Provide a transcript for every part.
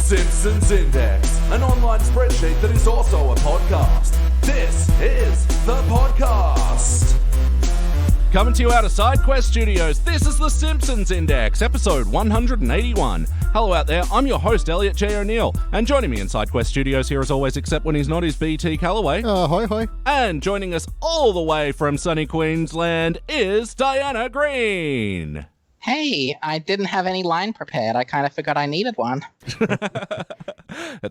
Simpsons Index, an online spreadsheet that is also a podcast. This is the podcast. Coming to you out of SideQuest Studios, this is The Simpsons Index, episode 181. Hello out there, I'm your host, Elliot J. O'Neill, and joining me in SideQuest Studios here as always, except when he's not, is BT Calloway. Hoi hoi. And joining us all the way from sunny Queensland is Diana Green. Hey, I didn't have any line prepared. I kind of forgot I needed one.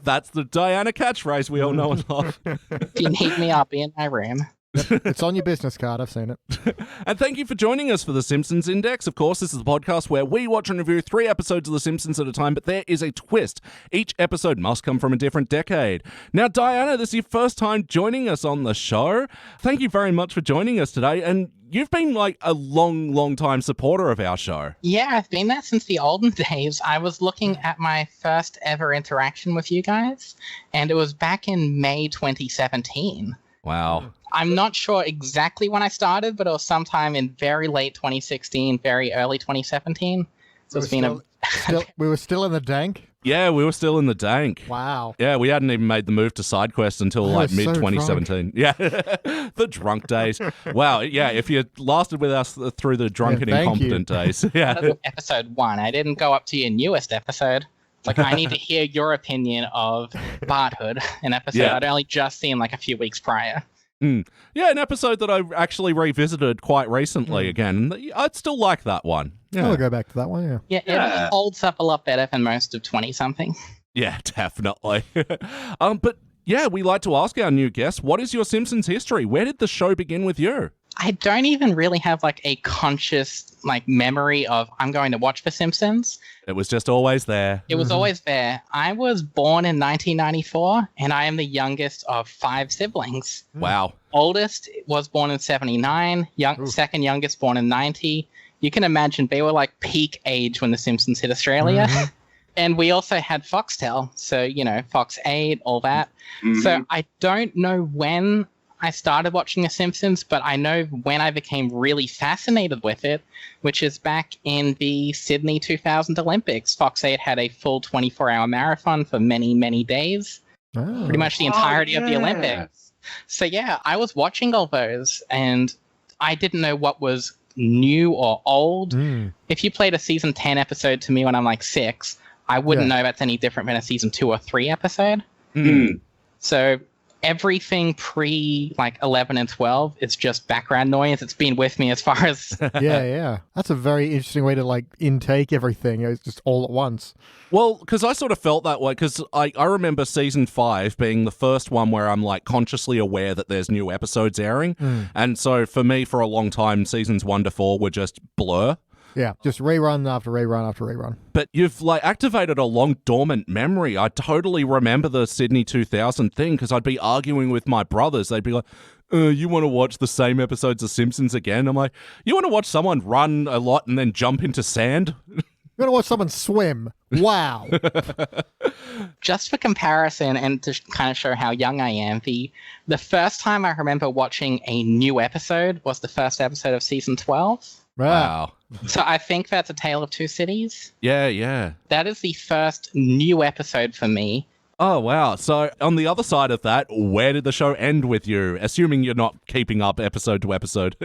That's the Diana catchphrase we all know and love. If you need me, I'll be in my room. It's on your business card, I've seen it. And thank you for joining us for The Simpsons Index. Of course, this is the podcast where we watch and review 3 episodes of The Simpsons at a time, but there is a twist. Each episode must come from a different decade. Now, Diana, this is your first time joining us on the show. Thank you very much for joining us today, and you've been like a long time supporter of our show. Yeah, I've been there since the olden days. I was looking at my first ever interaction with you guys, and it was back in May 2017. Wow. I'm not sure exactly when I started, but it was sometime in very late 2016, very early 2017. So it's been we were still in the dank? Yeah, we were still in the dank. Wow. Yeah, we hadn't even made the move to SideQuest until like mid-2017. Yeah, the drunk days. Wow, yeah, if you lasted with us through the drunk and incompetent days. Yeah. Episode 1. I didn't go up to your newest episode. Like, I need to hear your opinion of Barthood, an episode I'd only just seen like a few weeks prior. Yeah, an episode that I actually revisited quite recently again. I'd still like that one. Yeah. I'll go back to that one, Yeah, it holds up a lot better than most of 20-something. Yeah, definitely. But yeah, we like to ask our new guests, what is your Simpsons history? Where did the show begin with you? I don't even really have like a conscious like memory of I'm going to watch The Simpsons. It was just always there. It was always there. I was born in 1994 and I am the youngest of 5 siblings. Wow. Oldest was born in 79, second youngest born in 90. You can imagine they were like peak age when The Simpsons hit Australia. And we also had Foxtel, so, you know, Fox 8, all that. So I don't know when I started watching The Simpsons, but I know when I became really fascinated with it, which is back in the Sydney 2000 Olympics. Fox 8 had a full 24-hour marathon for many days, pretty much the entirety of the Olympics. So yeah, I was watching all those, and I didn't know what was new or old. If you played a season 10 episode to me when I'm like 6, I wouldn't know that's any different than a season 2 or 3 episode. So everything pre like 11 and 12 is just background noise. It's been with me as far as yeah. That's a very interesting way to like intake everything. It's just all at once. Well, because I sort of felt that way, because I remember season 5 being the first one where I'm like consciously aware that there's new episodes airing. And so for me, for a long time, seasons 1 to 4 were just blur. Yeah, just rerun after rerun after rerun. But you've like activated a long dormant memory. I totally remember the Sydney 2000 thing because I'd be arguing with my brothers. They'd be like, you want to watch the same episodes of Simpsons again? I'm like, you want to watch someone run a lot and then jump into sand? You want to watch someone swim? Wow. Just for comparison and to kind of show how young I am, the first time I remember watching a new episode was the first episode of season 12. Wow. So I think that's A Tale of Two Cities. Yeah. That is the first new episode for me. Oh, wow. So on the other side of that, where did the show end with you? Assuming you're not keeping up episode to episode.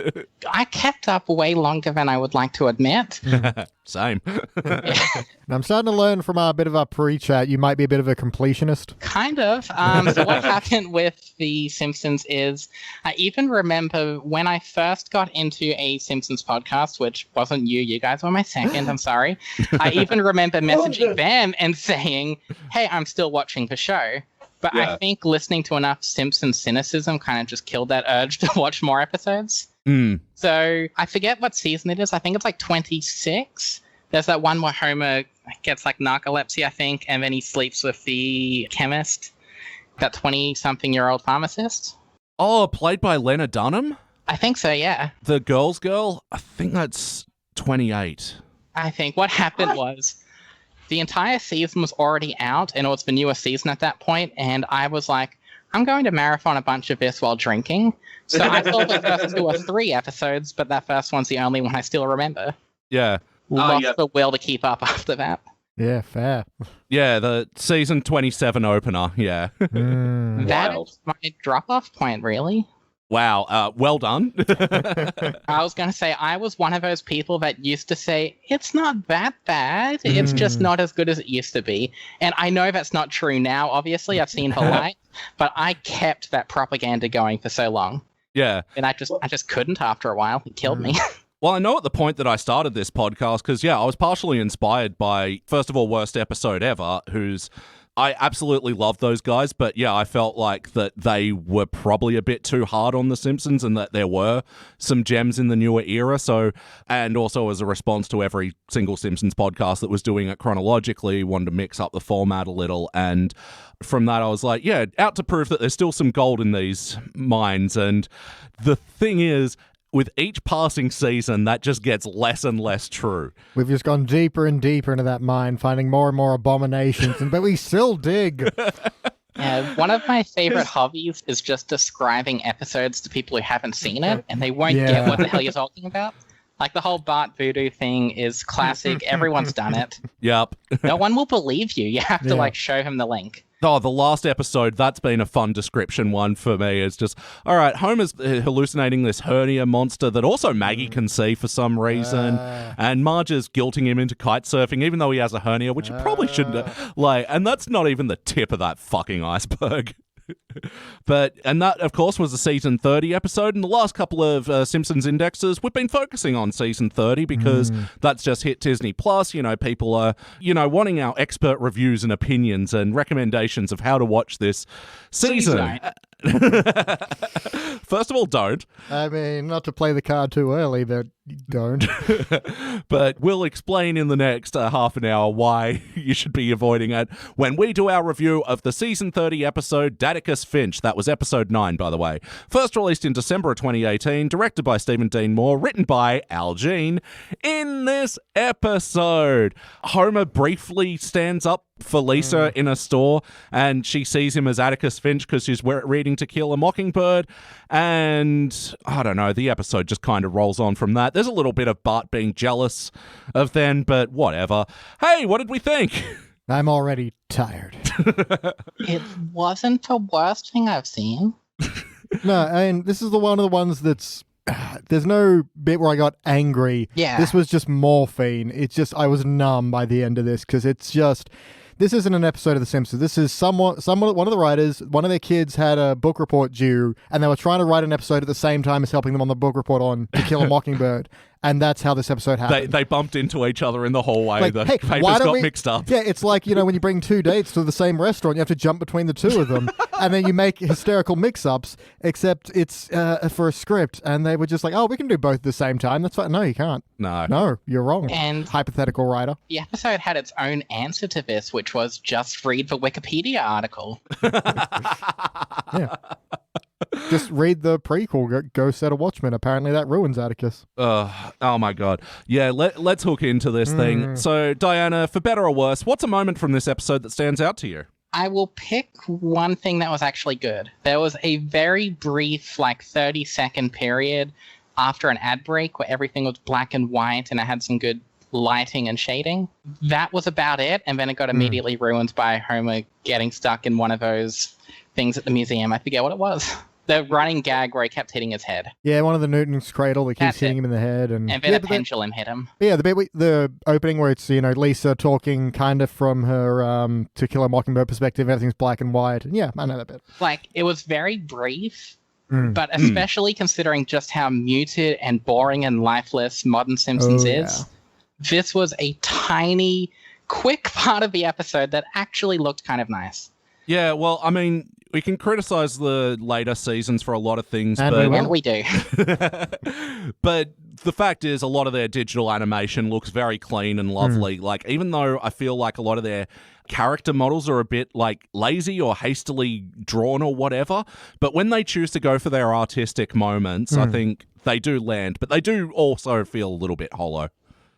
I kept up way longer than I would like to admit. Same. And I'm starting to learn from a bit of a pre-chat, you might be a bit of a completionist. Kind of. So what happened with The Simpsons is I even remember when I first got into a Simpsons podcast, which wasn't you guys were my second, I'm sorry. I even remember messaging them and saying, hey, I'm still watching the show. But I think listening to enough Simpsons cynicism kind of just killed that urge to watch more episodes. So I forget what season it is. I think it's like 26. There's that one where Homer gets like narcolepsy, I think, and then he sleeps with the chemist, that 20-something-year-old pharmacist. Oh, played by Lena Dunham? I think so, yeah. The girl's girl? I think that's 28. I think what happened was the entire season was already out, and it was the newest season at that point, and I was like, I'm going to marathon a bunch of this while drinking. So I saw the first 2 or 3 episodes, but that first one's the only one I still remember. Yeah. Lost the will to keep up after that. Yeah, fair. Yeah, the season 27 opener. Yeah. That is my drop-off point, really. Wow. Well done. I was going to say, I was one of those people that used to say, it's not that bad. It's just not as good as it used to be. And I know that's not true now, obviously. I've seen the light. But I kept that propaganda going for so long. Yeah. And I just couldn't after a while. It killed me. Well, I know at the point that I started this podcast, because, I was partially inspired by, first of all, Worst Episode Ever, I absolutely love those guys, but I felt like that they were probably a bit too hard on The Simpsons and that there were some gems in the newer era. So, and also as a response to every single Simpsons podcast that was doing it chronologically, wanted to mix up the format a little. And from that, I was like, out to prove that there's still some gold in these mines. And the thing is, with each passing season, that just gets less and less true. We've just gone deeper and deeper into that mine, finding more and more abominations, but we still dig. One of my favorite hobbies is just describing episodes to people who haven't seen it, and they won't get what the hell you're talking about. Like the whole Bart Voodoo thing is classic. Everyone's done it. Yep. No one will believe you. You have to show him the link. Oh, the last episode, that's been a fun description one for me. It's just, all right, Homer's hallucinating this hernia monster that also Maggie can see for some reason, and Marge is guilting him into kite surfing, even though he has a hernia, which he probably shouldn't, and that's not even the tip of that fucking iceberg. And that, of course, was a season 30 episode. And the last couple of Simpsons indexes, we've been focusing on season 30 because that's just hit Disney Plus. People are, wanting our expert reviews and opinions and recommendations of how to watch this season. First of all, don't. I mean, not to play the card too early, but don't. But we'll explain in the next half an hour why you should be avoiding it when we do our review of the season 30 episode Atticus Finch. That was episode 9, by the way. First released in December of 2018, directed by Stephen Dean Moore, written by Al Jean. In this episode, Homer briefly stands up for Lisa in a store, and she sees him as Atticus Finch because she's reading To Kill a Mockingbird, and I don't know, the episode just kind of rolls on from that. There's a little bit of Bart being jealous of them, but whatever. Hey, what did we think? I'm already tired. It wasn't the worst thing I've seen. No, I mean, this is one of the ones that's... There's no bit where I got angry. Yeah. This was just morphine. It's just, I was numb by the end of this because it's just... This isn't an episode of The Simpsons. This is one of the writers, one of their kids had a book report due, and they were trying to write an episode at the same time as helping them on the book report on To Kill a Mockingbird. And that's how this episode happened. They bumped into each other in the hallway. Like, the hey, papers got mixed up. Yeah, it's like, when you bring two dates to the same restaurant, you have to jump between the two of them. And then you make hysterical mix-ups, except it's for a script. And they were just like, oh, we can do both at the same time. That's fine. No, you can't. No, you're wrong. And hypothetical writer. The episode had its own answer to this, which was just read the Wikipedia article. Yeah. Just read the prequel, Go Set a Watchman. Apparently that ruins Atticus. Oh my God. Yeah, let's hook into this thing. So, Diana, for better or worse, what's a moment from this episode that stands out to you? I will pick one thing that was actually good. There was a very brief, 30-second period after an ad break where everything was black and white and it had some good lighting and shading. That was about it, and then it got immediately ruined by Homer getting stuck in one of those things at the museum. I forget what it was. The running gag where he kept hitting his head. Yeah, one of the Newton's cradle that keeps hitting him in the head. And then a pendulum hit him. Yeah, the opening where it's, Lisa talking kind of from her To Kill a Mockingbird perspective, everything's black and white. And yeah, I know that bit. It was very brief, but especially considering just how muted and boring and lifeless Modern Simpsons is, this was a tiny, quick part of the episode that actually looked kind of nice. Yeah, well, I mean, we can criticize the later seasons for a lot of things, and we do. But the fact is, a lot of their digital animation looks very clean and lovely. Even though I feel like a lot of their character models are a bit lazy or hastily drawn or whatever, but when they choose to go for their artistic moments, I think they do land, but they do also feel a little bit hollow.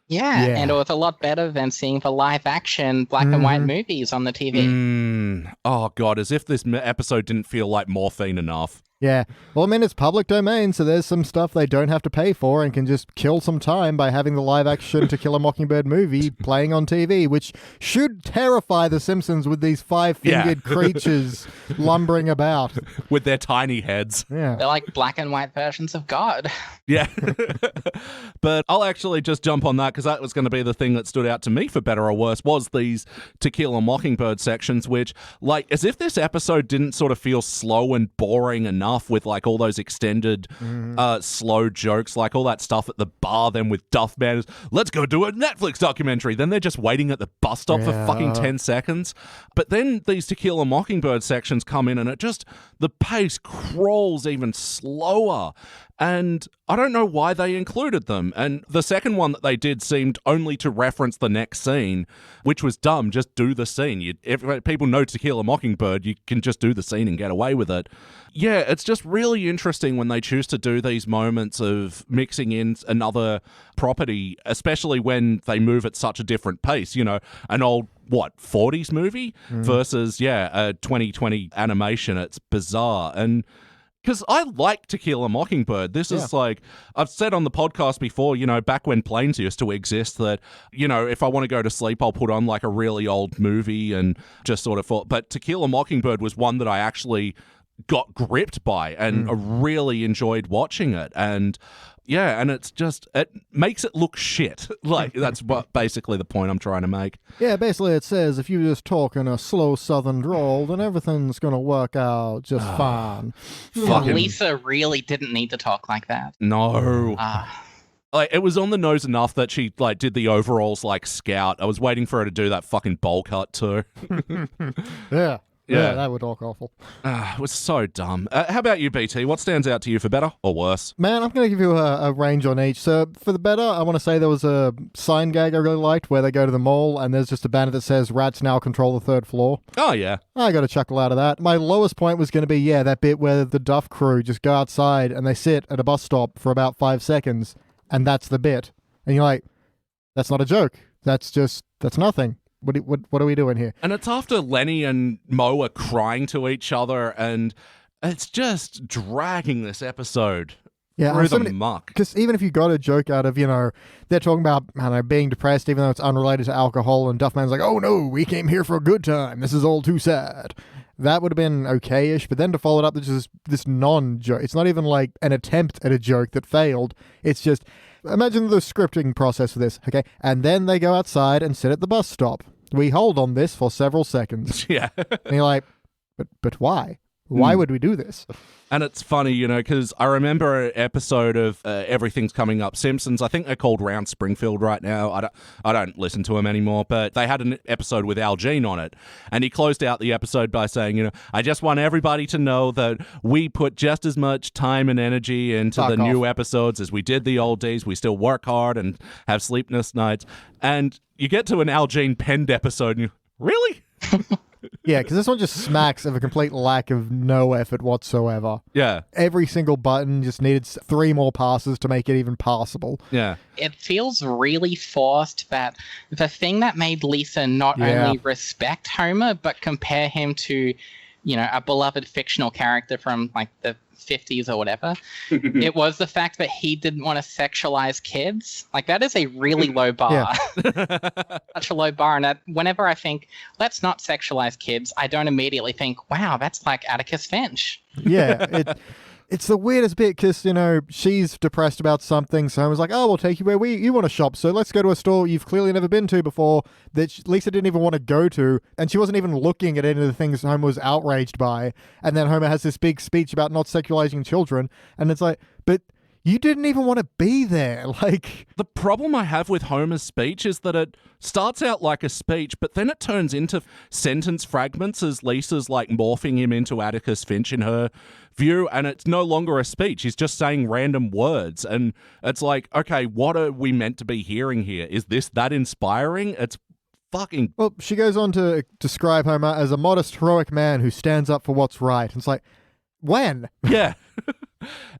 Yeah, and it was a lot better than seeing the live-action black and white movies on the TV. Oh, God, as if this episode didn't feel like morphine enough. Yeah. Well, I mean, it's public domain, so there's some stuff they don't have to pay for and can just kill some time by having the live-action To Kill a Mockingbird movie playing on TV, which should terrify The Simpsons with these five-fingered creatures lumbering about. With their tiny heads. Yeah. They're like black and white versions of God. Yeah. But I'll actually just jump on that because that was going to be the thing that stood out to me, for better or worse, was these To Kill a Mockingbird sections, which, like, as if this episode didn't sort of feel slow and boring enough with, like, all those extended slow jokes, like all that stuff at the bar, then with Duff Man is, let's go do a Netflix documentary. Then they're just waiting at the bus stop for fucking 10 seconds. But then these To Kill a Mockingbird sections come in and it just, the pace crawls even slower. And I don't know why they included them. And the second one that they did seemed only to reference the next scene, which was dumb. Just do the scene. If people know To Kill a Mockingbird, you can just do the scene and get away with it. Yeah, it's just really interesting when they choose to do these moments of mixing in another property, especially when they move at such a different pace. You know, an old, 40s movie versus, a 2020 animation. It's bizarre. And because I like To Kill a Mockingbird. This is like, I've said on the podcast before, back when planes used to exist, that, if I want to go to sleep, I'll put on like a really old movie and just sort of thought. But To Kill a Mockingbird was one that I actually got gripped by and really enjoyed watching it. And yeah, and it's just, it makes it look shit. Like, that's basically the point I'm trying to make. Yeah, basically it says if you just talk in a slow southern drawl, then everything's going to work out just fine. Lisa really didn't need to talk like that. No. Like, it was on the nose enough that she, like, did the overalls like Scout. I was waiting for her to do that fucking bowl cut too. Yeah, that would look awful. It was so dumb. How about you, BT? What stands out to you for better or worse? Man, I'm going to give you a range on each. So for the better, I want to say there was a sign gag I really liked where they go to the mall and there's just a banner that says rats now control the third floor. Oh, yeah. I got a chuckle out of that. My lowest point was going to be, that bit where the Duff crew just go outside and they sit at a bus stop for about 5 seconds and that's the bit. And you're like, that's not a joke. That's nothing. What are we doing here? And it's after Lenny and Mo are crying to each other, and it's just dragging this episode through the muck. Because even if you got a joke out of, they're talking about, being depressed, even though it's unrelated to alcohol, and Duffman's like, oh no, we came here for a good time. This is all too sad. That would have been okay-ish, but then to follow it up with just this non-joke. It's not even like an attempt at a joke that failed. It's just, imagine the scripting process for this, okay? And then they go outside and sit at the bus stop. We hold on this for several seconds. Yeah. And you're like, but why? Why would we do this? And it's funny, because I remember an episode of Everything's Coming Up Simpsons. I think they're called Round Springfield right now. I don't listen to them anymore, but they had an episode with Al Jean on it. And he closed out the episode by saying, I just want everybody to know that we put just as much time and energy into new episodes as we did the old days. We still work hard and have sleepless nights. And you get to an Al Jean penned episode and you, really? Yeah, because this one just smacks of a complete lack of no effort whatsoever. Yeah. Every single button just needed 3 more passes to make it even passable. Yeah. It feels really forced that the thing that made Lisa not only respect Homer, but compare him to, a beloved fictional character from like the 50s or whatever, it was the fact that he didn't want to sexualize kids. Like, that is a really low bar. Such a low bar. And whenever I think, let's not sexualize kids, I don't immediately think, wow, that's like Atticus Finch. Yeah, it's the weirdest bit because, she's depressed about something. So Homer's like, oh, we'll take you where you want to shop. So let's go to a store you've clearly never been to before that Lisa didn't even want to go to. And she wasn't even looking at any of the things Homer was outraged by. And then Homer has this big speech about not sexualizing children. And it's like, but you didn't even want to be there. Like, the problem I have with Homer's speech is that it starts out like a speech, but then it turns into sentence fragments as Lisa's like morphing him into Atticus Finch in her view, and it's no longer a speech. He's just saying random words, and it's like, okay, what are we meant to be hearing here? Is this that inspiring? It's fucking... Well, she goes on to describe Homer as a modest, heroic man who stands up for what's right. And it's like, when? Yeah.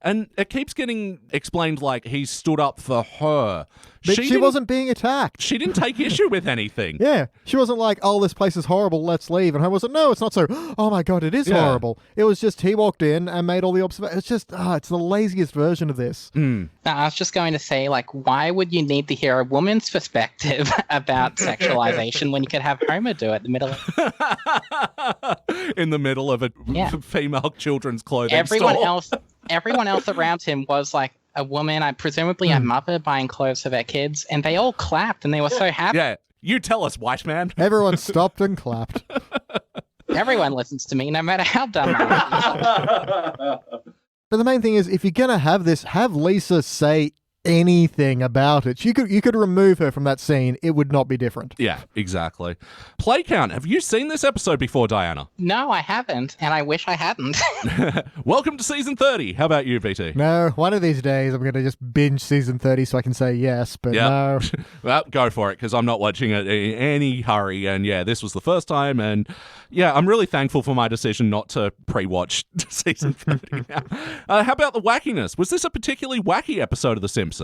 And it keeps getting explained like he stood up for her. But she didn't- wasn't being attacked. She didn't take issue with anything. Yeah, she wasn't like, oh, this place is horrible, let's leave. And I wasn't, no, it's not so, oh my God, it is Yeah. horrible. It was just he walked in and made all the observations. It's just, it's the laziest version of this. Now, I was just going to say, like, why would you need to hear a woman's perspective about sexualization when you could have Homer do it in the middle of In the middle of a Yeah. female children's clothing everyone store. everyone else around him was like a woman, presumably a mother, buying clothes for their kids, and they all clapped and they were so happy. Yeah, you tell us, white man. Everyone stopped and clapped. Everyone listens to me, no matter how dumb I am. But the main thing is, if you're going to have this, have Lisa say anything about it. You could remove her from that scene. It would not be different. Yeah, exactly. Play count. Have you seen this episode before, Diana? No, I haven't, and I wish I hadn't. Welcome to season 30. How about you, VT? No, one of these days I'm going to just binge season 30 so I can say yes, but no. Well, go for it, because I'm not watching it in any hurry. And yeah, this was the first time. And yeah, I'm really thankful for my decision not to pre-watch season 30 now. How about the wackiness? Was this a particularly wacky episode of The Simpsons?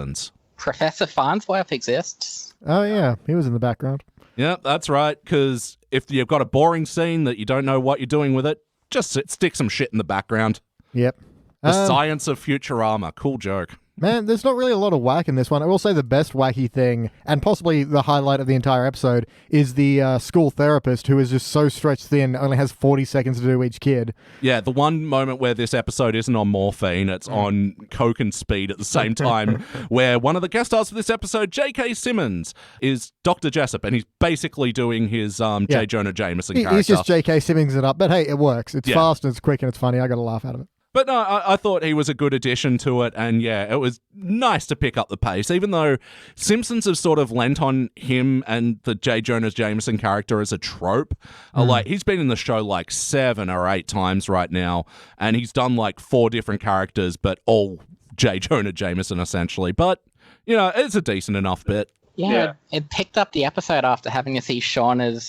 Professor Farnsworth exists. Oh yeah, he was in the background. Yeah, that's right. Because if you've got a boring scene that you don't know what you're doing with it, just stick some shit in the background. Yep. The science of Futurama. Cool joke. Man, there's not really a lot of whack in this one. I will say the best wacky thing, and possibly the highlight of the entire episode, is the school therapist who is just so stretched thin, only has 40 seconds to do each kid. Yeah, the one moment where this episode isn't on morphine, it's on coke and speed at the same time, where one of the guest stars for this episode, J.K. Simmons, is Dr. Jessup, and he's basically doing his J. Jonah Jameson character. He's just J.K. Simmons it up, but hey, it works. It's Yeah. fast and it's quick and it's funny. I got a laugh out of it. But no, I thought he was a good addition to it, and yeah, it was nice to pick up the pace, even though Simpsons have sort of lent on him and the J. Jonah Jameson character as a trope. Like, he's been in the show like 7 or 8 times right now, and he's done like 4 different characters, but all J. Jonah Jameson, essentially. But, you know, it's a decent enough bit. Yeah, it picked up the episode after having to see Shauna's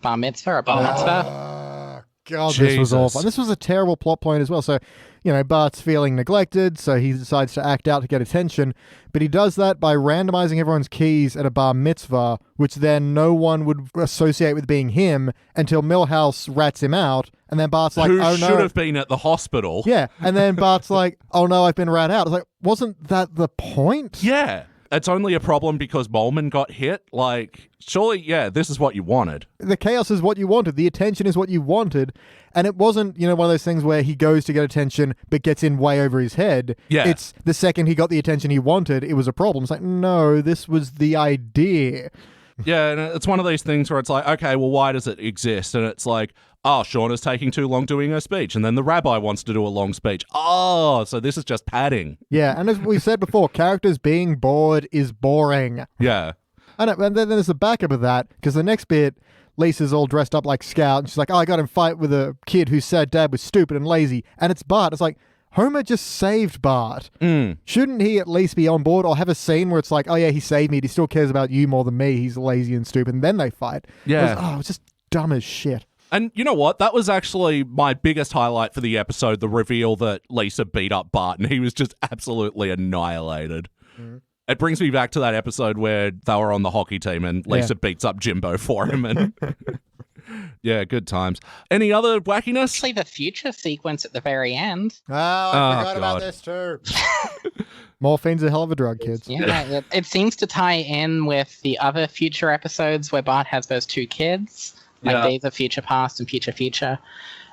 bar mitzvah or bar mitzvah. God, this was Jesus. awful. And this was a terrible plot point as well. So, you know, Bart's feeling neglected, so he decides to act out to get attention. But he does that by randomizing everyone's keys at a bar mitzvah, which then no one would associate with being him until Milhouse rats him out. And then Bart's like, Who oh should no. have been at the hospital. Yeah. And then Bart's like, oh no, I've been rat out. I was like, wasn't that the point? Yeah. It's only a problem because Bowman got hit. Like, surely, yeah, this is what you wanted. The chaos is what you wanted. The attention is what you wanted. And it wasn't, you know, one of those things where he goes to get attention but gets in way over his head. Yeah. It's the second he got the attention he wanted, it was a problem. It's like, no, this was the idea. Yeah, and it's one of these things where it's like, okay, well, why does it exist? And it's like, oh, Shauna's taking too long doing her speech, and then the rabbi wants to do a long speech. Oh, so this is just padding. Yeah, and as we said before, characters being bored is boring. Yeah. And then there's the backup of that, because the next bit, Lisa's all dressed up like Scout, and she's like, oh, I got in a fight with a kid who said dad was stupid and lazy, and it's Bart. It's like, Homer just saved Bart. Shouldn't he at least be on board or have a scene where it's like, oh yeah, he saved me, he still cares about you more than me, he's lazy and stupid, and then they fight. Yeah. It was just dumb as shit. And you know what? That was actually my biggest highlight for the episode, the reveal that Lisa beat up Bart, and he was just absolutely annihilated. It brings me back to that episode where they were on the hockey team and Lisa beats up Jimbo for him. And yeah, good times. Any other wackiness? Actually, the future sequence at the very end. Oh, I forgot God. about this too. Morphine's a hell of a drug, kids. Yeah, it seems to tie in with the other future episodes where Bart has those 2 kids, like Days of Future Past and Future Future.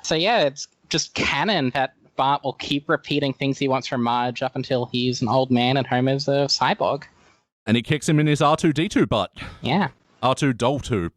So yeah, it's just canon that Bart will keep repeating things he wants from Marge up until he's an old man and Homer's a cyborg. And he kicks him in his R2-D2 butt. Yeah. R2-Dol2.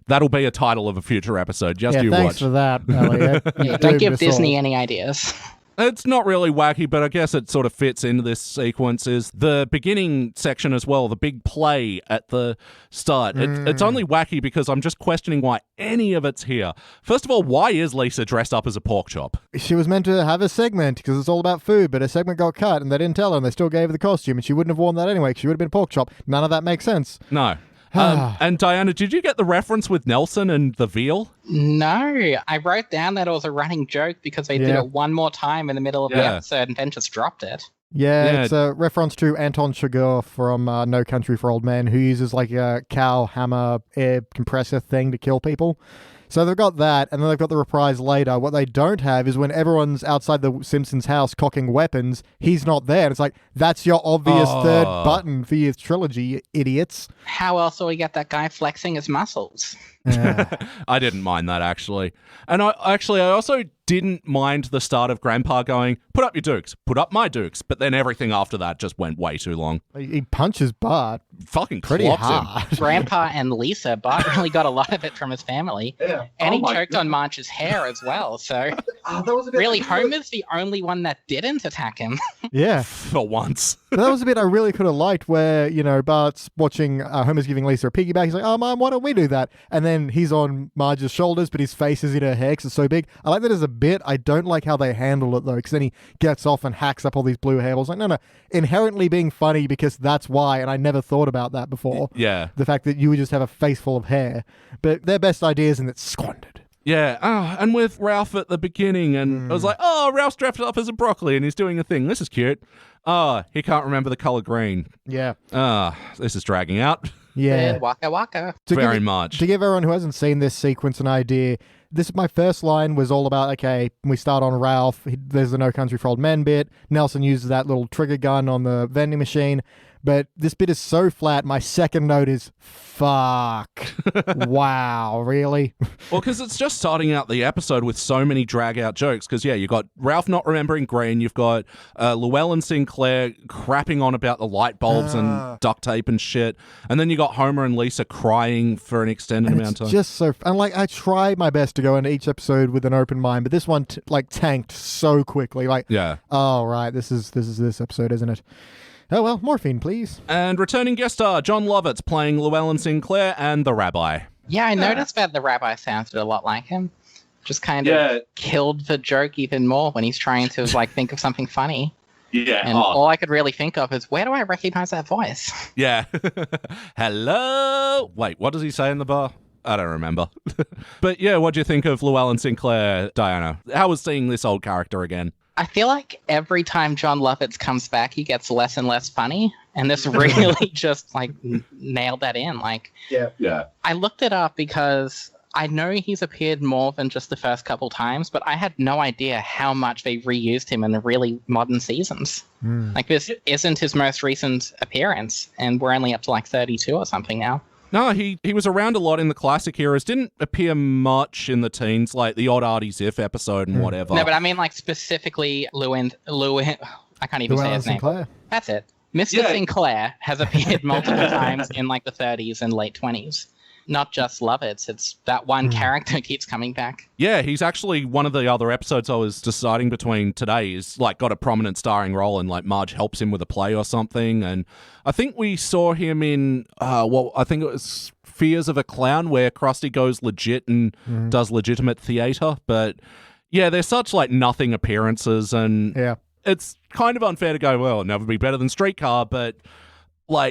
That'll be a title of a future episode. Just Yeah, you thanks watch. for that, Elliot. Yeah, don't give Disney any ideas. It's not really wacky, but I guess it sort of fits into this sequence. Is the beginning section as well, the big play at the start. It's only wacky because I'm just questioning why any of it's here. First of all, why is Lisa dressed up as a pork chop? She was meant to have a segment because it's all about food, but her segment got cut and they didn't tell her and they still gave her the costume and she wouldn't have worn that anyway because she would have been a pork chop. None of that makes sense. No. And Diana, did you get the reference with Nelson and the veal? No, I wrote down that it was a running joke because they did Yeah. it one more time in the middle of the Yeah. episode and then just dropped it. Yeah, it's a reference to Anton Chigurh from No Country for Old Men, who uses like a cow hammer air compressor thing to kill people. So they've got that, and then they've got the reprise later. What they don't have is when everyone's outside the Simpsons house cocking weapons, he's not there. And it's like, that's your obvious third button for your trilogy, you idiots. How else will we get that guy flexing his muscles? I didn't mind that, actually. And I also didn't mind the start of Grandpa going, put up your dukes, put up my dukes. But then everything after that just went way too long. He punches Bart Fucking pretty clocked him. hard. Grandpa and Lisa, Bart really got a lot of it from his family. Yeah. And Oh he my choked God. on Marge's hair as well. So Oh, that was a bit really, Homer's the only one that didn't attack him. Yeah. For once. But that was a bit I really could have liked where, Bart's watching Homer's giving Lisa a piggyback. He's like, oh, Mom, why don't we do that? And then he's on Marge's shoulders, but his face is in her hair because it's so big. I like that as a bit. I don't like how they handle it, though, because then he gets off and hacks up all these blue hairballs. Like, no. Inherently being funny because that's why, and I never thought about that before. Yeah. The fact that you would just have a face full of hair. But their best ideas and it's squandered. Yeah, and with Ralph at the beginning, and I was like, oh, Ralph's dressed up as a broccoli and he's doing a thing. This is cute. Oh, he can't remember the color green. Yeah. This is dragging out Yeah. Waka waka. very much. To give everyone who hasn't seen this sequence an idea, my first line was all about, okay, we start on Ralph. There's the No Country for Old Men bit. Nelson uses that little trigger gun on the vending machine. But this bit is so flat. My second note is, fuck. Wow, really? Well, because it's just starting out the episode with so many drag-out jokes. Because, yeah, you've got Ralph not remembering green. You've got Llewellyn Sinclair crapping on about the light bulbs and duct tape and shit. And then you got Homer and Lisa crying for an extended And amount it's of time. just so... And, I try my best to go into each episode with an open mind, but this one, tanked so quickly. Yeah. Oh, right, this is this episode, isn't it? Oh, well, morphine, please. And returning guest star John Lovitz playing Llewellyn Sinclair and the Rabbi. Yeah, I noticed that the rabbi sounded a lot like him. Just kind of killed the joke even more when he's trying to think of something funny. Yeah. And all I could really think of is, where do I recognize that voice? Yeah. Hello? Wait, what does he say in the bar? I don't remember. But yeah, what do you think of Llewellyn Sinclair, Diana? How was seeing this old character again? I feel like every time John Lovitz comes back, he gets less and less funny. And this really just nailed that in. Yeah. I looked it up because I know he's appeared more than just the first couple times, but I had no idea how much they reused him in the really modern seasons. This isn't his most recent appearance, and we're only up to 32 or something now. No, he was around a lot in the classic eras. Didn't appear much in the teens, like the odd Artie Ziff episode and whatever. No, but I mean specifically Lewin. I can't even say Llewellyn his name. Sinclair. That's it. Mr. Sinclair has appeared multiple times in the 30s and late 20s. Not just Lovitz, it's that one character keeps coming back. Yeah, he's actually one of the other episodes I was deciding between today is got a prominent starring role and Marge helps him with a play or something. And I think we saw him in, I think it was Fears of a Clown where Krusty goes legit and does legitimate theater. But yeah, they're such nothing appearances and Yeah. it's kind of unfair to go, well, it'll never be better than Streetcar, but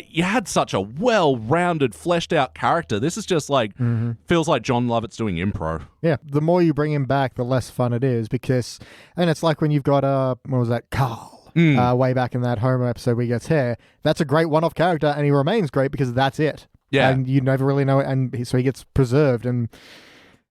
you had such a well-rounded, fleshed-out character. This is just feels like John Lovitz doing improv. Yeah, the more you bring him back, the less fun it is because, and it's like when you've got, what was that, Carl, way back in that Homer episode where he gets hair. That's a great one-off character and he remains great because that's it. Yeah. And you never really know it, and so he gets preserved and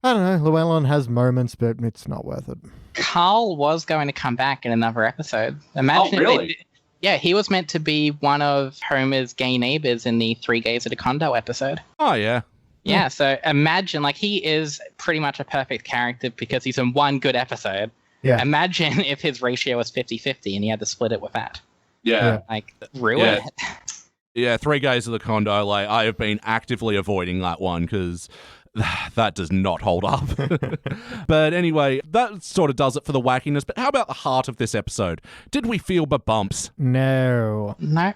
I don't know, Llewellyn has moments, but it's not worth it. Carl was going to come back in another episode. Imagine if really? Yeah, he was meant to be one of Homer's gay neighbors in the Three Gays at a Condo episode. Oh, yeah. Yeah, so imagine, he is pretty much a perfect character because he's in one good episode. Yeah. Imagine if his ratio was 50-50 and he had to split it with that. Yeah. Ruin Yeah. it. Yeah, Three Gays of the Condo, I have been actively avoiding that one because that does not hold up. But anyway, that sort of does it for the wackiness. But how about the heart of this episode? Did we feel the bumps? No. Nope.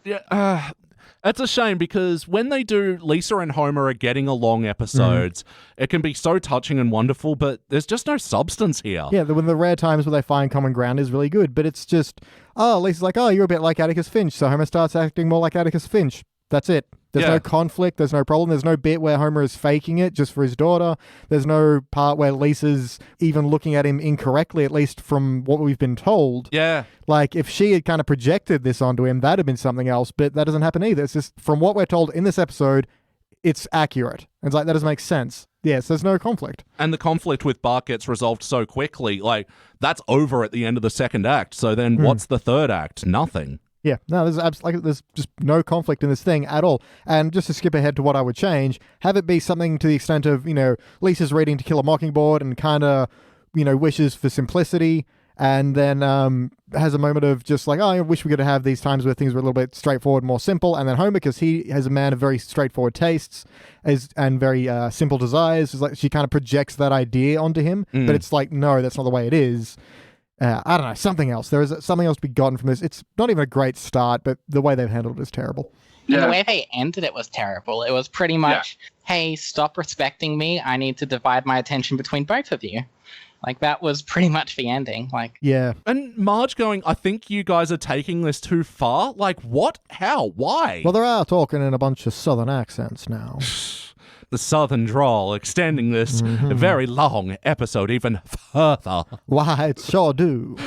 Yeah, it's a shame because when they do Lisa and Homer are getting along episodes, it can be so touching and wonderful, but there's just no substance here. Yeah, when the rare times where they find common ground is really good, but it's just, Lisa's like, oh, you're a bit like Atticus Finch, so Homer starts acting more like Atticus Finch. That's it. There's Yeah. no conflict. There's no problem. There's no bit where Homer is faking it just for his daughter. There's no part where Lisa's even looking at him incorrectly, at least from what we've been told. Yeah. Like, if she had kind of projected this onto him, that'd have been something else, but that doesn't happen either. It's just, from what we're told in this episode, it's accurate. It's like, that doesn't make sense. Yes, there's no conflict. And the conflict with Bart gets resolved so quickly. Like, that's over at the end of the second act. So then what's the third act? Nothing. Yeah, no, there's just no conflict in this thing at all. And just to skip ahead to what I would change, have it be something to the extent of, Lisa's reading To Kill a Mockingbird and kind of, wishes for simplicity, and then has a moment of just like, oh, I wish we could have these times where things were a little bit straightforward, more simple. And then Homer, because he is a man of very straightforward tastes and very simple desires, is like she kind of projects that idea onto him. But it's like, no, that's not the way it is. I don't know, something else. There is something else to be gotten from this. It's not even a great start, but the way they've handled it is terrible. And the way they ended it was terrible. It was pretty much, hey, stop respecting me. I need to divide my attention between both of you. Like, that was pretty much the ending. Like, Yeah. And Marge going, I think you guys are taking this too far. Like, what? How? Why? Well, they are talking in a bunch of southern accents now. The southern drawl extending this very long episode even further. Why, it sure do.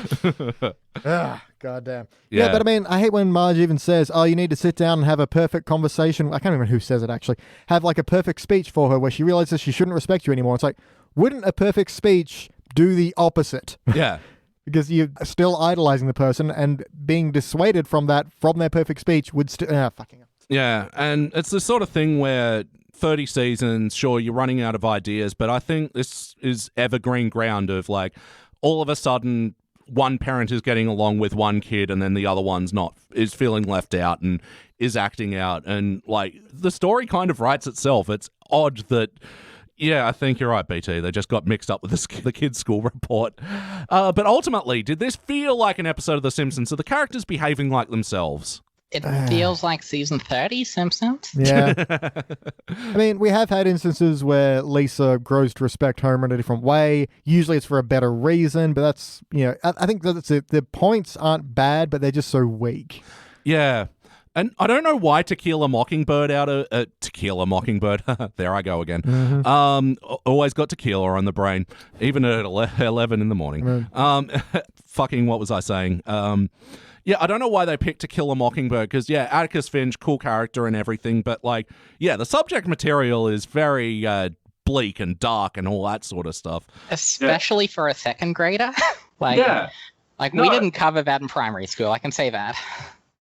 Goddamn. Yeah, Yeah. but I mean, I hate when Marge even says, oh, you need to sit down and have a perfect conversation. I can't remember who says it, actually. Have like a perfect speech for her where she realizes she shouldn't respect you anymore. It's like, wouldn't a perfect speech do the opposite? Yeah. Because you're still idolizing the person, and being dissuaded from that, from their perfect speech, would still... fucking hell. Yeah. And it's the sort of thing where 30 seasons, sure, you're running out of ideas, but I think this is evergreen ground of like, all of a sudden, one parent is getting along with one kid and then the other one's not, is feeling left out and is acting out. And like, the story kind of writes itself. It's odd that... Yeah, I think you're right, BT. They just got mixed up with the kids' school report. But ultimately, did this feel like an episode of The Simpsons? Are the characters behaving like themselves? it feels like season 30 Simpsons. Yeah. I mean, we have had instances where Lisa grows to respect Homer in a different way. Usually it's for a better reason, but that's, I think that's it. The points aren't bad, but they're just so weak. Yeah. And I don't know why Tequila Mockingbird Tequila Mockingbird, there I go again. Always got tequila on the brain, even at 11 in the morning. Fucking, what was I saying? Yeah, I don't know why they picked To Kill a Mockingbird, because, yeah, Atticus Finch, cool character and everything, but, like, yeah, the subject material is very bleak and dark and all that sort of stuff. Especially for a second grader. We didn't cover that in primary school, I can say that.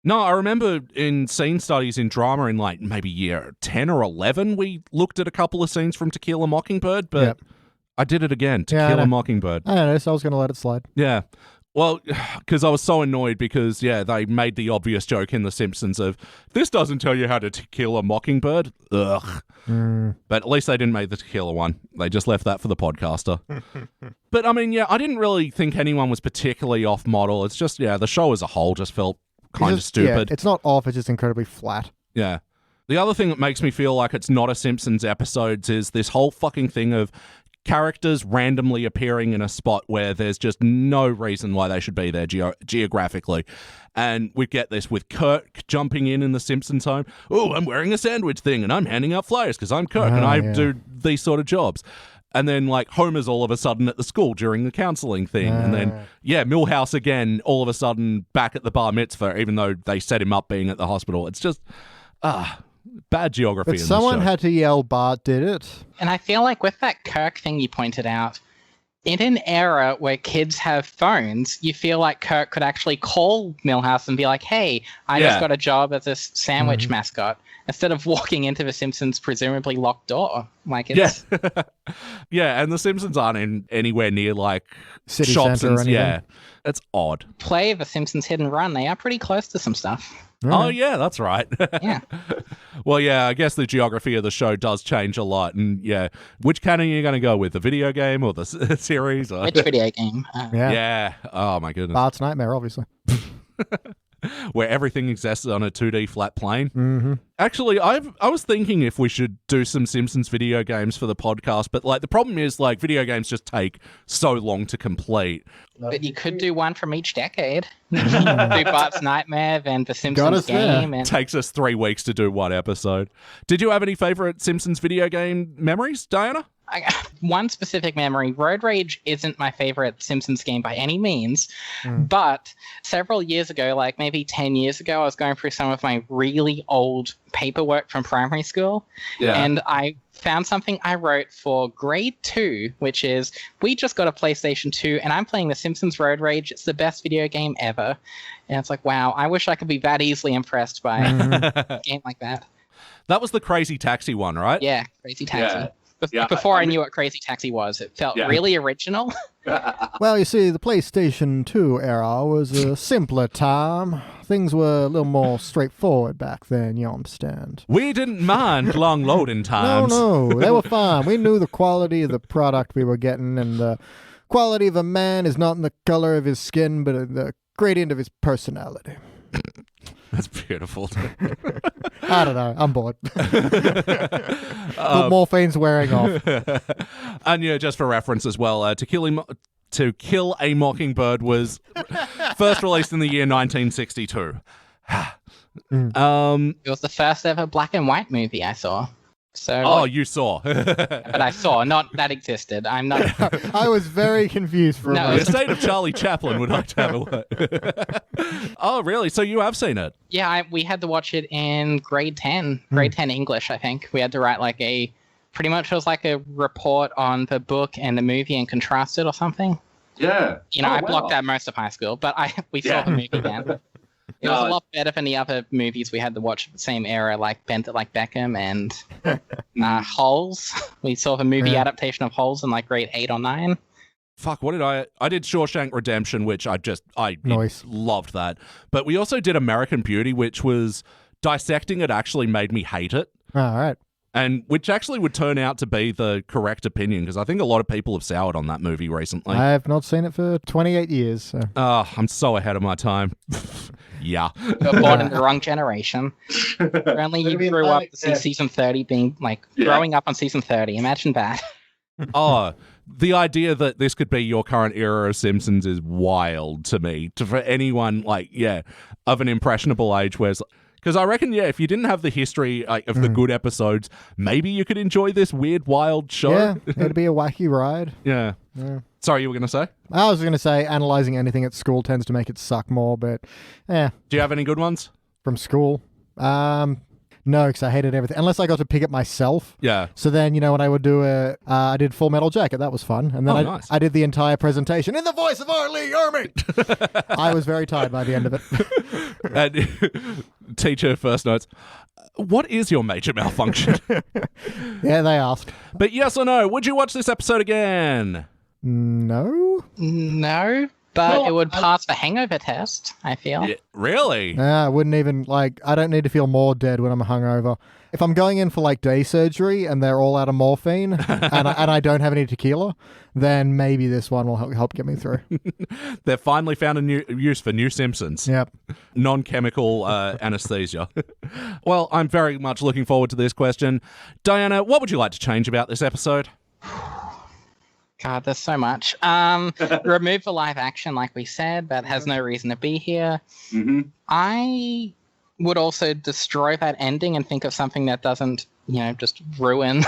No, I remember in scene studies in drama in, like, maybe year 10 or 11, we looked at a couple of scenes from To Kill a Mockingbird, but Yep. I did it again, To Kill a Mockingbird. I don't know, so I was going to let it slide. Yeah. Well, because I was so annoyed because, yeah, they made the obvious joke in The Simpsons of, this doesn't tell you how to kill a mockingbird. Ugh. But at least they didn't make the tequila one. They just left that for the podcaster. But, I mean, yeah, I didn't really think anyone was particularly off model. It's just, yeah, the show as a whole just felt kind of stupid. Yeah, it's not off, it's just incredibly flat. Yeah. The other thing that makes me feel like it's not a Simpsons episodes is this whole fucking thing of characters randomly appearing in a spot where there's just no reason why they should be there geographically. And we get this with Kirk jumping in the Simpsons home. Oh, I'm wearing a sandwich thing and I'm handing out flyers because I'm Kirk and I do these sort of jobs. And then, like, Homer's all of a sudden at the school during the counseling thing. And then, yeah, Milhouse again, all of a sudden back at the bar mitzvah, even though they set him up being at the hospital. It's just, bad geography But in someone the show. had to yell, Bart did it. And I feel like with that Kirk thing you pointed out, in an era where kids have phones, you feel like Kirk could actually call Milhouse and be like, hey, I just got a job as this sandwich mascot, instead of walking into the Simpsons' presumably locked door. Like, it's... Yeah. Yeah, and the Simpsons aren't anywhere near, like, City shops Centre or and anything. yeah. It's odd. Play the Simpsons Hit and Run. They are pretty close to some stuff. Oh, yeah, that's right. Yeah. Well, yeah, I guess the geography of the show does change a lot. And, yeah, which canon are you going to go with? The video game or the series? Or... Which video game? Yeah. Yeah. Oh, my goodness. Bart's Nightmare, obviously. where everything exists on a 2D flat plane. Mm-hmm. Actually, I was thinking if we should do some Simpsons video games for the podcast, but like the problem is like video games just take so long to complete. But you could do one from each decade. do Bart's Nightmare, then the Simpsons us there. game. And Takes us 3 weeks to do one episode. Did you have any favorite Simpsons video game memories, Diana? One specific memory, Road Rage isn't my favorite Simpsons game by any means, but several years ago, like maybe 10 years ago, I was going through some of my really old paperwork from primary school, and I found something I wrote for grade 2, which is, we just got a PlayStation 2, and I'm playing The Simpsons Road Rage. It's the best video game ever. And it's like, wow, I wish I could be that easily impressed by a game like that. That was the Crazy Taxi one, right? Yeah, Crazy Taxi. Yeah. Yeah, Before I knew what Crazy Taxi was, it felt really original. Well, you see, the PlayStation 2 era was a simpler time. Things were a little more straightforward back then, you understand. We didn't mind long loading times. No, they were fine. We knew the quality of the product we were getting, and the quality of a man is not in the color of his skin, but in the gradient of his personality. That's beautiful. I don't know. I'm bored. But morphine's wearing off. And yeah, just for reference as well, To Kill a Mockingbird was first released in the year 1962. It was the first ever black and white movie I saw. So, You saw. but I saw, not that existed. I'm not. I was very confused for a No. The moment. estate of Charlie Chaplin would like to have a word. Oh, really? So you have seen it? Yeah, we had to watch it in grade 10 English, I think. We had to write like pretty much it was like a report on the book and the movie and contrast it or something. Yeah. You know, I blocked out most of high school, but we saw the movie then. It was a lot better than the other movies we had to watch at the same era, like Bent It Like Beckham and Holes. We saw the movie adaptation of Holes in like grade 8 or 9. Fuck, what did I did Shawshank Redemption, which I Nice. loved that. But we also did American Beauty, which was dissecting it actually made me hate it. All right. And which actually would turn out to be the correct opinion, because I think a lot of people have soured on that movie recently. I have not seen it for 28 years. So. I'm so ahead of my time. Yeah. You were born in the wrong generation. Only you Maybe grew up like to see that. season 30 being like growing up on season 30. Imagine that. Oh, the idea that this could be your current era of Simpsons is wild to me. For anyone of an impressionable age, because I reckon, if you didn't have the history of the good episodes, maybe you could enjoy this weird, wild show. Yeah, it'd be a wacky ride. Yeah. Sorry, you were going to say? I was going to say analyzing anything at school tends to make it suck more, but Do you have any good ones? from school. No, because I hated everything. Unless I got to pick it myself. Yeah. So then, when I would do I did Full Metal Jacket. That was fun. And then Nice. I did the entire presentation in the voice of R. Lee Ermey. I was very tired by the end of it. And teacher first notes, what is your major malfunction? Yeah, they asked. But yes or no, would you watch this episode again? No? No, but Well, it would pass the hangover test, I feel. Yeah, really? I wouldn't even, I don't need to feel more dead when I'm hungover. If I'm going in for, day surgery and they're all out of morphine and I don't have any tequila, then maybe this one will help get me through. They've finally found a new use for New Simpsons. Yep. Non-chemical anesthesia. Well, I'm very much looking forward to this question. Diana, what would you like to change about this episode? God, there's so much. Remove the live action, like we said. That has no reason to be here. Mm-hmm. I would also destroy that ending and think of something that doesn't, just ruin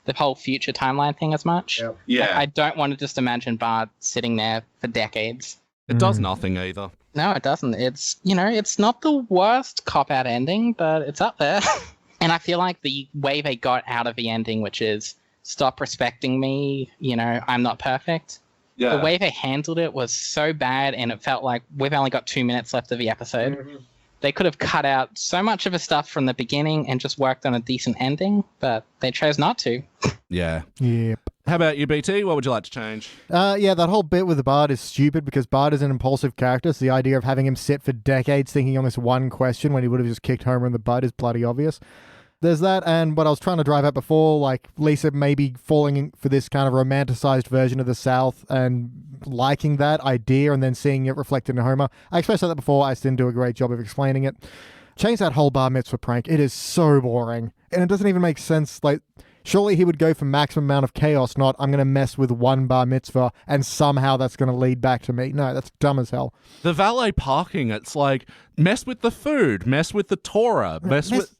the whole future timeline thing as much. Yep. Yeah. I don't want to just imagine Bart sitting there for decades. It does nothing either. No, it doesn't. It's, it's not the worst cop-out ending, but it's up there. And I feel like the way they got out of the ending, which is stop respecting me, I'm not perfect. Yeah. The way they handled it was so bad, and it felt like we've only got 2 minutes left of the episode. Mm-hmm. They could have cut out so much of the stuff from the beginning and just worked on a decent ending, but they chose not to. Yeah. Yep. How about you, BT? What would you like to change? Yeah, that whole bit with the Bart is stupid because Bart is an impulsive character, so the idea of having him sit for decades thinking on this one question when he would have just kicked Homer in the butt is bloody obvious. There's that, and what I was trying to drive at before, like Lisa maybe falling for this kind of romanticized version of the South and liking that idea and then seeing it reflected in Homer. I expressed that before. I just didn't do a great job of explaining it. Change that whole bar mitzvah prank. It is so boring. And it doesn't even make sense. Like, surely he would go for maximum amount of chaos, not I'm going to mess with one bar mitzvah and somehow that's going to lead back to me. No, that's dumb as hell. The valet parking, it's like, mess with the food, mess with the Torah, mess with...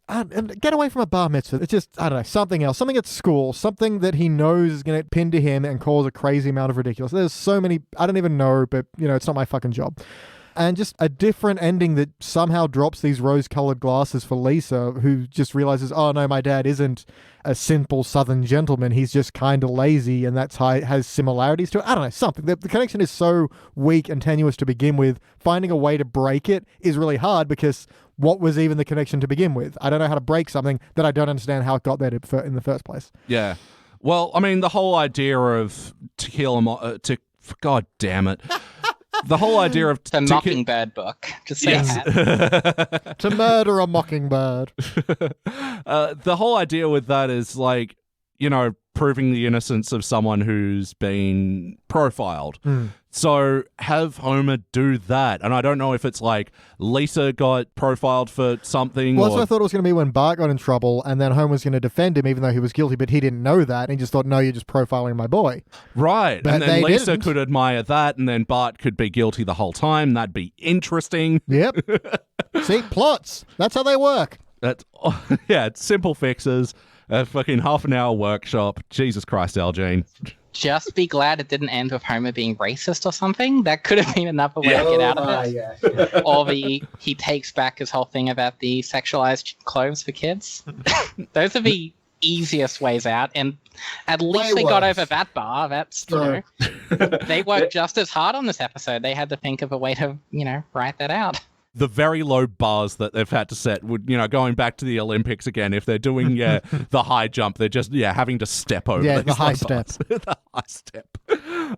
Get away from a bar mitzvah. It's just, I don't know, something else. Something at school. Something that he knows is going to pin to him and cause a crazy amount of ridiculous. There's so many, I don't even know, but, it's not my fucking job. And just a different ending that somehow drops these rose-colored glasses for Lisa, who just realizes, oh no, my dad isn't a simple Southern gentleman. He's just kind of lazy, and that's how it has similarities to it. I don't know, something. The connection is so weak and tenuous to begin with. Finding a way to break it is really hard because what was even the connection to begin with? I don't know how to break something that I don't understand how it got there in the first place. Yeah. Well, I mean, the whole idea of God damn it. The whole idea of... The Mockingbird book. Just say that. To murder a mockingbird. The whole idea with that is like, proving the innocence of someone who's been profiled. So have Homer do that. And I don't know if it's like Lisa got profiled for something. Well, that's what I thought it was going to be when Bart got in trouble and then Homer was going to defend him even though he was guilty, but he didn't know that. And he just thought, no, you're just profiling my boy. Right. But and then Lisa didn't. could admire that and then Bart could be guilty the whole time. That'd be interesting. Yep. See, plots. That's how they work. That's it's simple fixes. A fucking half an hour workshop. Jesus Christ, Algene. Just be glad it didn't end with Homer being racist or something. That could have been another way to get out of it. Yeah. Or he takes back his whole thing about the sexualized clothes for kids. Those are the easiest ways out, and at least they got over that bar. That's they worked just as hard on this episode. They had to think of a way to write that out. The very low bars that they've had to set would, going back to the Olympics again, if they're doing the high jump, they're just, having to step over. Yeah, those the high low step. bars. The high step.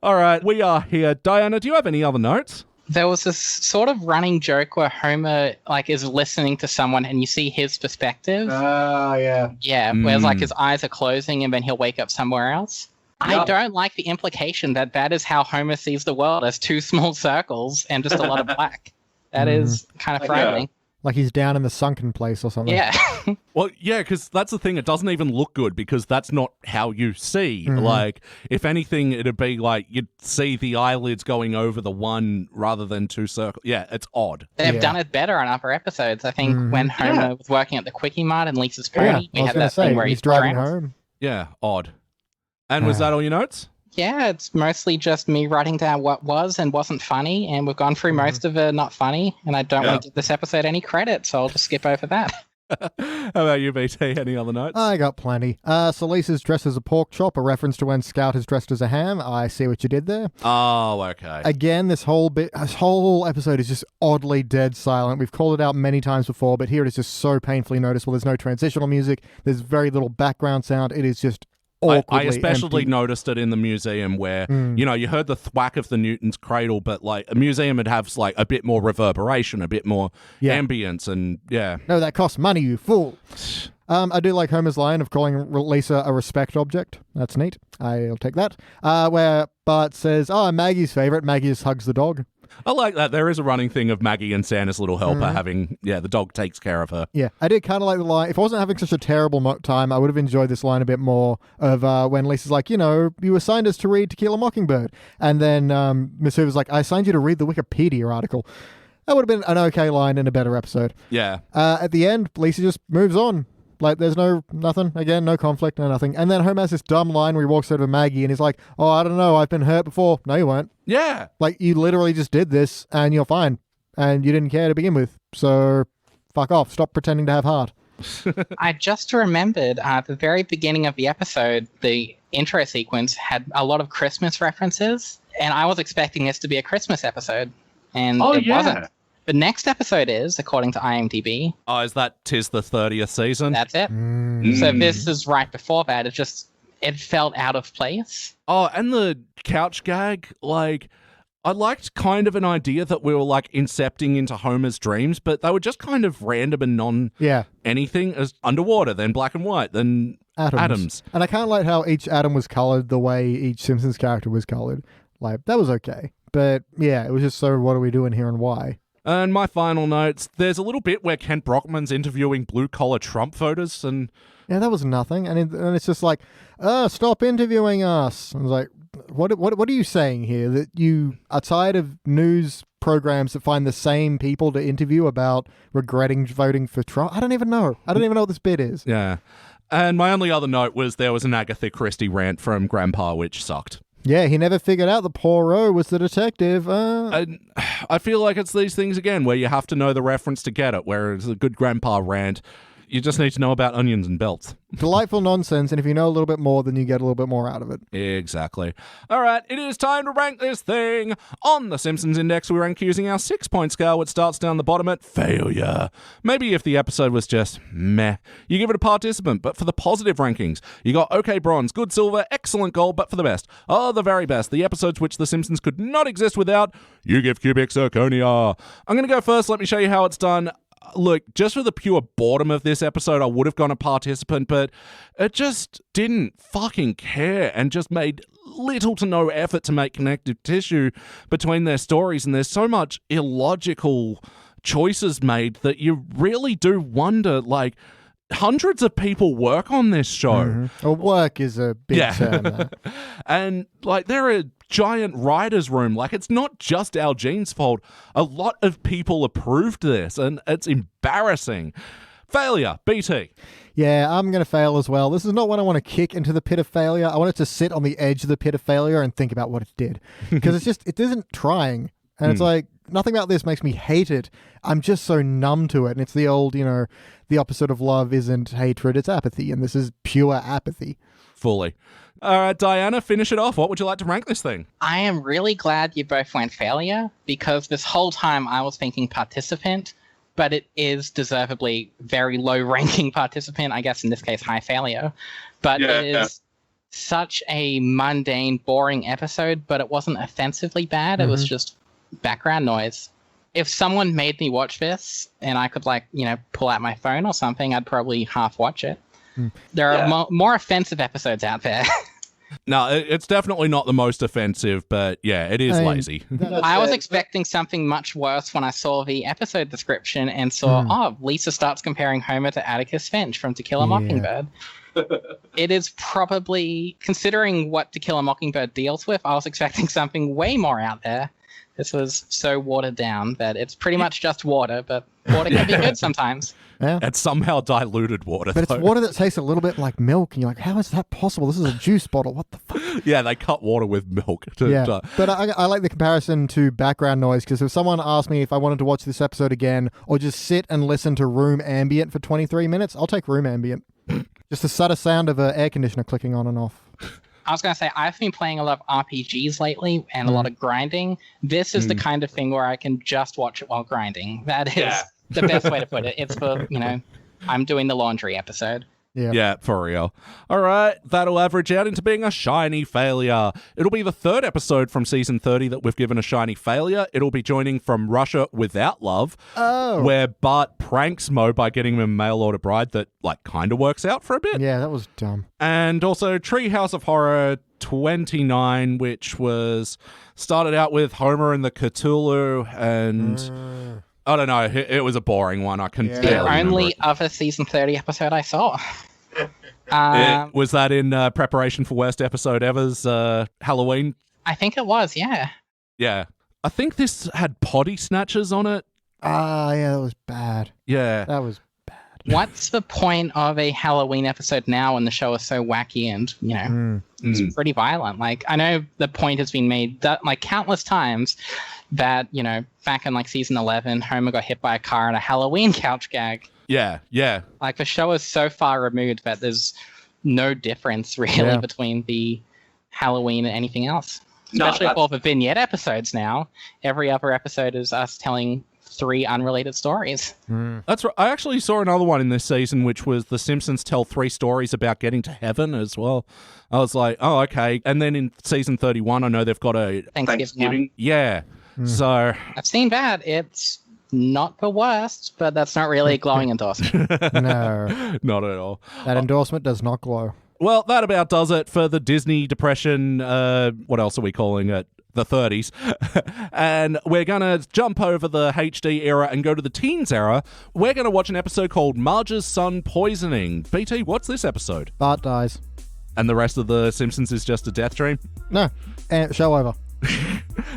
All right, we are here. Diana, do you have any other notes? There was this sort of running joke where Homer is listening to someone and you see his perspective. Oh, yeah. Yeah, whereas his eyes are closing and then he'll wake up somewhere else. Yep. I don't like the implication that is how Homer sees the world, as two small circles and just a lot of black. That is kind of frightening. Like he's down in the sunken place or something. Yeah. Well, yeah, because that's the thing. It doesn't even look good because that's not how you see. Like, if anything, it'd be like you'd see the eyelids going over the one rather than two circles. Yeah, it's odd. They've done it better on other episodes. I think when Homer was working at the Quickie Mart and Lisa's Pony, we had that thing where he's driving home. Yeah, odd. And was that all your notes? Yeah, it's mostly just me writing down what was and wasn't funny, and we've gone through most of it not funny, and I don't want to give this episode any credit, so I'll just skip over that. How about you, BT? Any other notes? I got plenty. So Lisa's dressed as a pork chop, a reference to when Scout is dressed as a ham. I see what you did there. Oh, okay. Again, this whole episode is just oddly dead silent. We've called it out many times before, but here it is just so painfully noticeable. There's no transitional music. There's very little background sound. It is just I especially noticed it in the museum where, you heard the thwack of the Newton's cradle, but like a museum would have like a bit more reverberation, a bit more ambience, and No, that costs money, you fool. I do like Homer's line of calling Lisa a respect object. That's neat. I'll take that. Where Bart says, Maggie's favorite. Maggie just hugs the dog. I like that. There is a running thing of Maggie and Santa's little helper having, the dog takes care of her. Yeah, I did kind of like the line. If I wasn't having such a terrible time, I would have enjoyed this line a bit more of when Lisa's like, you assigned us to read To Kill a Mockingbird. And then Miss Hoover's like, I assigned you to read the Wikipedia article. That would have been an okay line in a better episode. Yeah. At the end, Lisa just moves on. Like, there's nothing. Again, no conflict, no nothing. And then Homer has this dumb line where he walks over to Maggie and he's like, I don't know, I've been hurt before. No, you weren't. Yeah. Like, you literally just did this and you're fine. And you didn't care to begin with. So, fuck off. Stop pretending to have heart. I just remembered at the very beginning of the episode, the intro sequence had a lot of Christmas references. And I was expecting this to be a Christmas episode. And it wasn't. The next episode is, according to IMDb. Oh, is that 'Tis the 30th season? That's it. So this is right before that. It felt out of place. Oh, and the couch gag, like, I liked kind of an idea that we were like incepting into Homer's dreams, but they were just kind of random and non-anything as underwater, then black and white, then atoms. And I kind of like how each atom was colored the way each Simpsons character was colored. Like, that was okay. But yeah, it was just so what are we doing here and why? And my final notes, there's a little bit where Kent Brockman's interviewing blue-collar Trump voters, and yeah, that was nothing. And it's just like, stop interviewing us. I was like, what are you saying here? That you are tired of news programs that find the same people to interview about regretting voting for Trump? I don't even know. I don't even know what this bit is. Yeah. And my only other note was there was an Agatha Christie rant from Grandpa, which sucked. Yeah, he never figured out that Poirot was the detective. I feel like it's these things again where you have to know the reference to get it, whereas a good Grandpa rant, you just need to know about onions and belts. Delightful nonsense, and if you know a little bit more, then you get a little bit more out of it. Exactly. All right, it is time to rank this thing. On the Simpsons Index, we rank using our 6-point scale, which starts down the bottom at failure. Maybe if the episode was just meh, you give it a participant, but for the positive rankings, you got okay bronze, good silver, excellent gold, but for the best, the very best, the episodes which the Simpsons could not exist without, you give cubic zirconia. I'm going to go first. Let me show you how it's done. Look, just for the pure boredom of this episode, I would have gone a participant, but it just didn't fucking care and just made little to no effort to make connective tissue between their stories. And there's so much illogical choices made that you really do wonder, like, hundreds of people work on this show. Mm-hmm. Well, work is a big term. And, like, they're a giant writer's room. Like, it's not just Al Jean's fault. A lot of people approved this, and it's embarrassing. Failure, BT. Yeah, I'm going to fail as well. This is not one I want to kick into the pit of failure. I want it to sit on the edge of the pit of failure and think about what it did. Because it isn't trying. And it's like, nothing about this makes me hate it. I'm just so numb to it. And it's the old, the opposite of love isn't hatred, it's apathy. And this is pure apathy. Fully. All right, Diana, finish it off. What would you like to rank this thing? I am really glad you both went failure, because this whole time I was thinking participant, but it is deservedly very low-ranking participant, I guess in this case high failure. But it is such a mundane, boring episode, but it wasn't offensively bad. It was just background noise. If someone made me watch this and I could pull out my phone or something, I'd probably half watch it. There are more offensive episodes out there. No, it's definitely not the most offensive, but yeah, it is lazy. I was expecting something much worse when I saw the episode description and saw, Lisa starts comparing Homer to Atticus Finch from To Kill a Mockingbird. It is probably, considering what To Kill a Mockingbird deals with, I was expecting something way more out there. This was so watered down that it's pretty much just water, but water can be good sometimes. Yeah. It's somehow diluted water. But it's water that tastes a little bit like milk, and you're like, how is that possible? This is a juice bottle. What the fuck? Yeah, they cut water with milk. But I like the comparison to background noise, because if someone asked me if I wanted to watch this episode again or just sit and listen to room ambient for 23 minutes, I'll take room ambient. Just the subtle sound of an air conditioner clicking on and off. I was going to say, I've been playing a lot of RPGs lately and a lot of grinding. This is the kind of thing where I can just watch it while grinding. That is the best way to put it. It's for, I'm doing the laundry episode. Yeah, for real. All right, that'll average out into being a shiny failure. It'll be the third episode from season 30 that we've given a shiny failure. It'll be joining From Russia Without Love, where Bart pranks Moe by getting him a mail order bride that, kind of works out for a bit. Yeah, that was dumb. And also Treehouse of Horror 29, which was started out with Homer and the Cthulhu, and I don't know, it was a boring one. I couldn't The barely only remember it. other season 30 episode I saw. Was that in preparation for Worst Episode Ever's Halloween? I think it was, yeah. Yeah. I think this had potty snatchers on it. Yeah, that was bad. Yeah. That was bad. What's the point of a Halloween episode now when the show is so wacky and, it's pretty violent? I know the point has been made that, countless times that, back in season 11, Homer got hit by a car in a Halloween couch gag. Yeah. The show is so far removed that there's no difference really between the Halloween and anything else. Especially for the vignette episodes now. Every other episode is us telling 3 unrelated stories. That's right. I actually saw another one in this season, which was The Simpsons tell 3 stories about getting to heaven as well. I was like, oh, okay. And then in season 31, I know they've got a... Thanksgiving. Yeah. So... I've seen that. It's not the worst, but that's not really a glowing endorsement. No, Not at all. that endorsement does not glow. Well, that about does it for the Disney depression. What else are we calling it? The 30s. And we're going to jump over the HD era and go to the teens era. We're going to watch an episode called Marge's Son Poisoning. BT, what's this episode? Bart dies. And the rest of The Simpsons is just a death dream? No, show over.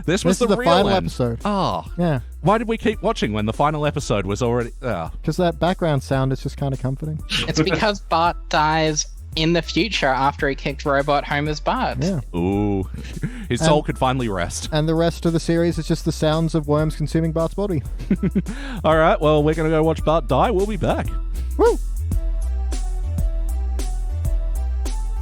This was is the real final end. episode. Oh. Yeah, Why did we keep watching when the final episode was already... because that background sound is just kind of comforting. It's because Bart dies in the future after he kicked Robot Homer's butt. Yeah. Ooh. His soul could finally rest. And the rest of the series is just the sounds of worms consuming Bart's body. All right, well, we're going to go watch Bart die. We'll be back. Woo!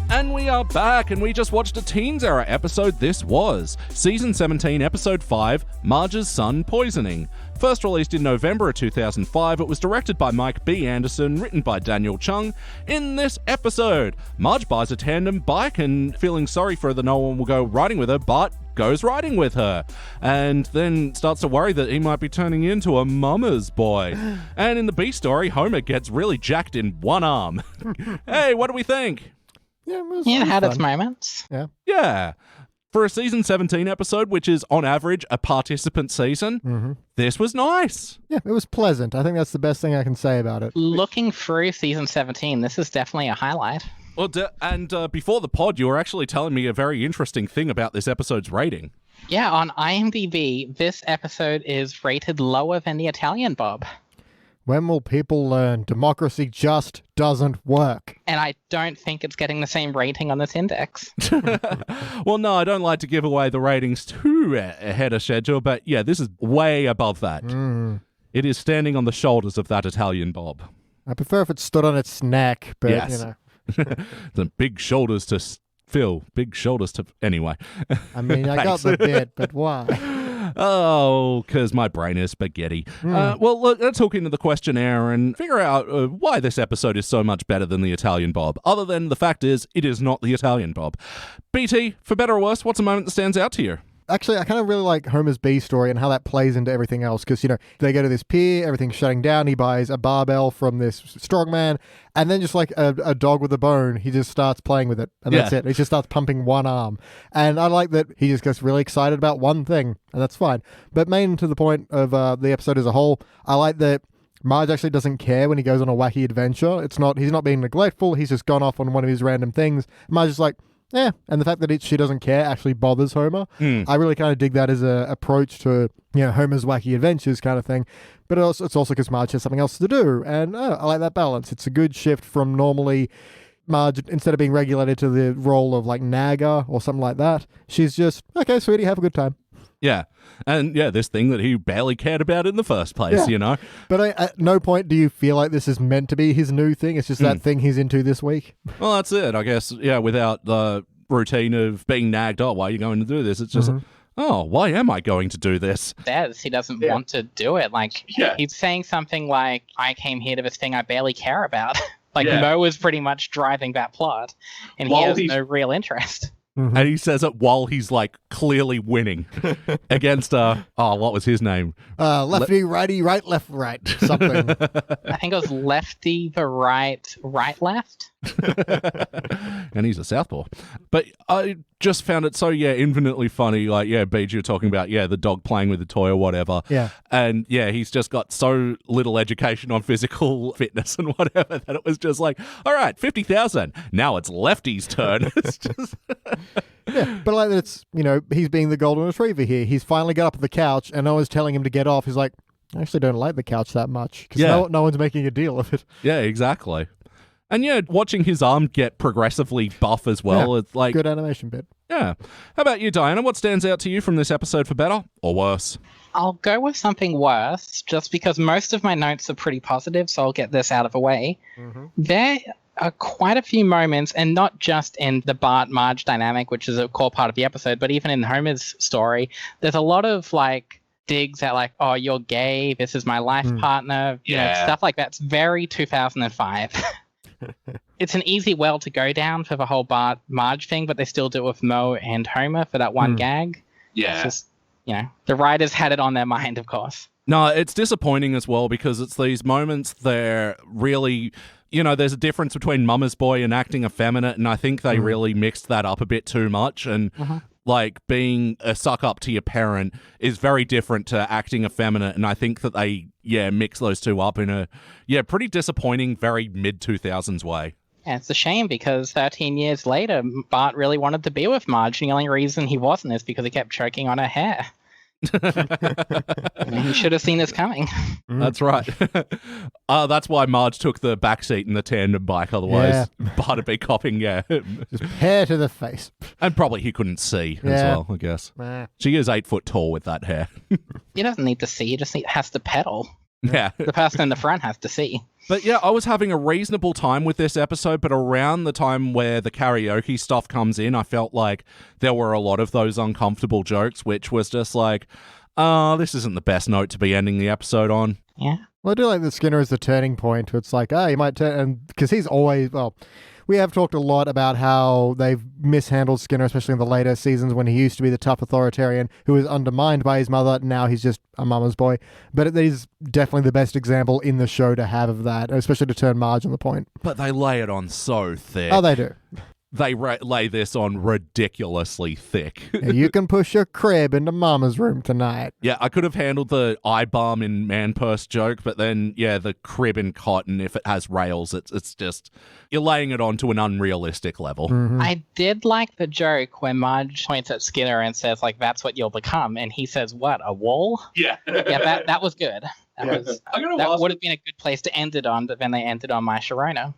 And we are back, and we just watched a Teens Era episode. This was Season 17, Episode 5, Marge's Son Poisoning. First released in November of 2005, it was directed by Mike B. Anderson, written by Daniel Chung. In this episode, Marge buys a tandem bike, and feeling sorry for her that no one will go riding with her, Bart goes riding with her, and then starts to worry that he might be turning into a mama's boy. And in the B story, Homer gets really jacked in one arm. Hey, what do we think? Yeah, It had its fun. moments. Yeah. For a season 17 episode, which is on average a participant season, this was nice. Yeah, it was pleasant. I think that's the best thing I can say about it. Looking through season 17, this is definitely a highlight. Well, before the pod, you were actually telling me a very interesting thing about this episode's rating. Yeah, on IMDb, this episode is rated lower than the Italian Bob. When will people learn democracy just doesn't work? And I don't think it's getting the same rating on this index. Well, no, I don't like to give away the ratings too ahead of schedule, but yeah, this is way above that. It is standing on the shoulders of that Italian Bob. I prefer if it stood on its neck, but Yes. you know. The big shoulders to fill, big shoulders to... Anyway. I mean, I got the bit, but why? Oh, because my brain is spaghetti. Well, look, let's hook into the questionnaire and figure out why this episode is so much better than the Italian Bob, other than the fact is it is not the Italian Bob. BT, for better or worse, what's a moment that stands out to you? Actually, I kind of really like Homer's B story and how that plays into everything else. Because, you know, they go to this pier, everything's shutting down. He buys a barbell from this strongman. And then just like a dog with a bone, he just starts playing with it. And that's Yeah. it. He just starts pumping one arm. And I like that he just gets really excited about one thing. And that's fine. But main to the point of the episode as a whole, I like that Marge actually doesn't care when he goes on a wacky adventure. He's not being neglectful. He's just gone off on one of his random things. Marge is like, yeah, and the fact that she doesn't care actually bothers Homer. I really kind of dig that as a approach to, you know, Homer's wacky adventures kind of thing. But it's also because Marge has something else to do, and I like that balance. It's a good shift from normally Marge, instead of being regulated to the role of like Naga or something like that, she's just, okay, sweetie, have a good time. Yeah. And yeah, this thing that he barely cared about in the first place, Yeah. you know? But at no point do you feel like this is meant to be his new thing. It's just that thing he's into this week. Well, that's it, I guess. Yeah, without the routine of being nagged, oh, why are you going to do this? It's just, oh, why am I going to do this? Says he doesn't want to do it. Like, he's saying something like, I came here to this thing I barely care about. Like, Mo is pretty much driving that plot, and he has no real interest. And he says it while he's like clearly winning against what was his name? Lefty, righty, right, left, right, something. I think it was lefty, the right, left. And he's a southpaw. But I just found it so infinitely funny. Like, Beej, you're talking about the dog playing with the toy or whatever. Yeah. And he's just got so little education on physical fitness and whatever that it was just like, all right, 50,000. Now it's Lefty's turn. It's just Yeah, but like it's, you know, he's being the golden retriever here. He's finally got up on the couch and no one's telling him to get off. He's like, I actually don't like the couch that much. Because no one's making a deal of it. Yeah, exactly. And watching his arm get progressively buff as well, it's like... Good animation bit. Yeah. How about you, Diana? What stands out to you from this episode for better or worse? I'll go with something worse, just because most of my notes are pretty positive, so I'll get this out of the way. There are quite a few moments, and not just in the Bart-Marge dynamic, which is a core part of the episode, but even in Homer's story, there's a lot of, like, digs at like, oh, you're gay, this is my life partner, you know, Yeah. stuff like that's very 2005. It's an easy well to go down for the whole Bart Marge thing, but they still do it with Moe and Homer for that one gag. Yeah. It's just, you know, the writers had it on their mind, of course. No, it's disappointing as well because it's these moments they're really, you know, there's a difference between Mama's Boy and acting effeminate, and I think they really mixed that up a bit too much. And like being a suck up to your parent is very different to acting effeminate, and I think that they mix those two up in a pretty disappointing, very mid 2000s way. Yeah, it's a shame because 13 years later, Bart really wanted to be with Marge, and the only reason he wasn't is because he kept choking on her hair. He should have seen this coming. That's right. That's why Marge took the back seat in the tandem bike. Otherwise, Bart would be copping, Just hair to the face. and probably he couldn't see as Yeah. well. I guess Nah. she is 8 foot tall with that hair. He doesn't need to see, he just has to pedal. Yeah. The person in the front has to see. But yeah, I was having a reasonable time with this episode, but around the time where the karaoke stuff comes in, I felt like there were a lot of those uncomfortable jokes, which was just like, this isn't the best note to be ending the episode on. Yeah. Well, I do like that Skinner is the turning point. It's like, you might turn, and because he's always, we have talked a lot about how they've mishandled Skinner, especially in the later seasons when he used to be the tough authoritarian who was undermined by his mother. Now he's just a mama's boy. But it is definitely the best example in the show to have of that, especially to turn Marge on the point. But they lay it on so thick. Oh, they do. They lay this on ridiculously thick. Yeah, you can push your crib into mama's room tonight. Yeah, I could have handled the eye balm in man purse joke, but then, the crib in cotton, if it has rails, it's just, you're laying it on to an unrealistic level. I did like the joke when Marge points at Skinner and says, like, that's what you'll become. And he says, what, a wall? Yeah. Yeah, that was good. I'm That would have been a good place to end it on, but then they ended on My Sharona.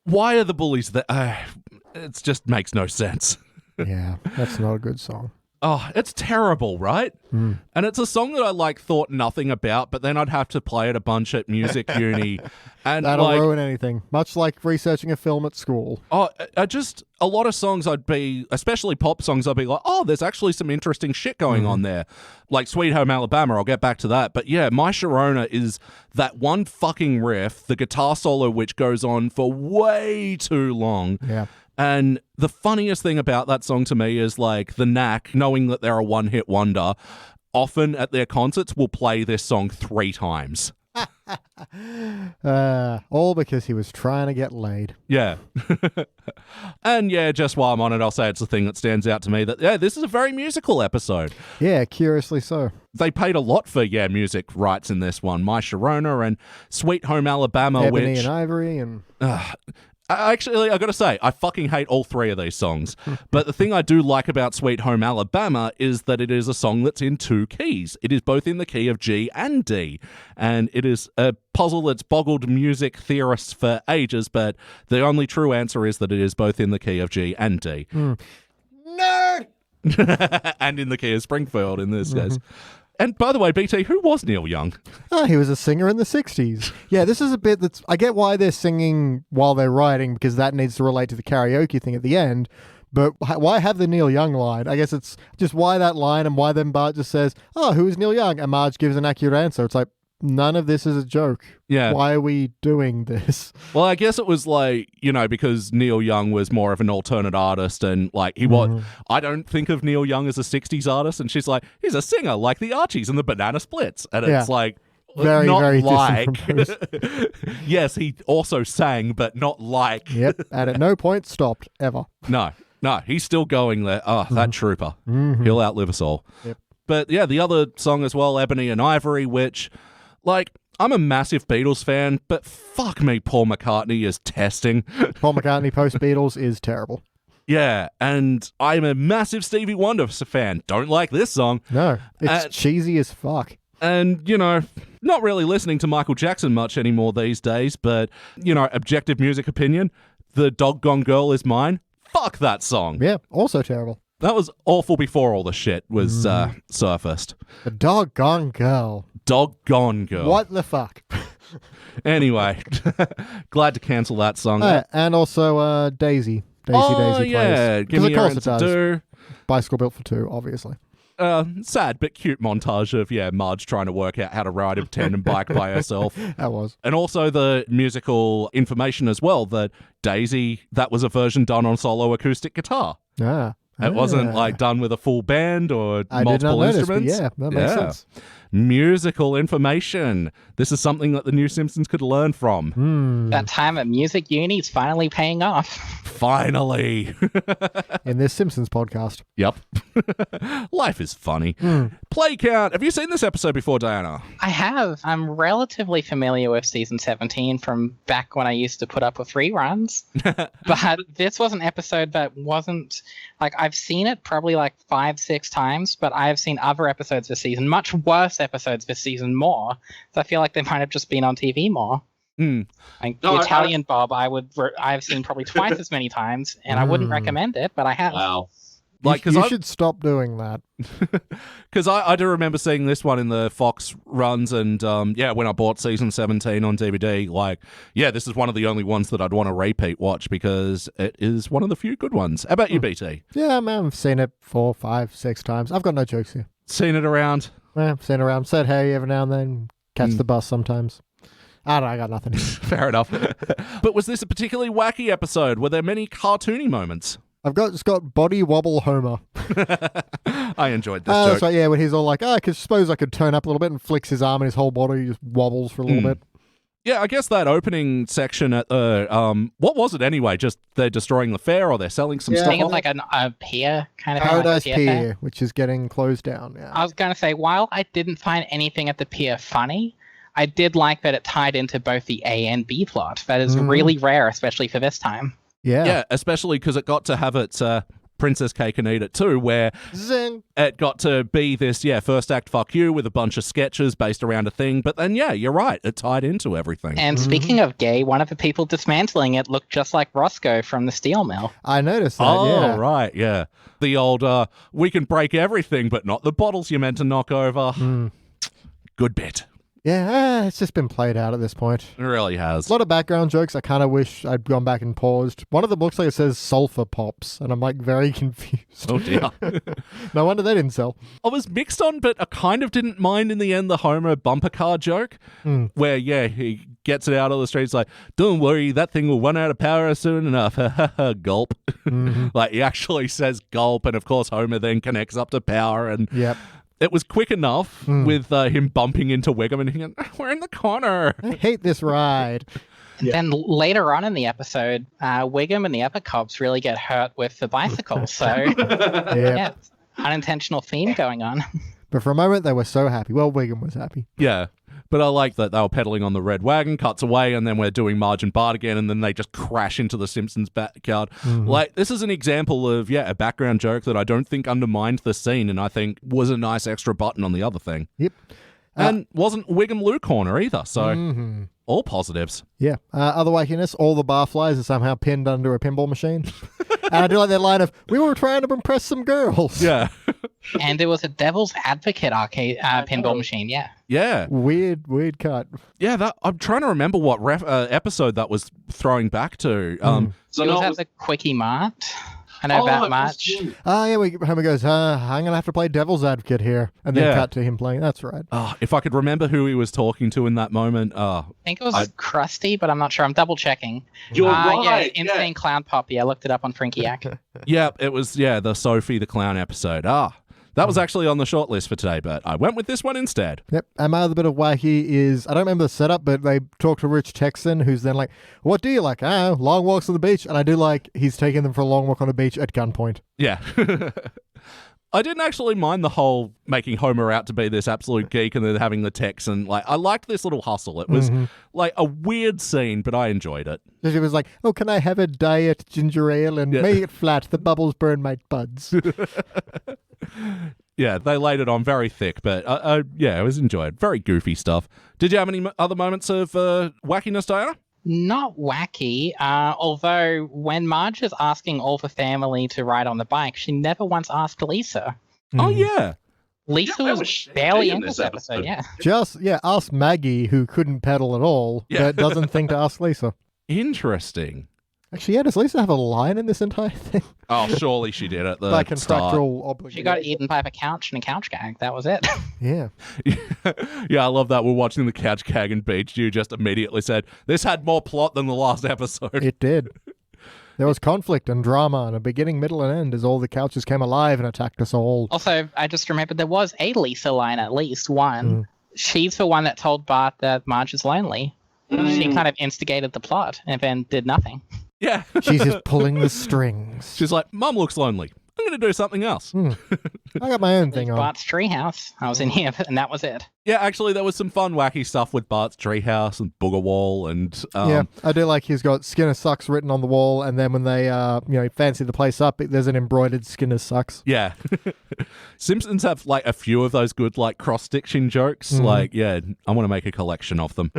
Why are the bullies there? It just makes no sense. Yeah, that's not a good song. Oh, it's terrible, right? And it's a song that I thought nothing about, but then I'd have to play it a bunch at music uni, and That'll ruin anything. Much like researching a film at school. a lot of songs I'd be, especially pop songs, I'd be like, oh, there's actually some interesting shit going on there, like Sweet Home Alabama. I'll get back to that, but yeah, My Sharona is that one fucking riff, the guitar solo which goes on for way too long. Yeah. And the funniest thing about that song to me is like the Knack, knowing that they're a one-hit wonder, often at their concerts will play this song 3 times. All because he was trying to get laid. Yeah. And just while I'm on it, I'll say it's the thing that stands out to me that, this is a very musical episode. Yeah, curiously so. They paid a lot for, music rights in this one. My Sharona and Sweet Home Alabama, Ebony which... and Ivory and... Actually, I gotta say, I fucking hate all 3 of these songs. But the thing I do like about Sweet Home Alabama is that it is a song that's in 2 keys. It is both in the key of G and D. And it is a puzzle that's boggled music theorists for ages, but the only true answer is that it is both in the key of G and D. Nerd! And in the key of Springfield in this case. And by the way, BT, who was Neil Young? Oh, he was a singer in the 60s. Yeah, this is a bit that's... I get why they're singing while they're writing, because that needs to relate to the karaoke thing at the end. But why have the Neil Young line? I guess it's just why that line and why then Bart just says, oh, who is Neil Young? And Marge gives an accurate answer. It's like, none of this is a joke. Yeah. Why are we doing this? Well, I guess it was like, because Neil Young was more of an alternate artist and like he was, I don't think of Neil Young as a 60s artist. And she's like, he's a singer like the Archies and the Banana Splits. And it's like, very, not very like. distant from those. Yes, he also sang, but not like. Yep, and at no point stopped, ever. No, he's still going there. Oh, that trooper. He'll outlive us all. Yep. But yeah, the other song as well, Ebony and Ivory, which, like, I'm a massive Beatles fan, but fuck me, Paul McCartney is testing. Paul McCartney post-Beatles is terrible. Yeah, and I'm a massive Stevie Wonder fan. Don't like this song. No, it's cheesy as fuck. And, not really listening to Michael Jackson much anymore these days, but, objective music opinion, The Doggone Girl Is Mine. Fuck that song. Yeah, also terrible. That was awful before all the shit was surfaced. The doggone girl. Doggone Girl. What the fuck? Anyway, glad to cancel that song. And also Daisy. Daisy oh, Daisy yeah. plays. Give me of your course it answer, does. do. Bicycle Built for Two, obviously. sad but cute montage of, Marge trying to work out how to ride a tandem bike by herself. That was. And also the musical information as well, that Daisy, that was a version done on solo acoustic guitar. Ah. It wasn't like done with a full band or I did not multiple notice, but instruments. yeah, that makes sense. Musical information. This is something that the new Simpsons could learn from. That time at music uni is finally paying off. Finally. In this Simpsons podcast. Yep. Life is funny. Play count. Have you seen this episode before, Diana? I have. I'm relatively familiar with season 17 from back when I used to put up with reruns. But this was an episode that wasn't, like, I've seen it probably like 5-6 times, but I've seen other episodes this season, much worse episodes this season more. So I feel like they might have just been on TV more. Like the Italian Bob, I've seen probably twice as many times, and I wouldn't recommend it, but I have. Wow. Like, you should stop doing that. Because I do remember seeing this one in the Fox runs, and when I bought season 17 on DVD, this is one of the only ones that I'd want to repeat watch because it is one of the few good ones. How about you, BT? Yeah, man, I've seen it 4, 5, 6 times. I've got no jokes here. Seen it around? Yeah, I've seen it around. Said hey every now and then. Catch the bus sometimes. I don't know, I got nothing. Fair enough. But was this a particularly wacky episode? Were there many cartoony moments? I've just got body wobble Homer. I enjoyed this Oh, joke. that's right, yeah, when he's all like, I suppose I could turn up a little bit, and flicks his arm and his whole body just wobbles for a little bit. Yeah, I guess that opening section at what was it anyway? Just they're destroying the fair or they're selling some I stuff think on it's like a pier kind of Paradise thing. Like a pier. Pier, which is getting closed down. Yeah. I was going to say, while I didn't find anything at the pier funny, I did like that it tied into both the A and B plot. That is really rare, especially for this time. Yeah, especially because it got to have its Princess Cake and Eat It too, where Zing. it got to be this, first act fuck you with a bunch of sketches based around a thing. But then, you're right. It tied into everything. And speaking of gay, one of the people dismantling it looked just like Roscoe from the steel mill. I noticed that, Oh, yeah. right, yeah. The old, we can break everything, but not the bottles you're meant to knock over. Good bit. Yeah, it's just been played out at this point. It really has. A lot of background jokes. I kind of wish I'd gone back and paused. One of them looks like it says sulfur pops, and I'm like very confused. Oh, dear. No wonder they didn't sell. I was mixed on, but I kind of didn't mind in the end the Homer bumper car joke, where, he gets it out of the streets like, don't worry, that thing will run out of power soon enough. Gulp. Like, he actually says gulp, and of course Homer then connects up to power, and Yep. it was quick enough with him bumping into Wiggum and thinking, we're in the corner. I hate this ride. And then later on in the episode, Wiggum and the other cops really get hurt with the bicycle. So, Yeah. unintentional theme going on. But for a moment, they were so happy. Well, Wiggum was happy. Yeah. But I like that they were pedaling on the red wagon, cuts away, and then we're doing Marge and Bart again, and then they just crash into the Simpsons backyard. Like, this is an example of, a background joke that I don't think undermined the scene, and I think was a nice extra button on the other thing. Yep. And wasn't Wiggum Lou corner either, so all positives. Yeah. Other wackiness, all the barflies are somehow pinned under a pinball machine. And I do like that line of, we were trying to impress some girls. Yeah. And it was a Devil's Advocate arcade pinball machine, yeah. Yeah. Weird cut. Yeah, I'm trying to remember what episode that was throwing back to. So It no, was it at was- the Quickie Mart. I know about it was March. Jim. Homer goes, I'm going to have to play devil's advocate here. And then Yeah. cut to him playing. That's right. If I could remember who he was talking to in that moment. I think it was Krusty, but I'm not sure. I'm double checking. You're right. Yeah, Insane Clown Poppy. I looked it up on Frinkiac. Yeah, it was, the Sophie the Clown episode. That was actually on the short list for today, but I went with this one instead. Yep. And my other bit of wacky is, I don't remember the setup, but they talk to Rich Texan, who's then like, what do you like? Long walks on the beach. And I do like, he's taking them for a long walk on the beach at gunpoint. Yeah. I didn't actually mind the whole making Homer out to be this absolute geek and then having the Texan. Like, I liked this little hustle. It was like a weird scene, but I enjoyed it. She was like, oh, can I have a diet ginger ale and make it flat? The bubbles burn my buds. Yeah, they laid it on very thick, but it was enjoyed. Very goofy stuff. Did you have any other moments of wackiness, Diana? Not wacky, although when Marge is asking all the family to ride on the bike, she never once asked Lisa. Oh, yeah. Lisa Yeah, that was was barely in in this this episode, episode. yeah. Ask Maggie, who couldn't pedal at all, Yeah. but doesn't think to ask Lisa. Interesting. Actually, yeah, does Lisa have a line in this entire thing? Oh, surely she did at the By start. contractual obligation. She got eaten by a couch and a couch gag. That was it. Yeah. Yeah, I love that. We're watching the couch gag and Beach. You just immediately said, this had more plot than the last episode. It did. There was conflict and drama and a beginning, middle, and end as all the couches came alive and attacked us all. Also, I just remembered there was a Lisa line, at least one. She's the one that told Bart that Marge is lonely. She kind of instigated the plot and then did nothing. Yeah. She's just pulling the strings. She's like, Mum looks lonely. I'm going to do something else. I got my own thing on. Bart's treehouse. I was in here, and that was it. Yeah, actually, there was some fun, wacky stuff with Bart's treehouse and Booger Wall and... Yeah, I do like he's got Skinner sucks written on the wall, and then when they, fancy the place up, there's an embroidered Skinner sucks. Yeah. Simpsons have, like, a few of those good, like, cross-stitching jokes. Like, yeah, I want to make a collection of them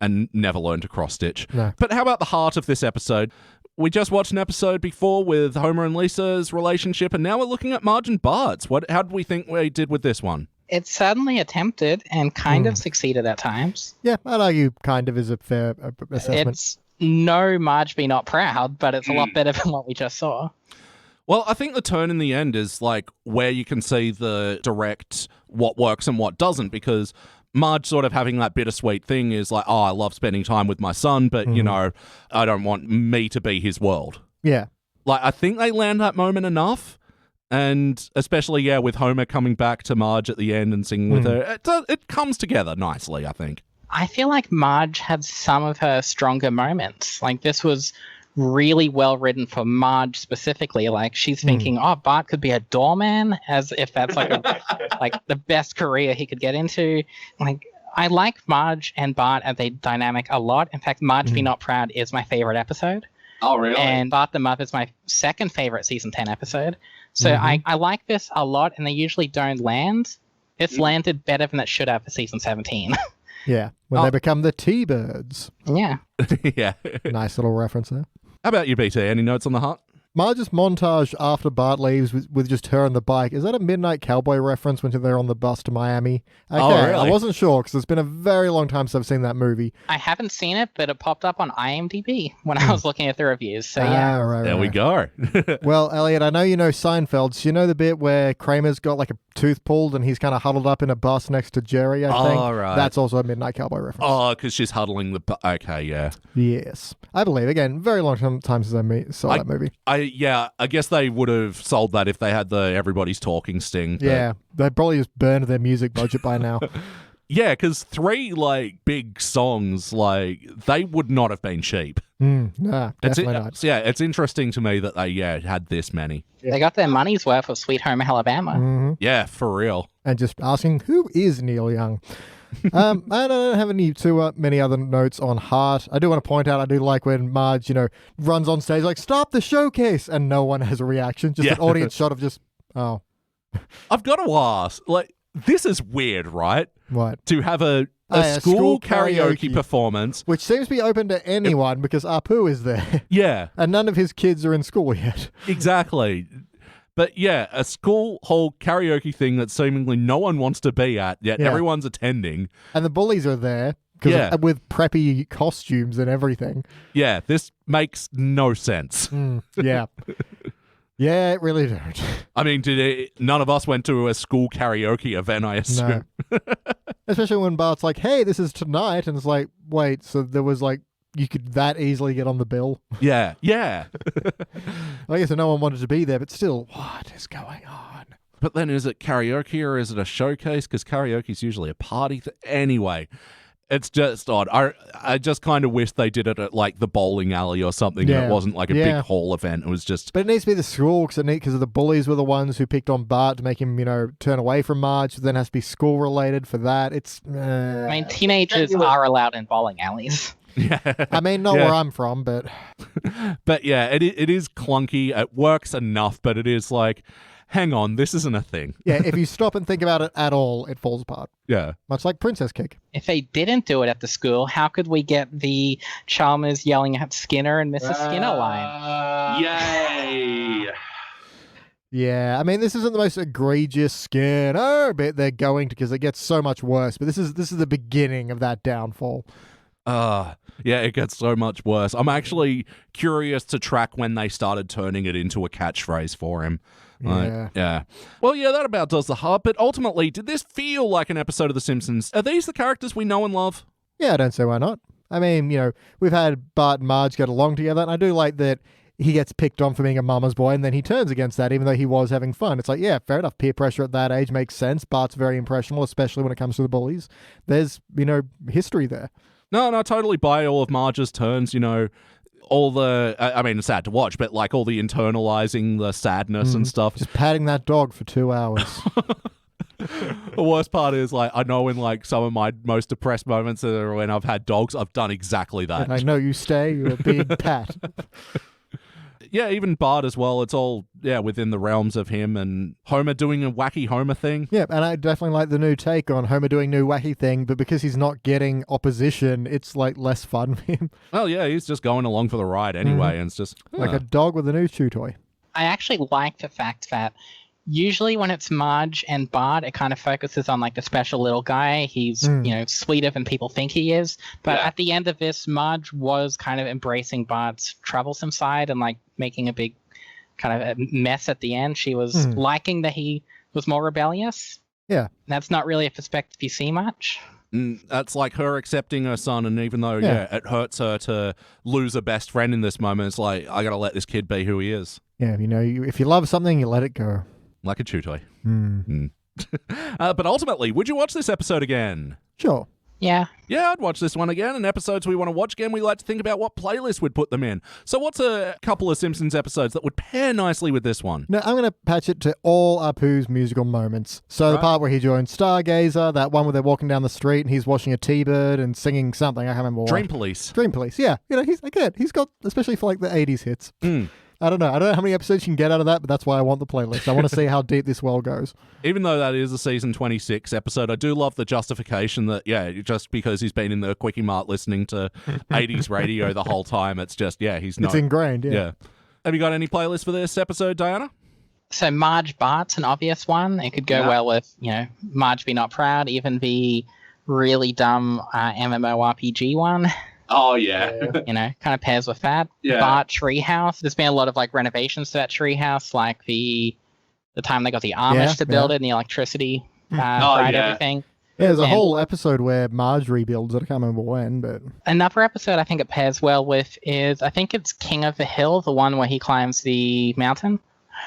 and never learn to cross-stitch. No. But how about the heart of this episode? We just watched an episode before with Homer and Lisa's relationship, and now we're looking at Marge and Bart's. How did we think we did with this one? It certainly attempted and kind of succeeded at times. Yeah, I'd argue kind of is a fair assessment. It's no Marge be not proud, but it's a lot better than what we just saw. Well, I think the turn in the end is like where you can see the direct what works and what doesn't, because Marge sort of having that bittersweet thing is like, oh, I love spending time with my son, but, you know, I don't want me to be his world. Yeah. Like, I think they land that moment enough. And especially, yeah, with Homer coming back to Marge at the end and singing with her, it comes together nicely, I think. I feel like Marge had some of her stronger moments. Like, this was really well written for Marge specifically. Like, she's thinking, oh, Bart could be a doorman, as if that's like like the best career he could get into. Like, I like Marge and Bart as a dynamic a lot. In fact, Marge Be Not Proud is my favorite episode. Oh, really? And Bart the Muppet's my second favorite season 10 episode. So I like this a lot, and they usually don't land. It's landed better than it should have for season 17. Yeah. When they become the T-Birds. Yeah. Yeah. Nice little reference there. How about you, BT? Any notes on the heart? Marge's montage after Bart leaves with just her on the bike, is that a Midnight Cowboy reference when they're on the bus to Miami? Okay, Oh, really? I wasn't sure because it's been a very long time since I've seen that movie. I haven't seen it, but it popped up on IMDb when I was looking at the reviews. So yeah. Right, There we go. Well, Elliot, I know you know Seinfeld. So you know the bit where Kramer's got like a tooth pulled and he's kind of huddled up in a bus next to Jerry, I think? Oh, right. That's also a Midnight Cowboy reference. Oh, because she's huddling the... Okay, yeah. Yes. I believe. Again, very long time since I saw that movie. I guess they would have sold that if they had the Everybody's Talking sting. But Yeah. They probably just burned their music budget by now. yeah, because 3, like, big songs, like, they would not have been cheap. Nah, definitely not. So, yeah, it's interesting to me that they, had this many. They got their money's worth of Sweet Home Alabama. Yeah, for real. And just asking, who is Neil Young? I don't have any too many other notes on Heart. I do want to point out, I do like when Marge, runs on stage like, stop the showcase, and no one has a reaction. Just an audience shot of just, oh. I've got to ask, like, this is weird, right? What? To have a a school school karaoke karaoke. performance. Which seems to be open to anyone because Apu is there. Yeah, And none of his kids are in school yet. exactly. But yeah, a school hall karaoke thing that seemingly no one wants to be at, yet Yeah. everyone's attending. And the bullies are there Yeah. with preppy costumes and everything. Yeah, this makes no sense. Yeah. Yeah, it really don't. I mean, none of us went to a school karaoke event, I assume. No. Especially when Bart's like, hey, this is tonight. And it's like, wait, so there was like, you could that easily get on the bill? Yeah, yeah. I guess no one wanted to be there, but still, what is going on? But then is it karaoke or is it a showcase? Because karaoke is usually a party. Anyway, it's just odd. I just kind of wish they did it at like the bowling alley or something. And Yeah. it wasn't like a Yeah. big hall event. It was just... But it needs to be the school because the bullies were the ones who picked on Bart to make him, turn away from Marge. Then it has to be school related for that. It's, I mean, teenagers are allowed in bowling alleys. Yeah. I mean, not Yeah. where I'm from, but But yeah, it is clunky. It works enough, but it is like, hang on, this isn't a thing. yeah, if you stop and think about it at all, it falls apart. Yeah. Much like Princess Cake. If they didn't do it at the school, how could we get the Chalmers yelling at Skinner and Mrs. Skinner line? Yay! Yeah, I mean, this isn't the most egregious Skinner bit they're going to because it gets so much worse. But this is the beginning of that downfall. Yeah, it gets so much worse. I'm actually curious to track when they started turning it into a catchphrase for him. Yeah. Well, yeah, that about does the hub. But ultimately, did this feel like an episode of The Simpsons? Are these the characters we know and love? Yeah, I don't see why not. I mean, we've had Bart and Marge get along together, and I do like that he gets picked on for being a mama's boy, and then he turns against that, even though he was having fun. It's like, yeah, fair enough. Peer pressure at that age makes sense. Bart's very impressionable, especially when it comes to the bullies. There's, history there. No, totally buy all of Marge's turns, all the, I mean, it's sad to watch, but like all the internalizing the sadness and stuff. Just patting that dog for 2 hours. The worst part is, like, I know in like some of my most depressed moments are when I've had dogs, I've done exactly that. And I know you stay, you're a big pat. Yeah, even Bart as well. It's all, within the realms of him and Homer doing a wacky Homer thing. Yeah, and I definitely like the new take on Homer doing new wacky thing, but because he's not getting opposition, it's like less fun for him. Well, yeah, he's just going along for the ride anyway, and it's just... Like a dog with a new chew toy. I actually like the fact that usually when it's Marge and Bart, it kind of focuses on like the special little guy. He's, sweeter than people think he is. But at the end of this, Marge was kind of embracing Bart's troublesome side and like making a big kind of a mess at the end. She was liking that he was more rebellious. Yeah. That's not really a perspective you see much. That's like her accepting her son, and even though, it hurts her to lose a best friend in this moment, it's like, I gotta let this kid be who he is. Yeah, if you love something, you let it go. Like a chew toy. But ultimately, would you watch this episode again? Sure. Yeah. Yeah, I'd watch this one again. And episodes we want to watch again, we like to think about what playlist we'd put them in. So what's a couple of Simpsons episodes that would pair nicely with this one? No, I'm going to patch it to all Apu's musical moments. So the part where he joins Stargazer, that one where they're walking down the street and he's washing a T-bird and singing something. I can't remember what. Dream Police. Dream Police, yeah. He's got, especially for like the 80s hits. I don't know how many episodes you can get out of that, but that's why I want the playlist. I want to see how deep this well goes. Even though that is a season 26 episode, I do love the justification that, just because he's been in the Quickie Mart listening to 80s radio the whole time, it's just, he's not. It's ingrained, yeah. Have you got any playlists for this episode, Diana? So Marge Bart's an obvious one. It could go well with, Marge Be Not Proud, even the really dumb MMORPG one. Oh, yeah. Kind of pairs with that. Yeah. Bart Treehouse. There's been a lot of like renovations to that treehouse, like the time they got the Amish to build it and the electricity everything. Yeah, there's a whole episode where Marge rebuilds it. I can't remember when, but... Another episode I think it pairs well with is, I think it's King of the Hill, the one where he climbs the mountain.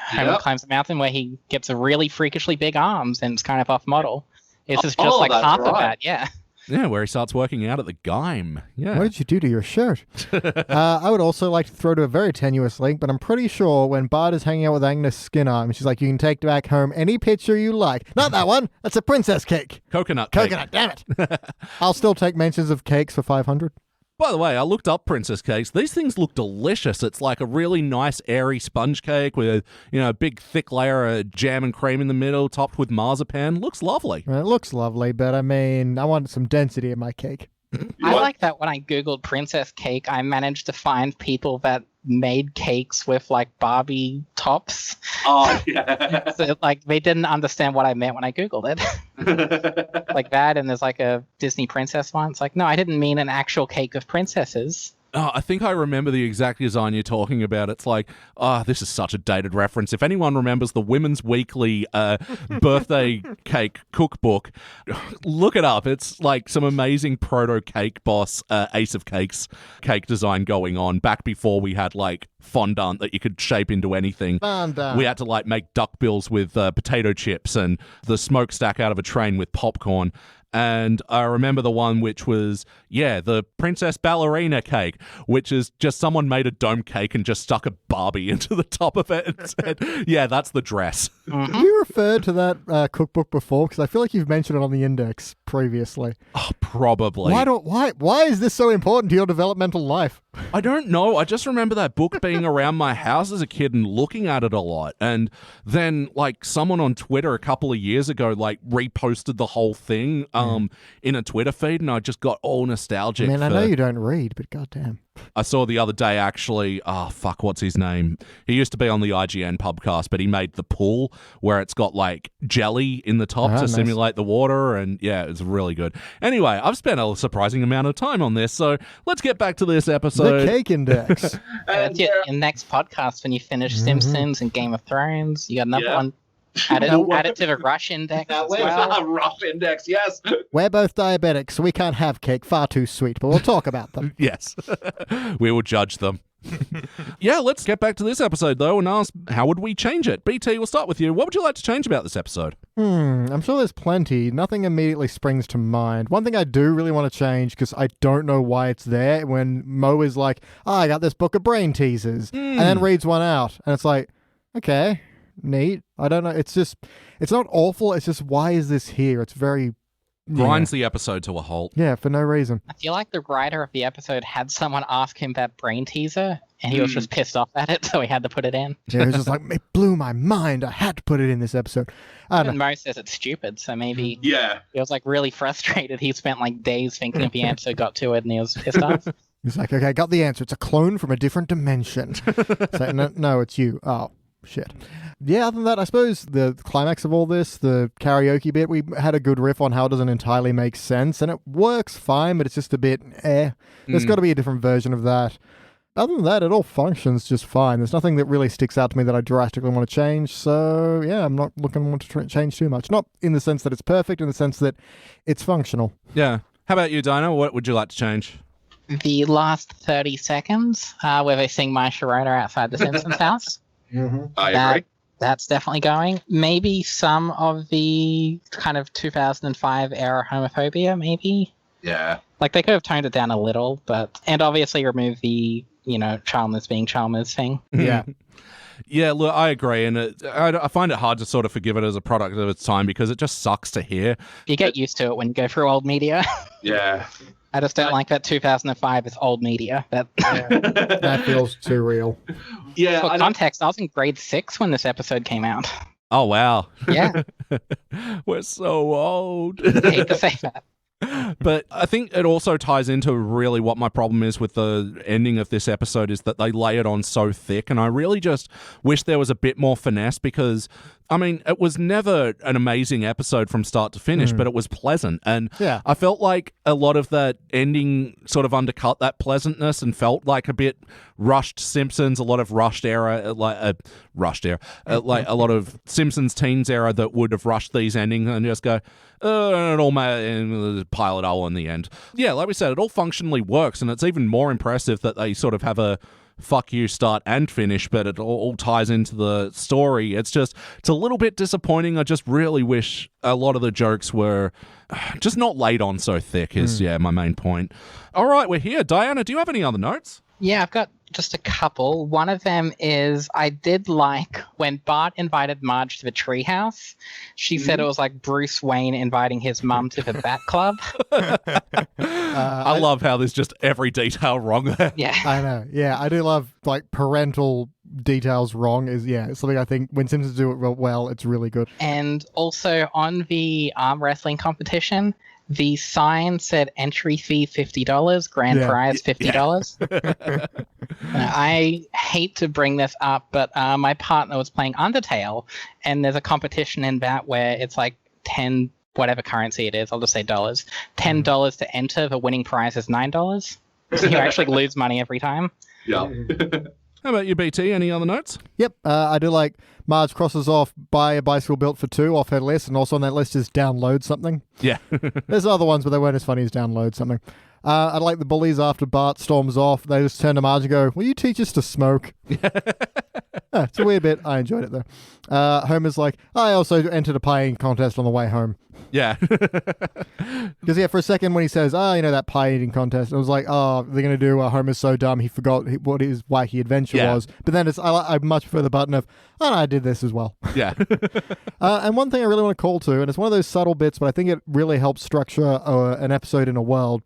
Homer climbs the mountain where he gets a really freakishly big arms and it's kind of off model. This is just like half of that, yeah. Yeah, where he starts working out at the Gime. Yeah. What did you do to your shirt? I would also like to throw to a very tenuous link, but I'm pretty sure when Bart is hanging out with Agnes Skinner, and she's like, you can take back home any picture you like. Not that one. That's a princess cake. Coconut cake. Coconut, damn it. I'll still take mentions of cakes for 500. By the way, I looked up princess cakes. These things look delicious. It's like a really nice, airy sponge cake with a big, thick layer of jam and cream in the middle, topped with marzipan. Looks lovely. It looks lovely, but I mean, I want some density in my cake. I like that when I Googled princess cake, I managed to find people that made cakes with like Barbie tops. Oh, yeah. So, like, they didn't understand what I meant when I Googled it. Like that, and there's like a Disney princess one. It's like, no, I didn't mean an actual cake of princesses. Oh, I think I remember the exact design you're talking about. It's like, this is such a dated reference. If anyone remembers the Women's Weekly birthday cake cookbook, look it up. It's like some amazing proto cake boss, Ace of Cakes cake design going on back before we had like fondant that you could shape into anything. Fondant. We had to like make duckbills with potato chips and the smokestack out of a train with popcorn. And I remember the one which was, the Princess Ballerina cake, which is just someone made a dome cake and just stuck a Barbie into the top of it and said, that's the dress. Have you referred to that cookbook before? Because I feel like you've mentioned it on the index previously. Oh, probably. Why is this so important to your developmental life? I don't know. I just remember that book being around my house as a kid and looking at it a lot. And then, like, someone on Twitter a couple of years ago, like, reposted the whole thing in a Twitter feed, and I just got all nostalgic. I know you don't read, but goddamn. I saw the other day, actually, what's his name? He used to be on the IGN podcast, but he made the pool where it's got like jelly in the top to nice. simulate the water, and yeah, it's really good. Anyway, I've spent a surprising amount of time on this, so let's get back to this episode. The Cake Index. That's your next podcast when you finish Simpsons and Game of Thrones. You got another Yeah. one. Add it to the Rush Index as well. Rough index, yes. We're both diabetics, so we can't have cake. Far too sweet, but we'll talk about them. Yes, we will judge them. Yeah, let's get back to this episode, though, and ask, how would we change it? BT, we'll start with you. What would you like to change about this episode? I'm sure there's plenty. Nothing immediately springs to mind. One thing I do really want to change, because I don't know why it's there, when Mo is like, I got this book of brain teasers, and then reads one out, and it's like, okay, neat. I don't know. It's just, it's not awful. It's just, why is this here? It's very... Grinds the episode to a halt. Yeah, for no reason. I feel like the writer of the episode had someone ask him that brain teaser, and he was just pissed off at it, so he had to put it in. Yeah, it was just like, it blew my mind. I had to put it in this episode. I don't Even know. Mo says it's stupid, so maybe Yeah. he was like really frustrated. He spent like days thinking if the episode got to it, and he was pissed off. He's like, okay, I got the answer. It's a clone from a different dimension. So, no, it's you. Oh, shit. Yeah, other than that, I suppose the climax of all this, the karaoke bit, we had a good riff on how it doesn't entirely make sense, and it works fine, but it's just a bit There's got to be a different version of that. Other than that, it all functions just fine. There's nothing that really sticks out to me that I drastically want to change, so yeah, I'm not looking to change too much. Not in the sense that it's perfect, in the sense that it's functional. Yeah. How about you, Dinah? What would you like to change? The last 30 seconds, where they sing My Sharona outside the Simpsons house. I agree. That's definitely going. Maybe some of the kind of 2005 era homophobia, maybe. Yeah. Like they could have toned it down a little, and obviously remove the, Chalmers being Chalmers thing. Yeah. Yeah, look, I agree, and I find it hard to sort of forgive it as a product of its time because it just sucks to hear. You get used to it when you go through old media. Yeah. I just don't like that 2005 is old media. That feels too real. Yeah. For I don't- context, I was in grade 6 when this episode came out. Oh, wow. Yeah, We're so old. I hate to say that. But I think it also ties into really what my problem is with the ending of this episode is that they lay it on so thick, and I really just wish there was a bit more finesse because, I mean, it was never an amazing episode from start to finish, but it was pleasant, and Yeah. I felt like a lot of that ending sort of undercut that pleasantness and felt like a bit rushed Simpsons, a lot of rushed era, like a a lot of Simpsons teens era that would have rushed these endings and just go, and it all and pile it all in the end. Yeah, like we said, it all functionally works, and it's even more impressive that they sort of have a fuck you start and finish, but it all ties into the story. It's a little bit disappointing. I just really wish a lot of the jokes were just not laid on so thick is, my main point. All right, we're here. Diana, do you have any other notes? Yeah, I've got just a couple. One of them is I did like when Bart invited Marge to the treehouse. She said it was like Bruce Wayne inviting his mum to the Bat Club. I love how there's just every detail wrong there. Yeah. I know. Yeah, I do love like parental details wrong is it's something I think when Simpsons do it well, it's really good. And also on the arm wrestling competition, the sign said entry fee $50, grand Yeah. prize $50. I hate to bring this up, but my partner was playing Undertale, and there's a competition in that where it's like 10, whatever currency it is, I'll just say dollars, $10 to enter. The winning prize is $9. So you actually lose money every time. Yeah. How about you, BT? Any other notes? Yep, I do like Marge crosses off buy a bicycle built for two off her list, and also on that list is download something. Yeah. There's other ones, but they weren't as funny as download something. I like the bullies after Bart storms off. They just turn to Marge and go, will you teach us to smoke? It's a weird bit. I enjoyed it, though. Homer's like, I also entered a pie eating contest on the way home. Yeah. Because, for a second when he says, that pie eating contest, I was like, they're going to do Homer's so dumb he forgot what his wacky adventure Yeah. was. But then I much prefer the button of, I did this as well. Yeah. And one thing I really want to call to, and it's one of those subtle bits, but I think it really helps structure an episode in a world,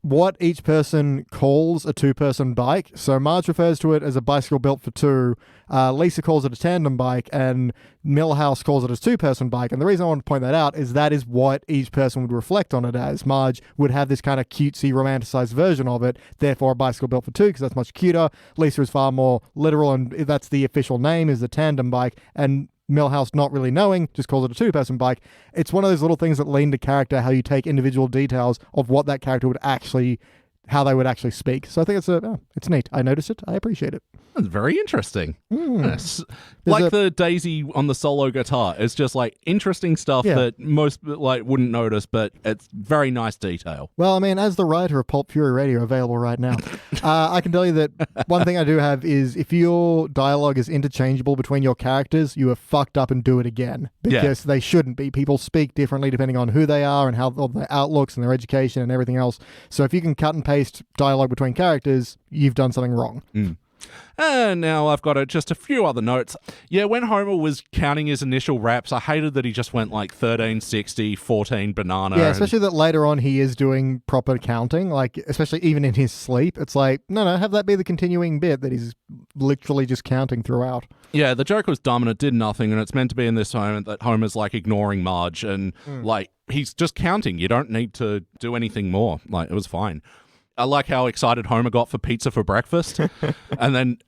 what each person calls a two-person bike. So Marge refers to it as a bicycle built for two. Lisa calls it a tandem bike, and Milhouse calls it a two-person bike. And the reason I want to point that is what each person would reflect on it as. Marge would have this kind of cutesy, romanticized version of it, therefore a bicycle built for two, because that's much cuter. Lisa is far more literal, and that's the official name, is the tandem bike. And Milhouse, not really knowing, just calls it a two-person bike. It's one of those little things that lean to character, how you take individual details of what that character would actually, how they would actually speak. So I think it's neat. I noticed it. I appreciate it. That's very interesting. Yes. There's Like the Daisy on the solo guitar. It's just like interesting stuff Yeah. that most like wouldn't notice, but it's very nice detail. Well, I mean, as the writer of Pulp Fury Radio available right now, I can tell you that one thing I do have is if your dialogue is interchangeable between your characters, you have fucked up and do it again. Because they shouldn't be. People speak differently depending on who they are and how their outlooks and their education and everything else. So if you can cut and paste dialogue between characters, you've done something wrong. And now I've got just a few other notes. Yeah, when Homer was counting his initial raps, I hated that he just went like 1360, 14 banana. Yeah, and- especially that later on he is doing proper counting, like especially even in his sleep. It's like, no, have that be the continuing bit that he's literally just counting throughout. Yeah, the joke was dumb and it did nothing, and it's meant to be in this moment that Homer's like ignoring Marge and like he's just counting. You don't need to do anything more. Like, it was fine. I like how excited Homer got for pizza for breakfast. And then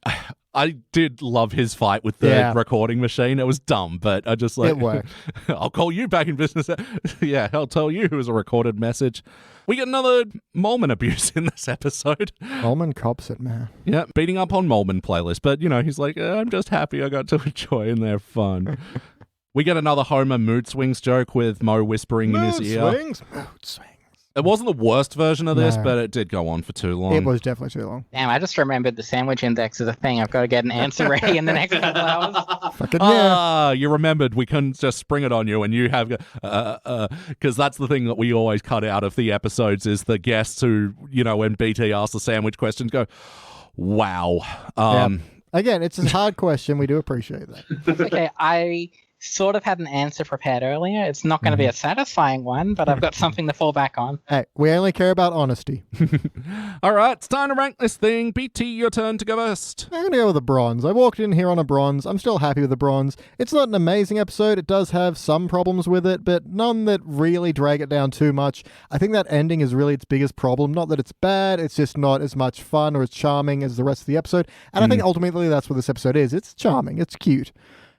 I did love his fight with the recording machine. It was dumb, but I just like, It worked. I'll call you back in business. Yeah, I'll tell you it was a recorded message. We get another Molman abuse in this episode. Ullman cops it, man. Yeah, beating up on Molman playlist. But, you know, he's like, I'm just happy I got to enjoy and they're fun. We get another Homer mood swings joke with Mo whispering in his ear. Mood swings. It wasn't the worst version of this, No. but it did go on for too long. It was definitely too long. Damn, I just remembered the sandwich index is a thing. I've got to get an answer ready in the next couple hours. Fucking yeah. Ah, you remembered we couldn't just spring it on you, and you have, because that's the thing that we always cut out of the episodes is the guests who, you know, when BT asks the sandwich questions, go, wow. Again, it's a hard question. We do appreciate that. Okay, I sort of had an answer prepared earlier. It's not going to be a satisfying one, but I've got something to fall back on. Hey, we only care about honesty. All right, it's time to rank this thing. BT, your turn to go first. I'm going to go with a bronze. I walked in here on a bronze. I'm still happy with the bronze. It's not an amazing episode. It does have some problems with it, but none that really drag it down too much. I think that ending is really its biggest problem. Not that it's bad, it's just not as much fun or as charming as the rest of the episode. And I think ultimately that's what this episode is. It's charming. It's cute.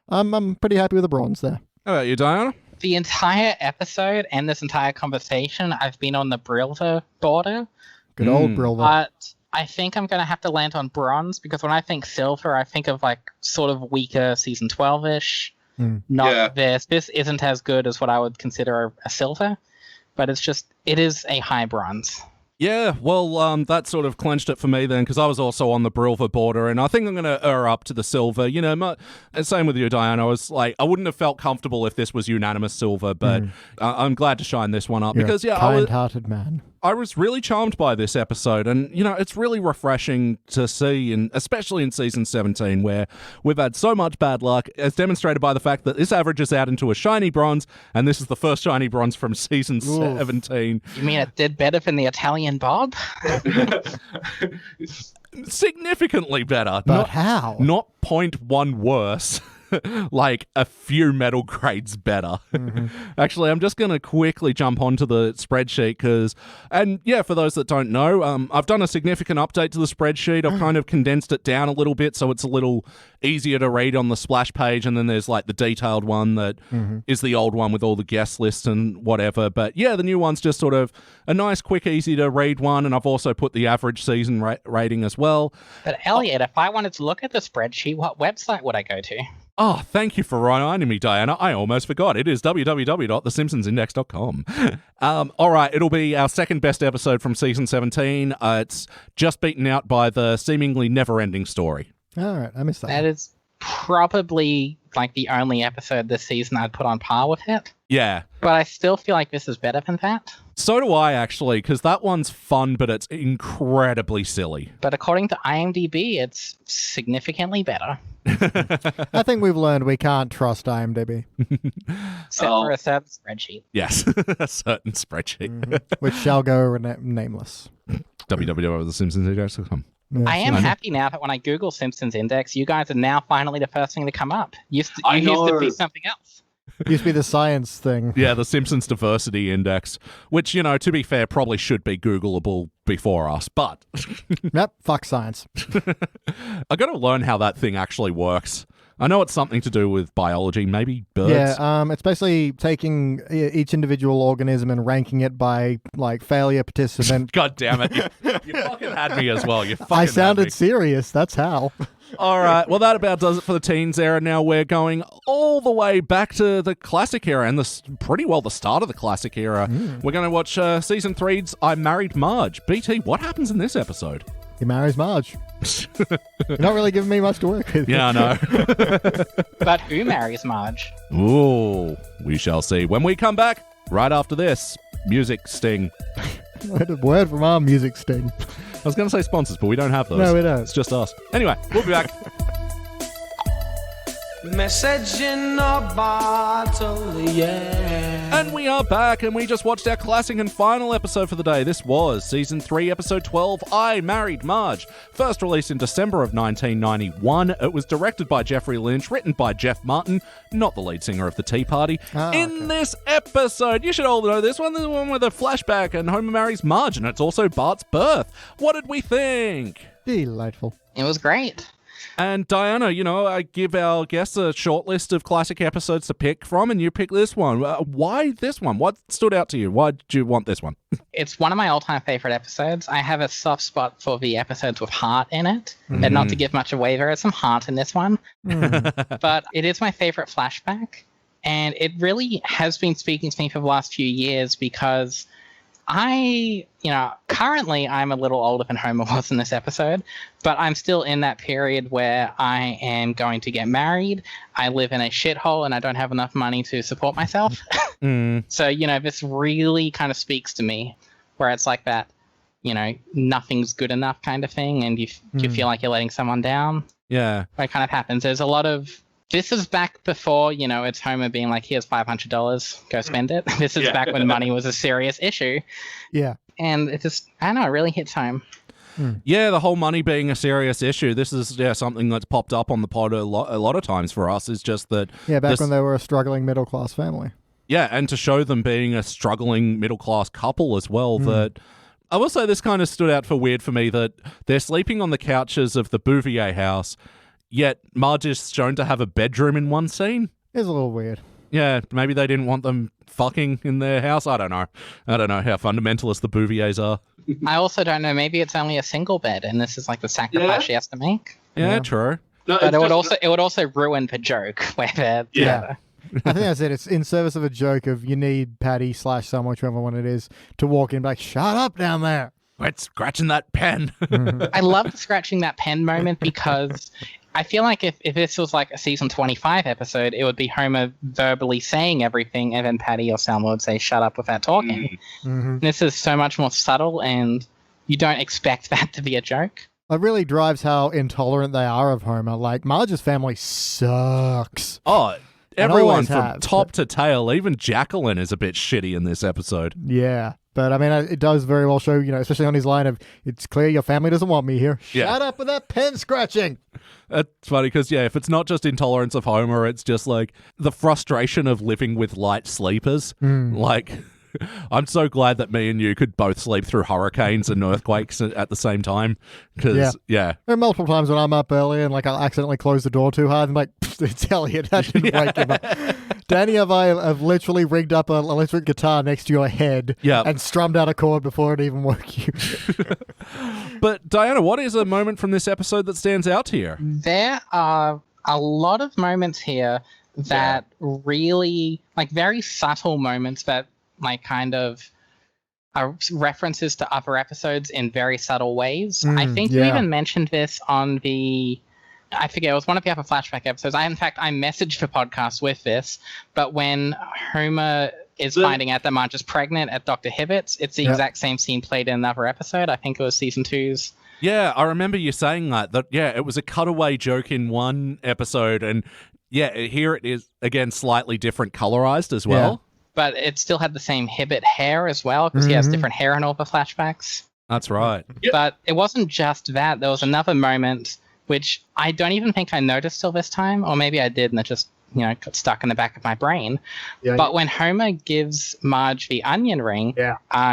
I'm pretty happy with the bronze there. How about you, Diana? The entire episode and this entire conversation, I've been on the Brilva border, Good old Brilva. but I think I'm going to have to land on bronze because when I think silver, I think of like sort of weaker season 12-ish. Not this. This isn't as good as what I would consider a silver, but it is a high bronze. Yeah, well, that sort of clenched it for me then, because I was also on the Brilva border, and I think I'm going to err up to the silver. You know, same with you, Diana. I was like, I wouldn't have felt comfortable if this was unanimous silver, but I'm glad to shine this one up You're because, a yeah, kind-hearted man. I was really charmed by this episode, and you know, it's really refreshing to see, and especially in season 17, where we've had so much bad luck, as demonstrated by the fact that this averages out into a shiny bronze, and this is the first shiny bronze from season 17. You mean it did better than the Italian Bob? Significantly better, But how? not 0.1 worse. Like a few metal grades better. Actually, I'm just going to quickly jump onto the spreadsheet because, and yeah, for those that don't know, I've done a significant update to the spreadsheet. I've kind of condensed it down a little bit so it's a little easier to read on the splash page, and then there's like the detailed one that is the old one with all the guest lists and whatever. But yeah, the new one's just sort of a nice, quick, easy to read one, and I've also put the average season rating as well. But Elliot, if I wanted to look at the spreadsheet, what website would I go to? Oh, thank you for reminding me, Diana. I almost forgot. It is www.thesimpsonsindex.com. All right, it'll be our second best episode from season 17. It's just beaten out by the seemingly never-ending story. All right, I missed that. That is probably like the only episode this season I'd put on par with it. Yeah. But I still feel like this is better than that. So do I, actually, because that one's fun, but it's incredibly silly. But according to IMDb, it's significantly better. I think we've learned we can't trust IMDb, Except for a certain spreadsheet. Yes, a certain spreadsheet. which shall go nameless. www.thesimpsonsindex.com. Yeah, I am so- happy now that when I Google Simpsons Index, you guys are now finally the first thing to come up. Used to, I you used to know. be something else. Used to be the science thing. Yeah, the Simpsons Diversity Index, which, you know, to be fair, probably should be Googleable before us, but Yep, fuck science. I got to learn how that thing actually works. I know it's something to do with biology, maybe birds. Yeah, it's basically taking each individual organism and ranking it by like failure, participant. God damn it. You fucking had me as well. You fucking I had me. sounded serious. That's how. All right. Well, that about does it for the teens era. Now we're going all the way back to the classic era and pretty well the start of the classic era. We're going to watch season 3's I Married Marge. BT, what happens in this episode? He marries Marge. You're not really giving me much to work with. Yeah, I know. But who marries Marge? Ooh, we shall see. When we come back, right after this, music sting. Word from our music sting. I was going to say sponsors, but we don't have those. No, we don't. It's just us. Anyway, we'll be back. Message in a bottle, yeah. And we are back, and we just watched our classic and final episode for the day. This was Season 3, Episode 12, I Married Marge. First released in December of 1991. It was directed by Jeffrey Lynch, written by Jeff Martin, not the lead singer of the Tea Party. In this episode, you should all know this one, the one with a flashback and Homer marries Marge, and it's also Bart's birth. What did we think? Delightful. It was great. And Diana, you know, I give our guests a short list of classic episodes to pick from, and you pick this one. Why this one? What stood out to you? Why did you want this one? It's one of my all-time favorite episodes. I have a soft spot for the episodes with heart in it. And not to give much away, there is some heart in this one. But it is my favorite flashback. And it really has been speaking to me for the last few years because currently I'm a little older than Homer was in this episode, but I'm still in that period where I am going to get married. I live in a shithole and I don't have enough money to support myself. So, this really kind of speaks to me where it's like that, nothing's good enough kind of thing. And you feel like you're letting someone down. Yeah. That kind of happens. There's a lot of, this is back before, it's Homer being like, here's $500, go spend it. This is back when money was a serious issue. Yeah. And it just, I don't know, it really hits home. Yeah, the whole money being a serious issue. This is something that's popped up on the pod a lot of times for us. Is just that. Yeah, back when they were a struggling middle class family. Yeah, and to show them being a struggling middle class couple as well. That I will say this kind of stood out for weird for me that they're sleeping on the couches of the Bouvier house, yet Marge is shown to have a bedroom in one scene. It's a little weird. Yeah, maybe they didn't want them fucking in their house. I don't know. I don't know how fundamentalist the Bouviers are. I also don't know, maybe it's only a single bed and this is like the sacrifice she has to make. Yeah, true. No, But it's it would also ruin the joke where they're together. I think that's it. It's in service of a joke of you need Patty / someone, whichever one it is, to walk in and be like, shut up down there. Quit scratching that pen. I love the scratching that pen moment because I feel like if this was like a season 25 episode, it would be Homer verbally saying everything and then Patty or Selma would say, shut up without talking. This is so much more subtle and you don't expect that to be a joke. It really drives how intolerant they are of Homer. Like, Marge's family sucks. Oh, And everyone always from have, top to tail, even Jacqueline is a bit shitty in this episode. Yeah. But, I mean, it does very well show, especially on his line of, it's clear your family doesn't want me here. Yeah. Shut up with that pen scratching. It's funny because, if it's not just intolerance of Homer, it's just like the frustration of living with light sleepers. Like, I'm so glad that me and you could both sleep through hurricanes and earthquakes at the same time. Because, There are multiple times when I'm up early and, I'll accidentally close the door too hard and it's Elliot. I didn't wake him up. Danny and I have literally rigged up an electric guitar next to your head and strummed out a chord before it even woke you. But, Diana, what is a moment from this episode that stands out to you? There are a lot of moments here that really, very subtle moments that, kind of are references to other episodes in very subtle ways. I think you even mentioned this on the I forget, it was one of the other flashback episodes. In fact, I messaged for podcast with this, but when Homer is finding out that Marge is pregnant at Dr. Hibbett's, it's the exact same scene played in another episode. I think it was season 2's. Yeah, I remember you saying that it was a cutaway joke in one episode, and here it is, again, slightly different colorized as well. But it still had the same Hibbett hair as well, because he has different hair in all the flashbacks. That's right. Yep. But it wasn't just that. There was another moment which I don't even think I noticed till this time, or maybe I did and it just, got stuck in the back of my brain. Yeah, but when Homer gives Marge the onion ring,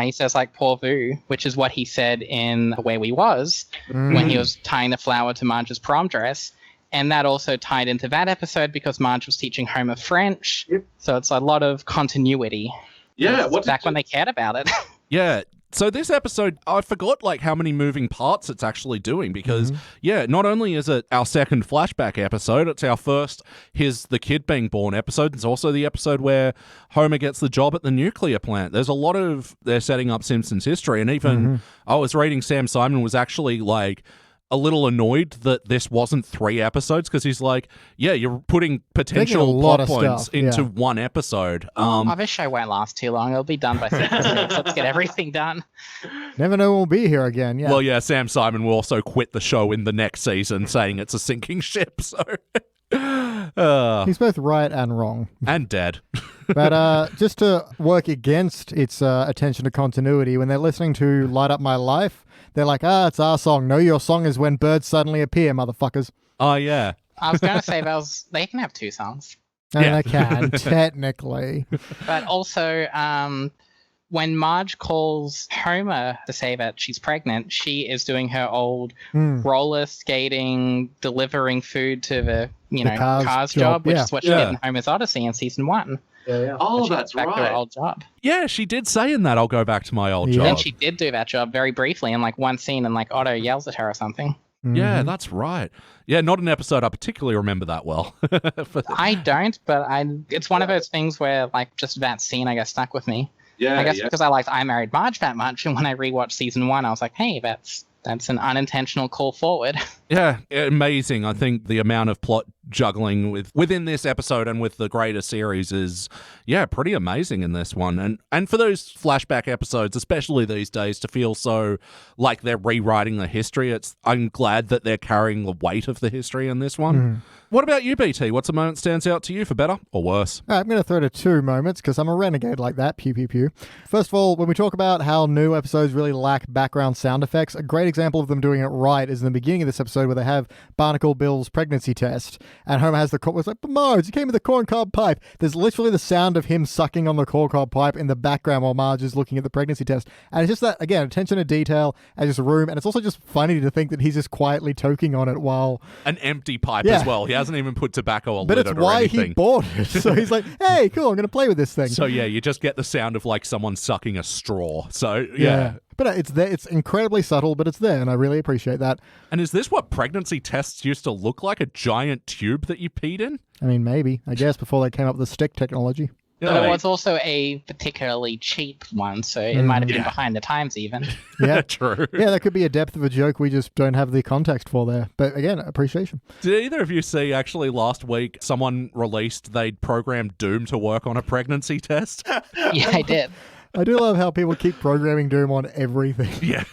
he says, like, "Pour vous," which is what he said in The Way We Was when he was tying the flower to Marge's prom dress. And that also tied into that episode because Marge was teaching Homer French. Yep. So it's a lot of continuity. Yeah. Back when they cared about it. Yeah. So this episode, I forgot how many moving parts it's actually doing because, not only is it our second flashback episode, it's our first Here's the Kid Being Born episode. It's also the episode where Homer gets the job at the nuclear plant. There's a lot of, they're setting up Simpsons history. And even, I was reading Sam Simon was actually a little annoyed that this wasn't 3 episodes because he's like, you're putting potential plot points into one episode. This show won't last too long. It'll be done by season 6. Let's get everything done. Never know when we'll be here again. Yeah. Well, Sam Simon will also quit the show in the next season, saying it's a sinking ship. So he's both right and wrong, and dead. But just to work against its attention to continuity, when they're listening to "Light Up My Life," they're like, it's our song. No, your song is When Birds Suddenly Appear, motherfuckers. Oh, yeah. I was going to say they can have 2 songs. And they can, technically. But also, when Marge calls Homer to say that she's pregnant, she is doing her old roller skating, delivering food to the cars job, which is what she did in Homer's Odyssey in season 1. Oh, that's back right. to her old job. Yeah, she did say in that, I'll go back to my old job. And she did do that job very briefly in one scene, and Otto yells at her or something. Yeah, that's right. Yeah, not an episode I particularly remember that well. I don't, but it's one of those things where just that scene, I guess, stuck with me. Yeah, I guess because I liked I Married Marge that much, and when I rewatched season 1, I was like, hey, that's an unintentional call forward. Yeah, amazing. I think the amount of plot juggling within this episode and with the greater series is, pretty amazing in this one. And for those flashback episodes, especially these days, to feel so like they're rewriting the history, I'm glad that they're carrying the weight of the history in this one. What about you, BT? What's a moment that stands out to you for better or worse? All right, I'm going to throw to 2 moments because I'm a renegade like that. Pew, pew, pew. First of all, when we talk about how new episodes really lack background sound effects, a great example of them doing it right is in the beginning of this episode where they have Barnacle Bill's pregnancy test and Homer has was like, but Marge, you came with the corncob pipe. There's literally the sound of him sucking on the corncob pipe in the background while Marge is looking at the pregnancy test. And it's just that, again, attention to detail and just room. And it's also just funny to think that he's just quietly toking on it while... An empty pipe as well. He hasn't even put tobacco or but lid it's or why anything. He bought it. So he's like, hey, cool, I'm going to play with this thing. So you just get the sound of someone sucking a straw. So yeah. But it's there. It's incredibly subtle, but it's there, and I really appreciate that. And is this what pregnancy tests used to look like? A giant tube that you peed in? I mean, maybe. I guess before they came up with the stick technology. But it was also a particularly cheap one, so it might have been behind the times even. Yeah, true. Yeah, that could be a depth of a joke we just don't have the context for there. But again, appreciation. Did either of you see, actually, last week, someone released they'd programmed Doom to work on a pregnancy test? Yeah, I did. I do love how people keep programming Doom on everything. Yeah.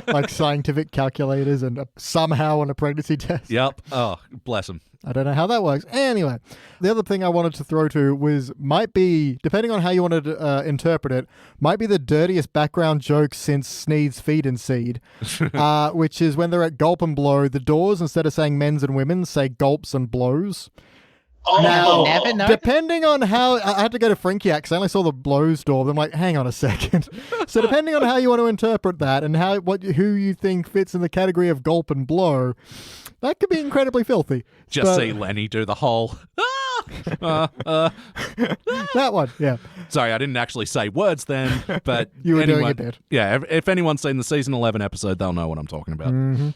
Like scientific calculators and somehow on a pregnancy test. Yep. Oh, bless them. I don't know how that works. Anyway, the other thing I wanted to throw to might be, depending on how you want to interpret it, might be the dirtiest background joke since Sneed's Feed and Seed, which is when they're at Gulp and Blow, the doors, instead of saying men's and women's, say gulps and blows. Oh, Now, never know. depending on how... I had to go to Frankie because I only saw the blows door. I'm like, hang on a second. So depending on how you want to interpret that and who you think fits in the category of gulp and blow, that could be incredibly filthy. Just see Lenny do the whole... That one, yeah. Sorry, I didn't actually say words then, but... You were doing a bit. Yeah, if anyone's seen the season 11 episode, they'll know what I'm talking about.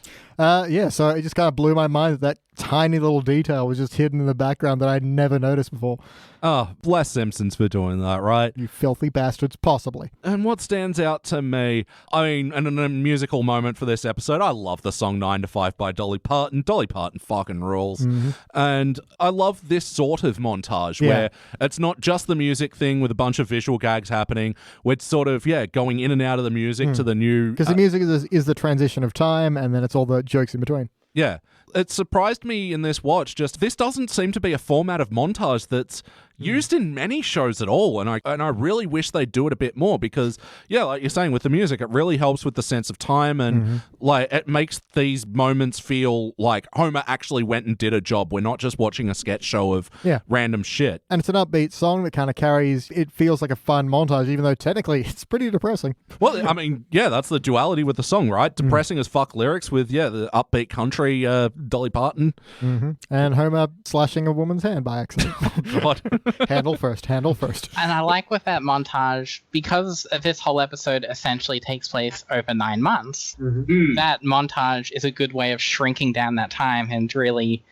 Yeah, so it just kind of blew my mind that tiny little detail was just hidden in the background that I'd never noticed before. Oh, bless Simpsons for doing that, right? You filthy bastards, possibly. And what stands out to me, I mean, and in a musical moment for this episode, I love the song 9 to 5 by Dolly Parton. Dolly Parton fucking rules. And I love this sort of montage where it's not just the music thing with a bunch of visual gags happening. We're sort of, going in and out of the music to the new... Because the music is the transition of time, and then it's all the jokes in between. Yeah. It surprised me in this watch, just this doesn't seem to be a format of montage that's used in many shows at all, and I really wish they'd do it a bit more because, like you're saying, with the music, it really helps with the sense of time, and like it makes these moments feel like Homer actually went and did a job. We're not just watching a sketch show of random shit. And it's an upbeat song that kind of carries, it feels like a fun montage, even though technically it's pretty depressing. Well, I mean, that's the duality with the song, right? Depressing as fuck lyrics with, the upbeat country Dolly Parton. And Homer slashing a woman's hand by accident. God. Handle first. And I like with that montage, because this whole episode essentially takes place over 9 months, that montage is a good way of shrinking down that time, and really,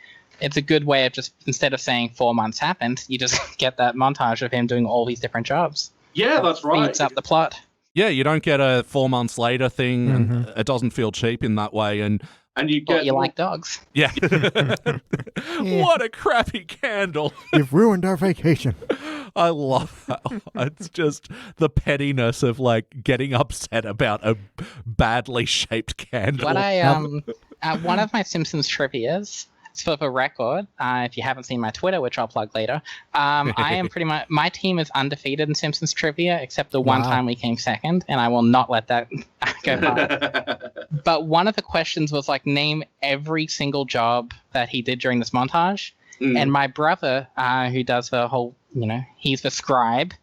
it's a good way of just, instead of saying 4 months happened, you just get that montage of him doing all these different jobs. Yeah, that's right. Speeds up the plot. Yeah, you don't get a 4 months later thing, and it doesn't feel cheap in that way, and you But get you like dogs. yeah. What a crappy candle. You've ruined our vacation. I love that. It's just the pettiness of like getting upset about a badly shaped candle. What one of my Simpsons trivias, for the record, if you haven't seen my Twitter, which I'll plug later, I am pretty much, my team is undefeated in Simpsons trivia, except the one time we came second, and I will not let that go by. But one of the questions was like, name every single job that he did during this montage. And my brother, who does the whole, he's the scribe,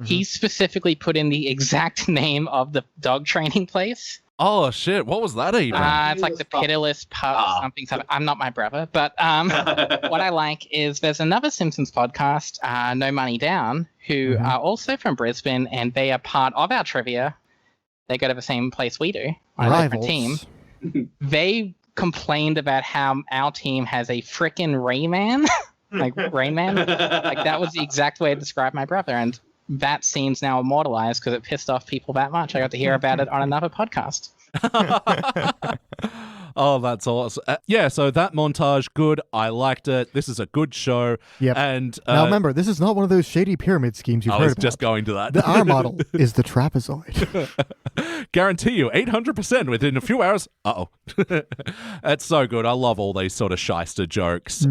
he specifically put in the exact name of the dog training place. Oh shit! What was that even? It's like the Pitiless Pup something. I'm not my brother, but what I like is there's another Simpsons podcast, No Money Down, who are also from Brisbane, and they are part of our trivia. They go to the same place we do on a different team. They complained about how our team has a frickin' Rayman, like Rain Man. Like that was the exact way to describe my brother, and that scene's now immortalized because it pissed off people that much. I got to hear about it on another podcast. Oh, that's awesome. So that montage, good. I liked it. This is a good show. Yep. And now remember, this is not one of those shady pyramid schemes you've I heard was about. just going to that. Our model is the trapezoid. Guarantee you 800% within a few hours. It's so good. I love all these sort of shyster jokes.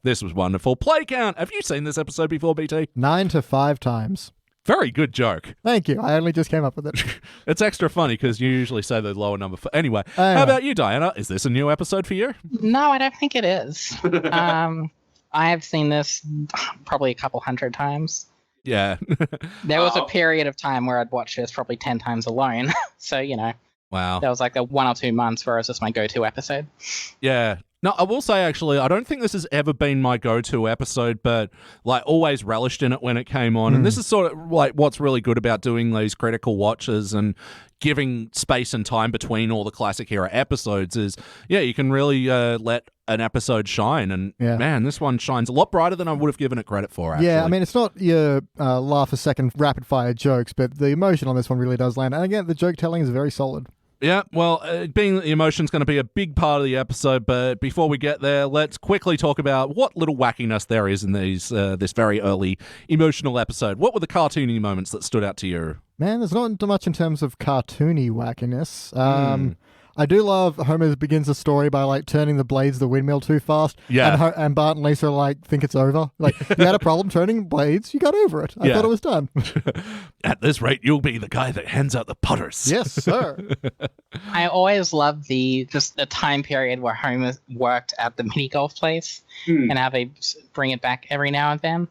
This was wonderful. Play count. Have you seen this episode before, BT? 9 to 5 times. Very good joke. Thank you. I only just came up with it. It's extra funny because you usually say the lower number. Anyway, how about you, Diana? Is this a new episode for you? No, I don't think it is. I have seen this probably a couple hundred times. Yeah. There was a period of time where I'd watch this probably 10 times alone. So, Wow. There was like the 1 or 2 months where it was just my go-to episode. Yeah. No, I will say, actually, I don't think this has ever been my go-to episode, but, like, always relished in it when it came on. And this is sort of, like, what's really good about doing these critical watches and giving space and time between all the classic era episodes is, you can really let an episode shine. And, man, this one shines a lot brighter than I would have given it credit for, actually. Yeah, I mean, it's not your laugh-a-second rapid-fire jokes, but the emotion on this one really does land. And, again, the joke-telling is very solid. Yeah, well, being that the emotion's going to be a big part of the episode, but before we get there, let's quickly talk about what little wackiness there is in these this very early emotional episode. What were the cartoony moments that stood out to you? Man, there's not much in terms of cartoony wackiness. I do love Homer begins the story by like turning the blades of the windmill too fast. Yeah. And Bart and Lisa like think it's over. Like, you had a problem turning blades, you got over it. I thought it was done. At this rate, you'll be the guy that hands out the putters. Yes, sir. I always loved the time period where Homer worked at the mini golf place and how they bring it back every now and then.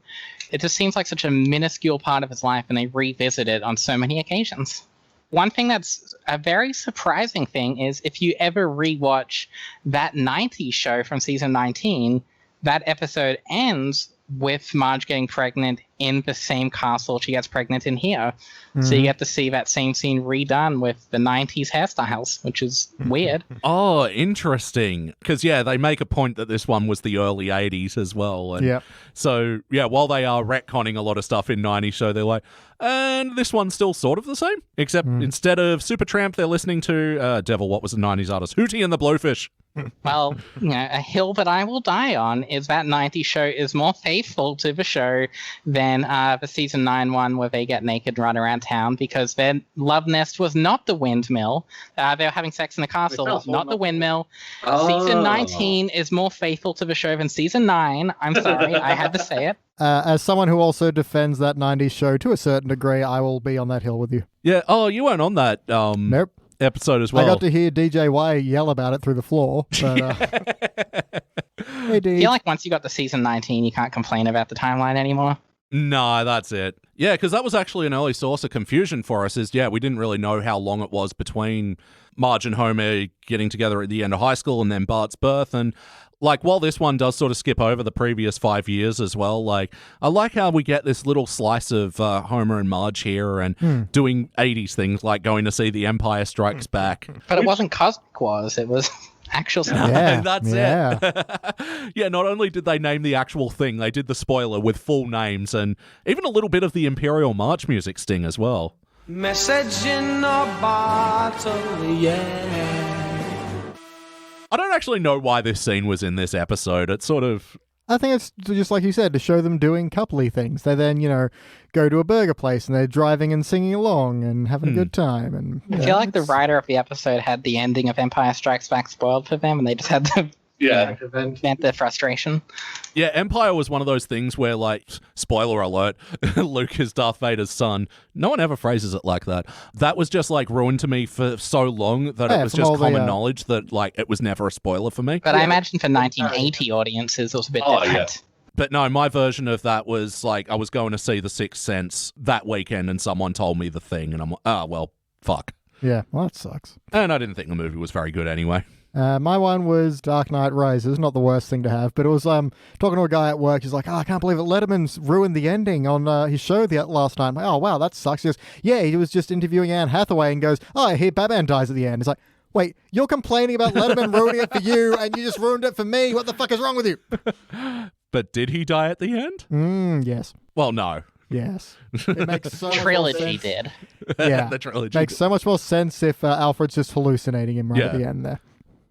It just seems like such a minuscule part of his life, and they revisit it on so many occasions. One thing that's a very surprising thing is if you ever rewatch that 90s show from season 19, that episode ends with Marge getting pregnant in the same castle she gets pregnant in here. So you get to see that same scene redone with the 90s hairstyles, which is weird. Oh, interesting. Because, yeah, they make a point that this one was the early 80s as well. And Yep. so, yeah, while they are retconning a lot of stuff in 90s show, they're like, and this one's still sort of the same, except instead of Supertramp, they're listening to, Devil, what was the 90s artist? Hootie and the Blowfish. Well, a hill that I will die on is that 90s show is more faithful to the show than the season 9 one where they get naked and run around town, because their love nest was not the windmill. They were having sex in the castle, not the windmill. Season 19 is more faithful to the show than season 9. I'm sorry, I had to say it. As someone who also defends that 90s show to a certain degree, I will be on that hill with you. Yeah, oh, you weren't on that Nope. episode as well. I got to hear DJ Y yell about it through the floor. But, hey, I D. feel like once you got to season 19, you can't complain about the timeline anymore. No, that's it. Yeah, because that was actually an early source of confusion for us. We didn't really know how long it was between Marge and Homer getting together at the end of high school and then Bart's birth. And like, while this one does sort of skip over the previous 5 years as well, like, I like how we get this little slice of Homer and Marge here and doing 80s things like going to see The Empire Strikes Back. But it wasn't Cosmic Wars, it was actual stuff. Yeah, That's it. Yeah, not only did they name the actual thing, they did the spoiler with full names and even a little bit of the Imperial March music sting as well. Message in a bottle, yeah. I don't actually know why this scene was in this episode. It's sort of... I think it's just like you said, to show them doing coupley things. They then, go to a burger place and they're driving and singing along and having a good time. And I feel like the writer of the episode had the ending of Empire Strikes Back spoiled for them, and they just had to vent their frustration. Yeah, Empire was one of those things where, like, spoiler alert, Luke is Darth Vader's son. No one ever phrases it like that. That was just, like, ruined to me for so long that it was from just all the, common knowledge that, like, it was never a spoiler for me. But I imagine for 1980 audiences, it was a bit different. But no, my version of that was, like, I was going to see The Sixth Sense that weekend and someone told me the thing, and I'm like, well, fuck. Yeah, well, that sucks. And I didn't think the movie was very good anyway. My one was Dark Knight Rises. Not the worst thing to have, but it was talking to a guy at work. He's like, I can't believe it. Letterman's ruined the ending on his show last night. I'm like, oh, wow, that sucks. He goes, yeah, he was just interviewing Anne Hathaway and goes, oh, I hear Batman dies at the end. It's like, wait, you're complaining about Letterman ruining it for you and you just ruined it for me? What the fuck is wrong with you? But did he die at the end? Yes. Well, no. Yes. It makes so much more Trilogy sense. did. Yeah. The trilogy. Makes so much more sense if Alfred's just hallucinating him right at Yeah. the end there.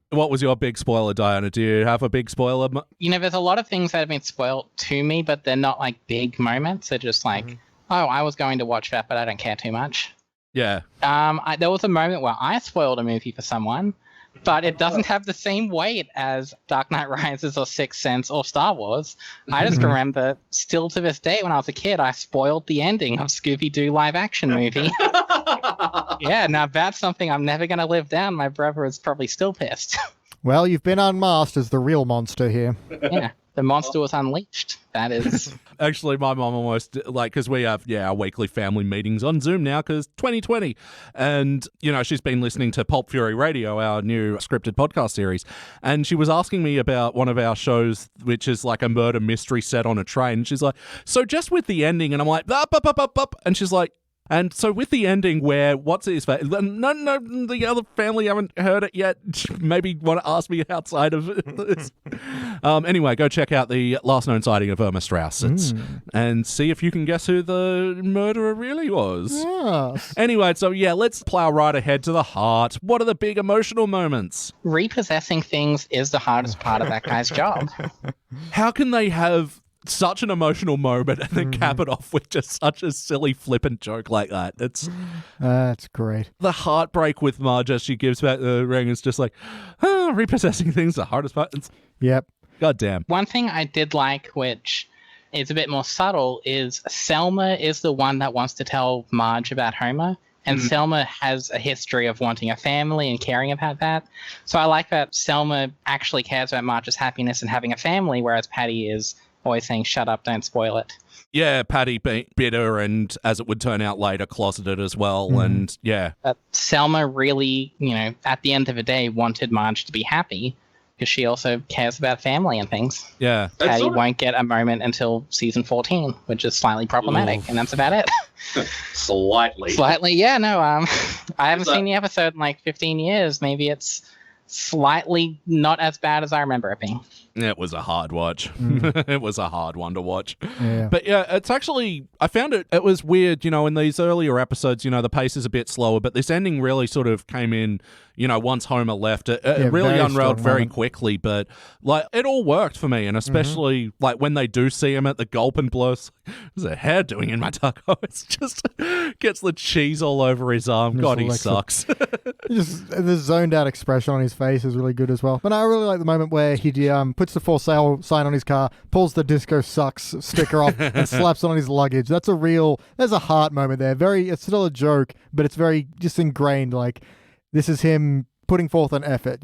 What was your big spoiler, Diana? Do you have a big spoiler? There's a lot of things that have been spoiled to me, but they're not like big moments. They're just like, oh, I was going to watch that, but I don't care too much. Yeah. There was a moment where I spoiled a movie for someone, but it doesn't have the same weight as Dark Knight Rises or Sixth Sense or Star Wars. I just remember, still to this day, when I was a kid, I spoiled the ending of Scooby-Doo live action movie. Yeah, now that's something I'm never going to live down. My brother is probably still pissed. Well, you've been unmasked as the real monster here. Yeah, the monster was unleashed. That is... Actually, my mom almost, because we have, our weekly family meetings on Zoom now, because 2020. And, she's been listening to Pulp Fury Radio, our new scripted podcast series. And she was asking me about one of our shows, which is like a murder mystery set on a train. She's like, so just with the ending, and I'm like, up. And she's like, and so with the ending where, what's his face? No, the other family haven't heard it yet. Maybe want to ask me outside of this. Anyway, go check out the last known sighting of Irma Strauss and see if you can guess who the murderer really was. Yes. Anyway, so let's plow right ahead to the heart. What are the big emotional moments? Repossessing things is the hardest part of that guy's job. How can they have such an emotional moment and then cap it off with just such a silly flippant joke like that? That's great. The heartbreak with Marge as she gives back the ring is just like, repossessing things the hardest part. Yep. God damn. One thing I did like, which is a bit more subtle, is Selma is the one that wants to tell Marge about Homer. And Selma has a history of wanting a family and caring about that. So I like that Selma actually cares about Marge's happiness and having a family, whereas Patty is always saying, shut up, don't spoil it. Yeah, Patty being bitter and, as it would turn out later, closeted as well. And yeah. But Selma really, at the end of the day, wanted Marge to be happy, because she also cares about family and things. Yeah. That's Patty sort of- won't get a moment until season 14, which is slightly problematic, Oof. and that's about it. Slightly. Slightly, yeah, no, I haven't Is that- seen the episode in like 15 years. Maybe it's slightly not as bad as I remember it being. It was a hard watch. It was a hard one to watch. Yeah. But yeah, it's actually, I found it was weird, in these earlier episodes, the pace is a bit slower, but this ending really sort of came in, once Homer left. It really very unraveled strong very moment. quickly, but like it all worked for me. And especially like when they do see him at the gulp and blows, what's a hair doing in my taco? It's just gets the cheese all over his arm. Just God, he Alexa. sucks. Just the zoned out expression on his face is really good as well. But I really like the moment where he puts the for sale sign on his car, pulls the disco sucks sticker off, and slaps it on his luggage. There's a heart moment there. It's still a joke, but it's very just ingrained. Like this is him putting forth an effort,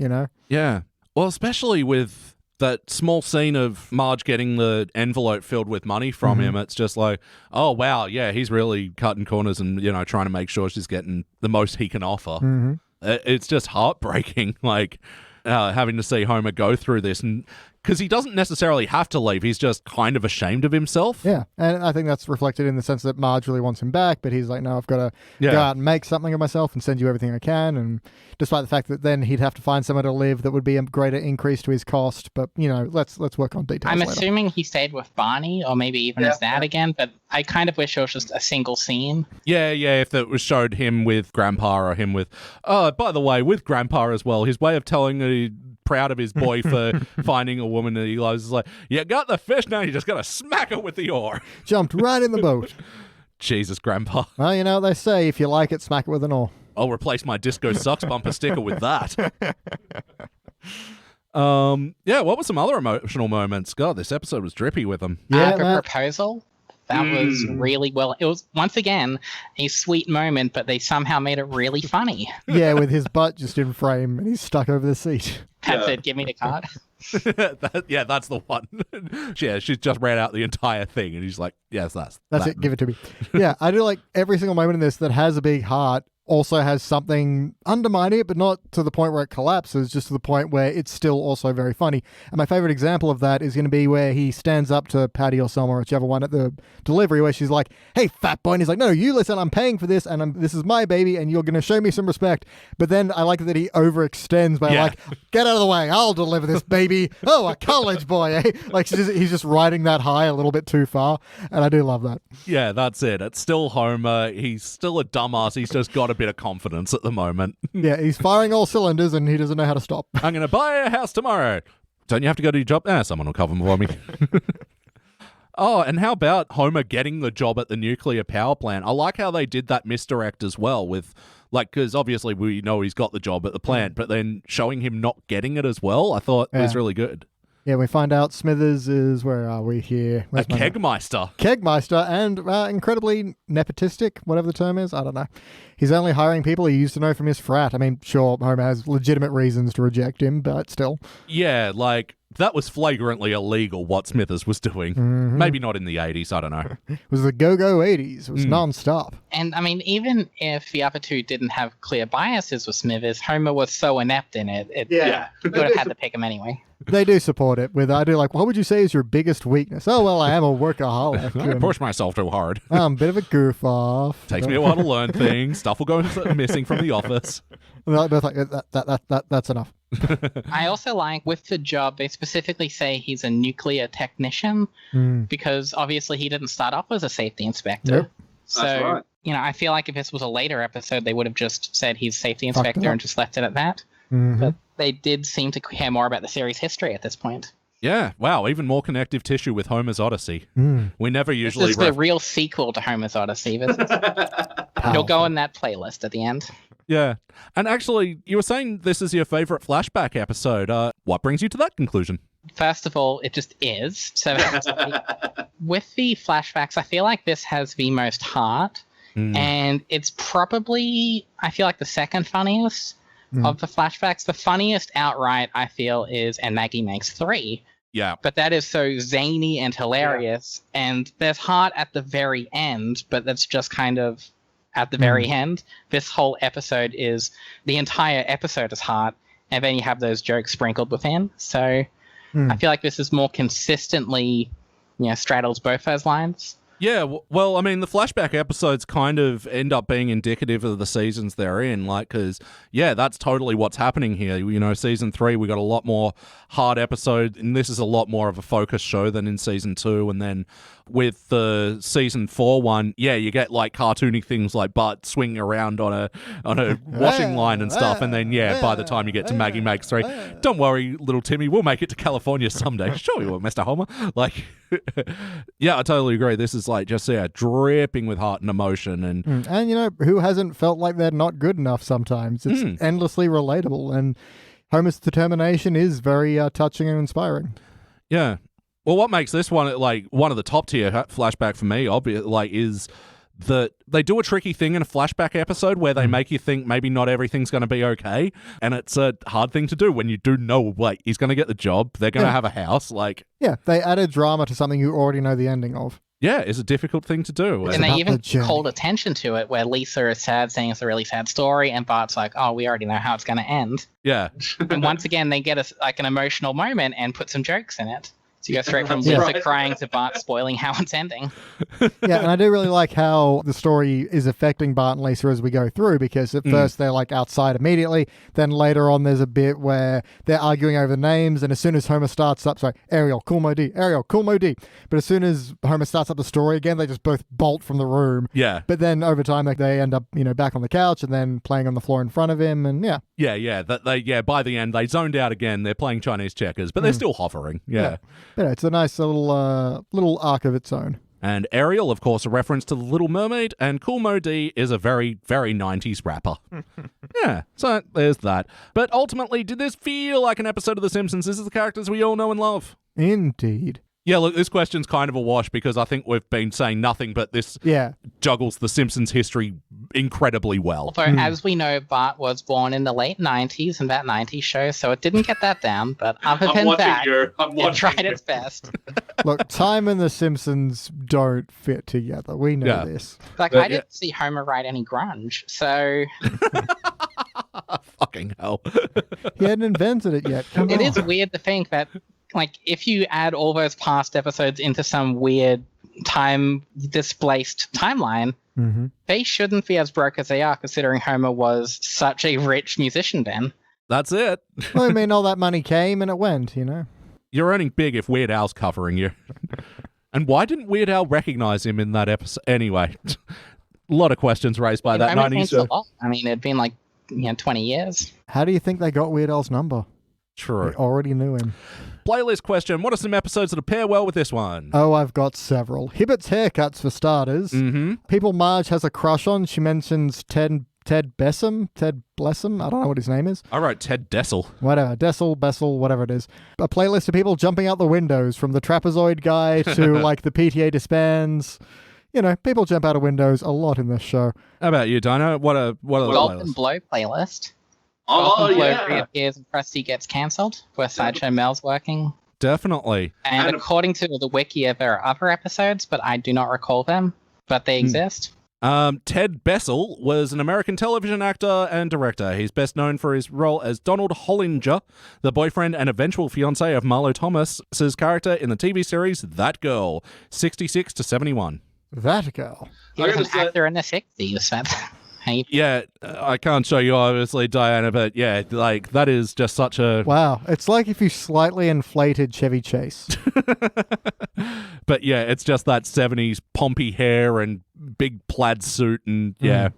Yeah. Well, especially with that small scene of Marge getting the envelope filled with money from him, it's just like, oh, wow, yeah, he's really cutting corners and, trying to make sure she's getting the most he can offer. It's just heartbreaking, like, having to see Homer go through this. And because he doesn't necessarily have to leave, he's just kind of ashamed of himself. Yeah, and I think that's reflected in the sense that Marge really wants him back, but he's like, no, I've got to Yeah. go out and make something of myself and send you everything I can. And despite the fact that then he'd have to find somewhere to live that would be a greater increase to his cost. But, let's work on details I'm later. assuming he stayed with Barney, or maybe even his dad again, but I kind of wish it was just a single scene. Yeah, if it was showed him with Grandpa or him with... Oh, by the way, with Grandpa as well, his way of telling proud of his boy for finding a woman that he loves is like, you got the fish, now you just got to smack her with the oar. Jumped right in the boat. Jesus, Grandpa. Well, you know what they say, if you like it, smack it with an oar. I'll replace my Disco Sucks bumper sticker with that. What were some other emotional moments? God, this episode was drippy with them. Yeah, The Matt. proposal, that was really well. It was, once again, a sweet moment, but they somehow made it really funny. Yeah, with his butt just in frame and he's stuck over the seat. Pat said, give me the card. That's the one. Yeah, she's just read out the entire thing, and he's like, yes, that's That's that. it, give it to me. Yeah, I do like every single moment in this that has a big heart also has something undermining it, but not to the point where it collapses, just to the point where it's still also very funny. And my favorite example of that is going to be where he stands up to Patty or Selma or whichever one at the delivery, where she's like, hey, fat boy. And he's like, no, you listen, I'm paying for this, and this is my baby, and you're going to show me some respect. But then I like that he overextends by like, get out of the way, I'll deliver this baby. Oh, a college boy, eh? Like he's just riding that high a little bit too far, and I do love that. Yeah, that's it. It's still Homer. He's still a dumbass. He's just got a bit of confidence at the moment. Yeah, he's firing all cylinders, and he doesn't know how to stop. I'm going to buy a house tomorrow. Don't you have to go to your job? Someone will cover for me. Oh, and how about Homer getting the job at the nuclear power plant? I like how they did that misdirect as well with, like, because obviously we know he's got the job at the plant, but then showing him not getting it as well, I thought was really good. Yeah, we find out Smithers is, where are we here? A Where's my note? kegmeister. Kegmeister, and incredibly nepotistic, whatever the term is. I don't know. He's only hiring people he used to know from his frat. I mean, sure, Homer has legitimate reasons to reject him, but still. Yeah, like, that was flagrantly illegal what Smithers was doing. Maybe not in the 80s, I don't know. It was the go-go 80s. It was non-stop. And I mean, even if the other two didn't have clear biases with Smithers, Homer was so inept in it. You would have had to pick him anyway. They do support it with, I do like, what would you say is your biggest weekness? Oh, well, I am a workaholic. I and push myself too hard. I'm a bit of a goof off. Takes me a while to learn things. Stuff will go missing from the office. And they're both like, that's enough. I also like, with the job, they specifically say he's a nuclear technician because obviously he didn't start off as a safety inspector. Nope. So, That's right. I feel like if this was a later episode, they would have just said he's safety Fucked it inspector up. and just left it at that. Mhm. But they did seem to care more about the series history at this point. Yeah, wow, even more connective tissue with Homer's Odyssey. Mm. We never This usually... is the real sequel to Homer's Odyssey. You'll go in that playlist at the end. Yeah. And actually, you were saying this is your favorite flashback episode. What brings you to that conclusion? First of all, it just is. So with the flashbacks, I feel like this has the most heart. And it's probably, I feel like, the second funniest of the flashbacks. The funniest outright, I feel, is And Maggie Makes 3. Yeah. But that is so zany and hilarious. And there's heart at the very end, but that's just kind of at the very end. This whole episode is, the entire episode is heart. and then you have those jokes sprinkled within. So I feel like this is more consistently, straddles both those lines. Yeah, well, I mean, the flashback episodes kind of end up being indicative of the seasons they're in, because, that's totally what's happening here. Season 3, we got a lot more hard episode, and this is a lot more of a focused show than in Season 2, and then with the Season 4 one, you get, cartoony things like Bart swinging around on a washing line and stuff, and then, by the time you get to Maggie Makes 3, don't worry, little Timmy, we'll make it to California someday. Sure we will, Mr. Homer. I totally agree. This is just dripping with heart and emotion, and who hasn't felt like they're not good enough sometimes? It's endlessly relatable, and Homer's determination is very touching and inspiring. Yeah. Well, what makes this one one of the top tier flashback for me, is that they do a tricky thing in a flashback episode where they make you think maybe not everything's going to be okay, and it's a hard thing to do when you do know he's going to get the job, they're going to have a house. They added drama to something you already know the ending of. Yeah, it's a difficult thing to do. And they even called attention to it, where Lisa is sad, saying it's a really sad story, and Bart's like, oh, we already know how it's going to end. Yeah. And once again, they get an emotional moment and put some jokes in it. So you go straight from Lisa crying to Bart spoiling how it's ending. Yeah, and I do really like how the story is affecting Bart and Lisa as we go through, because at first they're outside immediately, then later on there's a bit where they're arguing over names, and as soon as Homer starts up, Ariel, cool Mo D, Ariel, cool Mo D. But as soon as Homer starts up the story again, they just both bolt from the room. Yeah. But then over time they end up, back on the couch and then playing on the floor in front of him, and by the end they zoned out again. They're playing Chinese checkers, but they're still hovering. Yeah. It's a nice little arc of its own. And Ariel, of course, a reference to The Little Mermaid, and Cool Mo D is a very, very 90s rapper. Yeah, so there's that. But ultimately, did this feel like an episode of The Simpsons? This is the characters we all know and love. Indeed. Yeah, look, this question's kind of a wash because I think we've been saying nothing, but this juggles The Simpsons history incredibly well. Although, as we know, Bart was born in the late 90s in that 90s show, so it didn't get that down, but other than that, it tried its best. Look, time and The Simpsons don't fit together. We know this. I didn't see Homer write any grunge, so... Fucking hell. He hadn't invented it yet. Come on. It is weird to think that if you add all those past episodes into some weird time-displaced timeline, they shouldn't be as broke as they are, considering Homer was such a rich musician then. That's it. Well, I mean, all that money came and it went, You're earning big if Weird Al's covering you. And why didn't Weird Al recognize him in that episode? Anyway, a lot of questions raised by that 90s show. I mean, it'd been 20 years. How do you think they got Weird Al's number? True. They already knew him. Playlist question. What are some episodes that pair well with this one? Oh, I've got several. Hibbert's haircuts, for starters. People Marge has a crush on. She mentions Ted Bessem? Ted Blessem? I don't know what his name is. I wrote Ted Dessel. Whatever. Dessel, Bessel, whatever it is. A playlist of people jumping out the windows, from the trapezoid guy to the PTA disbands. People jump out of windows a lot in this show. How about you, Dino? What are the Golden Blow playlist. Oh, Blow reappears and Krusty gets cancelled, where Sideshow Mel's working. Definitely. And according to the wiki, there are other episodes, but I do not recall them, but they exist. Ted Bessel was an American television actor and director. He's best known for his role as Donald Hollinger, the boyfriend and eventual fiancé of Marlo Thomas's character in the TV series That Girl, 66 to 71. That girl. He was an actor in the 60s. Yeah, I can't show you, obviously, Diana, but yeah, that is just such a... Wow, it's like if you slightly inflated Chevy Chase. But yeah, it's just that 70s pompy hair and big plaid suit and yeah.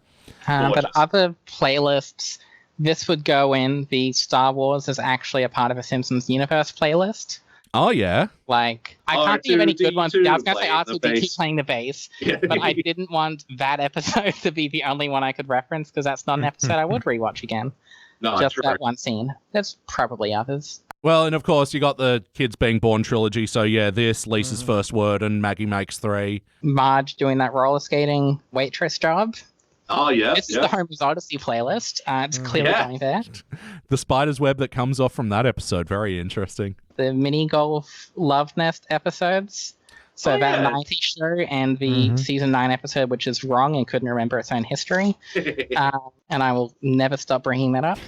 But other playlists, this would go in the Star Wars is actually a part of a Simpsons universe playlist. Oh, yeah. I can't think of any good ones. I was going to say R2-D2 playing the bass, but I didn't want that episode to be the only one I could reference, because that's not an episode I would rewatch again. No, just that one scene. There's probably others. Well, and of course, you got the Kids Being Born trilogy, so yeah, this, Lisa's First Word, and Maggie Makes 3. Marge doing that roller skating waitress job. Oh, yeah. This is the Homer's Odyssey playlist. It's clearly going there. The spider's web that comes off from that episode, very interesting. The mini golf love nest episodes. So Oh, that yeah. 90s show and the season 9 episode, which is wrong and couldn't remember its own history. And I will never stop bringing that up.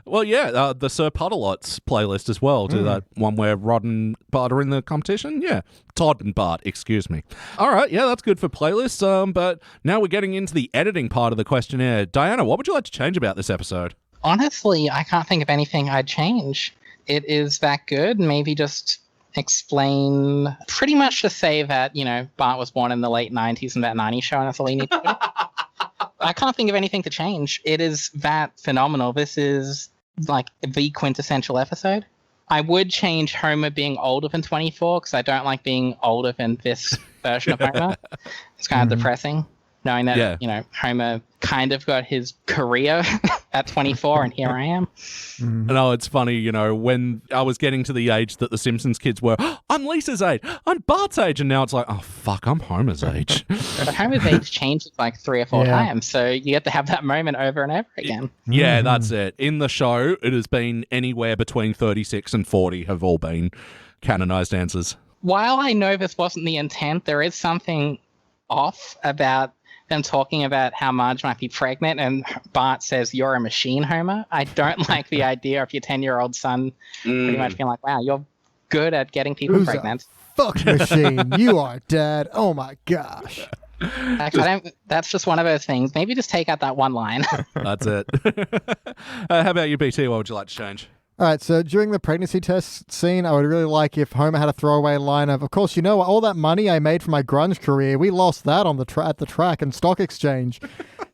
Well, yeah, the Sir Puddlelots playlist as well. Do that one where Rod and Bart are in the competition? Yeah. Todd and Bart, excuse me. All right, yeah, that's good for playlists. But now we're getting into the editing part of the questionnaire. Diana, what would you like to change about this episode? Honestly, I can't think of anything I'd change. It is that good. Maybe just explain, pretty much to say that, Bart was born in the late 90s and that 90s show, and that's all you need to do. I can't think of anything to change. It is that phenomenal. This is like the quintessential episode. I would change Homer being older than 24 because I don't like being older than this version of Homer. It's kind of depressing knowing that, Homer kind of got his career at 24 and here I am. No, it's funny, when I was getting to the age that the Simpsons kids were, I'm Lisa's age, I'm Bart's age, and now it's like, oh, fuck, I'm Homer's age. But Homer's age changes like 3 or 4 times, so you get to have that moment over and over again. Yeah, that's it. In the show, it has been anywhere between 36 and 40 have all been canonized answers. While I know this wasn't the intent, there is something off about them talking about how Marge might be pregnant, and Bart says, "You're a machine, Homer." I don't like the idea of your 10-year-old son pretty much being like, "Wow, you're good at getting people Who's pregnant." Fuck machine. You are, Dad. Oh my gosh. That's just one of those things. Maybe just take out that one line. That's it. How about you, BT? What would you like to change? All right, so during the pregnancy test scene, I would really like if Homer had a throwaway line of course, all that money I made for my grunge career, we lost that on at the track and stock exchange.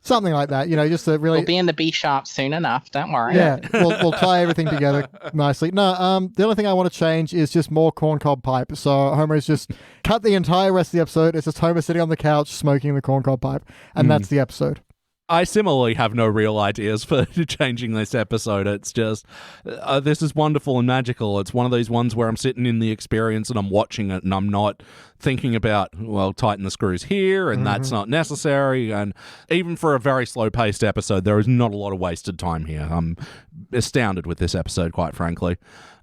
Something like that, just to really... We'll be in the B sharp soon enough, don't worry. Yeah, we'll tie everything together nicely. No, the only thing I want to change is just more corncob pipe. So Homer's just cut the entire rest of the episode. It's just Homer sitting on the couch smoking the corncob pipe, and that's the episode. I similarly have no real ideas for changing this episode. It's just, this is wonderful and magical. It's one of these ones where I'm sitting in the experience and I'm watching it and I'm not thinking about, well, tighten the screws here and that's not necessary. And even for a very slow-paced episode, there is not a lot of wasted time here. I'm astounded with this episode, quite frankly.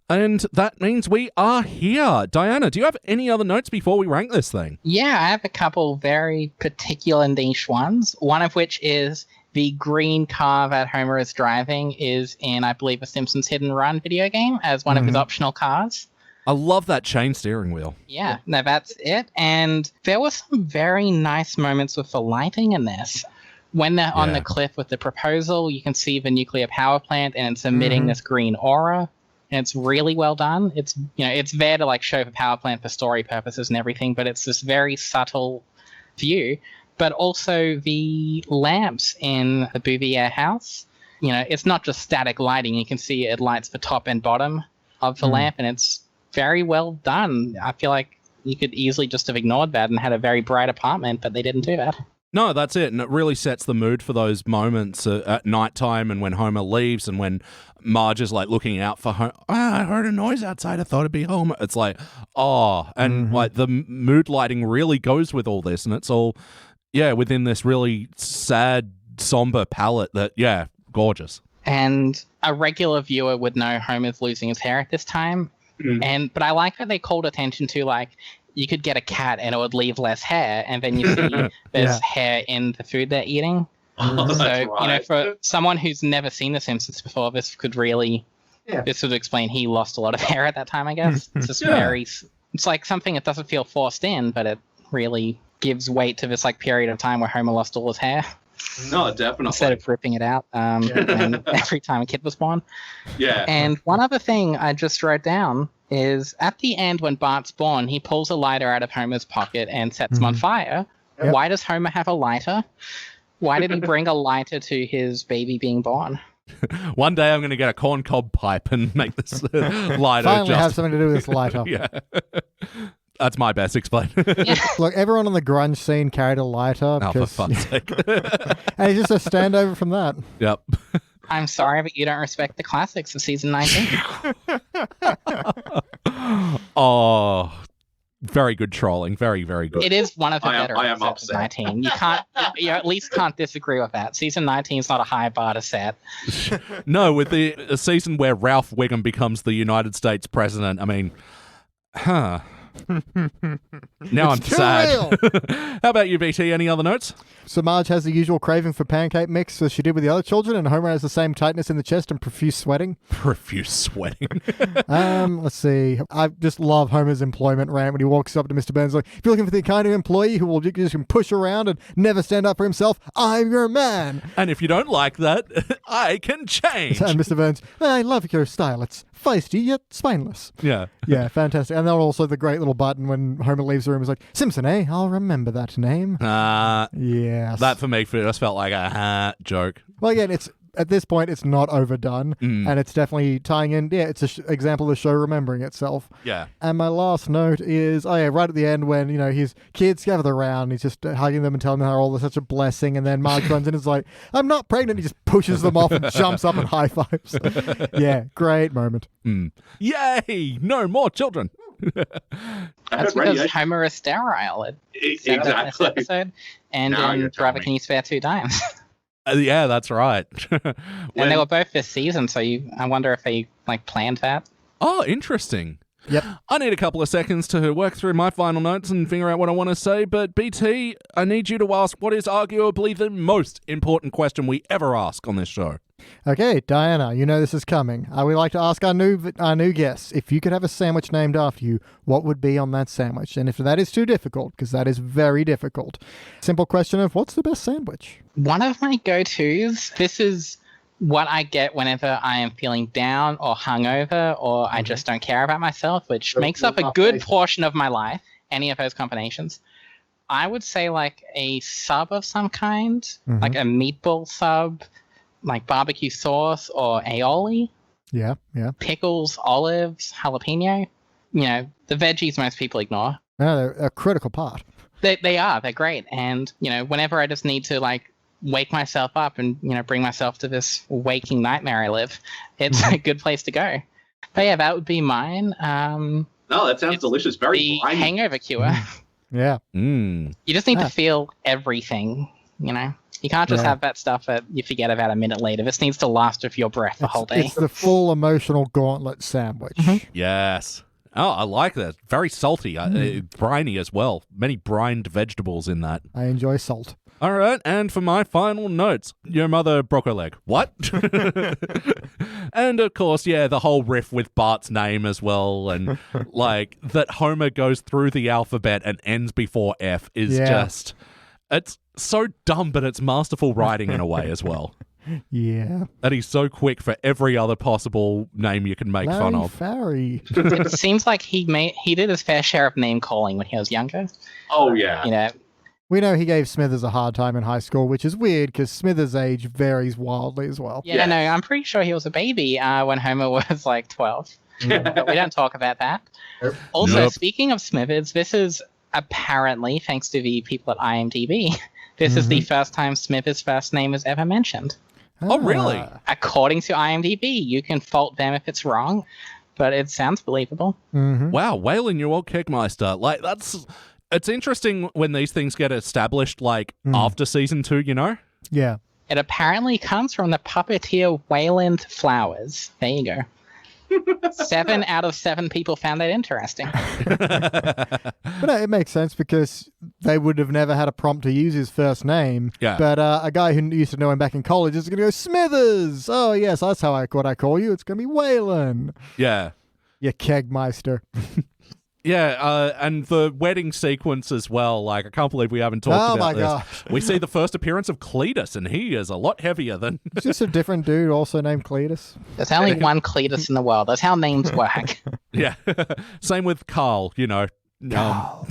And that means we are here. Diana, do you have any other notes before we rank this thing? Yeah, I have a couple very particular niche ones. One of which is the green car that Homer is driving is in, I believe, a Simpsons Hit and Run video game as one of his optional cars. I love that chain steering wheel. Yeah, no, that's it. And there were some very nice moments with the lighting in this. When they're on the cliff with the proposal, you can see the nuclear power plant and it's emitting this green aura. And it's really well done. It's it's there to show the power plant for story purposes and everything, but it's this very subtle view. But also the lamps in the Bouvier house. It's not just static lighting. You can see it lights the top and bottom of the lamp, and it's very well done. I feel like you could easily just have ignored that and had a very bright apartment, but they didn't do that. No, that's it. And it really sets the mood for those moments at nighttime and when Homer leaves and when Marge is looking out for Homer. I heard a noise outside. I thought it'd be Homer. It's like, oh, and the mood lighting really goes with all this. And it's all, within this really sad, somber palette that, gorgeous. And a regular viewer would know Homer's losing his hair at this time. But I like that they called attention to you could get a cat and it would leave less hair, and then you see there's hair in the food they're eating. So, for someone who's never seen The Simpsons before, this could really, this would explain he lost a lot of hair at that time, I guess. It's just it's like something that doesn't feel forced in, but it really gives weight to this period of time where Homer lost all his hair. No, definitely. Instead of ripping it out when every time a kid was born. Yeah. And one other thing I just wrote down is at the end when Bart's born, he pulls a lighter out of Homer's pocket and sets him on fire. Yep. Why does Homer have a lighter? Why did he bring a lighter to his baby being born? One day I'm going to get a corncob pipe and make this lighter. Finally have something to do with this lighter. Yeah. That's my best explain. Look, everyone on the grunge scene carried a lighter. Oh, for fuck's sake. And it's just a standover from that. Yep. I'm sorry, but you don't respect the classics of season 19. Oh, very good trolling. Very, very good. It is one of the better I am episodes of upset. 19. You at least can't disagree with that. Season 19 is not a high bar to set. No, with a season where Ralph Wiggum becomes the United States president, I mean, Now I'm It's too sad. How about you, BT? Any other notes? So Marge has the usual craving for pancake mix as she did with the other children, and Homer has the same tightness in the chest and profuse sweating. Profuse sweating. Let's see. I just love Homer's employment rant when he walks up to Mr. Burns like, if you're looking for the kind of employee who will just push around and never stand up for himself, I'm your man. And if you don't like that, I can change. And Mr. Burns, I love your style. It's feisty yet spineless. Yeah. Yeah, fantastic. And then also the great little button when Homer leaves the room is like, Simpson, eh? I'll remember that name. Yes. That for me just felt like a joke. Well, again, it's at this point, it's not overdone, and it's definitely tying in. Yeah, it's an example of the show remembering itself. Yeah. And my last note is, right at the end when, his kids gather around, he's just hugging them and telling them how all is such a blessing, and then Marge runs in and is like, I'm not pregnant. He just pushes them off and jumps up and high fives. Yeah, great moment. Yay! No more children. That's because Homer is sterile. Exactly. Episode, and Now in you're Driver telling Can You Spare Two Dimes? Yeah, that's right. And they were both this season, so I wonder if they planned that. Oh, interesting. Yep. I need a couple of seconds to work through my final notes and figure out what I want to say, but BT, I need you to ask what is arguably the most important question we ever ask on this show. Okay, Diana, you know this is coming. We like to ask our new guests, if you could have a sandwich named after you, what would be on that sandwich? And if that is too difficult, because that is very difficult, simple question of what's the best sandwich? One of my go-tos, this is what I get whenever I am feeling down or hungover or I just don't care about myself, which makes up a good portion of my life, any of those combinations. I would say a sub of some kind, like a meatball sub, like barbecue sauce or aioli. Yeah. Pickles, olives, jalapeno. The veggies most people ignore. No, they're a critical part. They are. They're great. And, whenever I just need to wake myself up and, bring myself to this waking nightmare I live, it's a good place to go. But yeah, that would be mine. No, that sounds delicious. Very the briny. hangover cure. Yeah. You just need to feel everything, You can't just have that stuff that you forget about a minute later. This needs to last with your breath the whole day. It's the full emotional gauntlet sandwich. Yes. Oh, I like that. Very salty, briny as well. Many brined vegetables in that. I enjoy salt. All right, and for my final notes, your mother broke her leg. What? And of course, the whole riff with Bart's name as well, and that Homer goes through the alphabet and ends before F is just, it's so dumb, but it's masterful writing in a way as well. Yeah. That he's so quick for every other possible name you can make fun of. Larry. It seems like he did his fair share of name calling when he was younger. Oh, yeah. We know he gave Smithers a hard time in high school, which is weird because Smithers' age varies wildly as well. Yeah, no, I'm pretty sure he was a baby when Homer was 12. But we don't talk about that. Also, speaking of Smithers, this is apparently, thanks to the people at IMDb, this is the first time Smithers' first name is ever mentioned. Oh, really? According to IMDb, you can fault them if it's wrong, but it sounds believable. Wow, Waylon, you old Kegmeister. It's interesting when these things get established, after season 2, Yeah. It apparently comes from the puppeteer Wayland Flowers. There you go. 7 out of 7 people found that interesting. But no, it makes sense because they would have never had a prompt to use his first name. Yeah. But a guy who used to know him back in college is going to go, Smithers! Oh, yes, that's what I call you. It's going to be Waylon. Yeah. You Kegmeister. Yeah, and the wedding sequence as well. I can't believe we haven't talked about this. Oh, my gosh. We see the first appearance of Cletus, and he is a lot heavier than... It's just a different dude also named Cletus. There's only one Cletus in the world. That's how names work. Yeah. Same with Carl, Carl.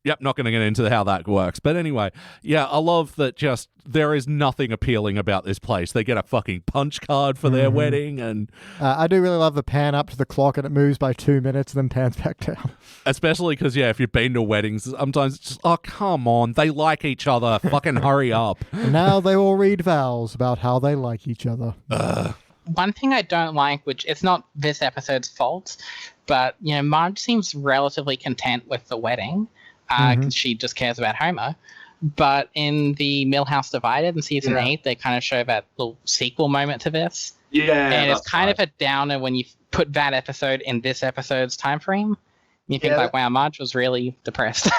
Yep, not going to get into how that works. But anyway, yeah, I love that just there is nothing appealing about this place. They get a fucking punch card for their wedding, and... I do really love the pan up to the clock and it moves by 2 minutes and then pans back down. Especially because, if you've been to weddings, sometimes it's just, oh, come on, they like each other. Fucking hurry up. And now they all read vows about how they like each other. One thing I don't like, which it's not this episode's fault, but, Marge seems relatively content with the wedding. Because she just cares about Homer. But in the Milhouse Divided in season 8, they kind of show that little sequel moment to this. Yeah. And it's kind of a downer when you put that episode in this episode's time frame. You think like, wow, Marge was really depressed.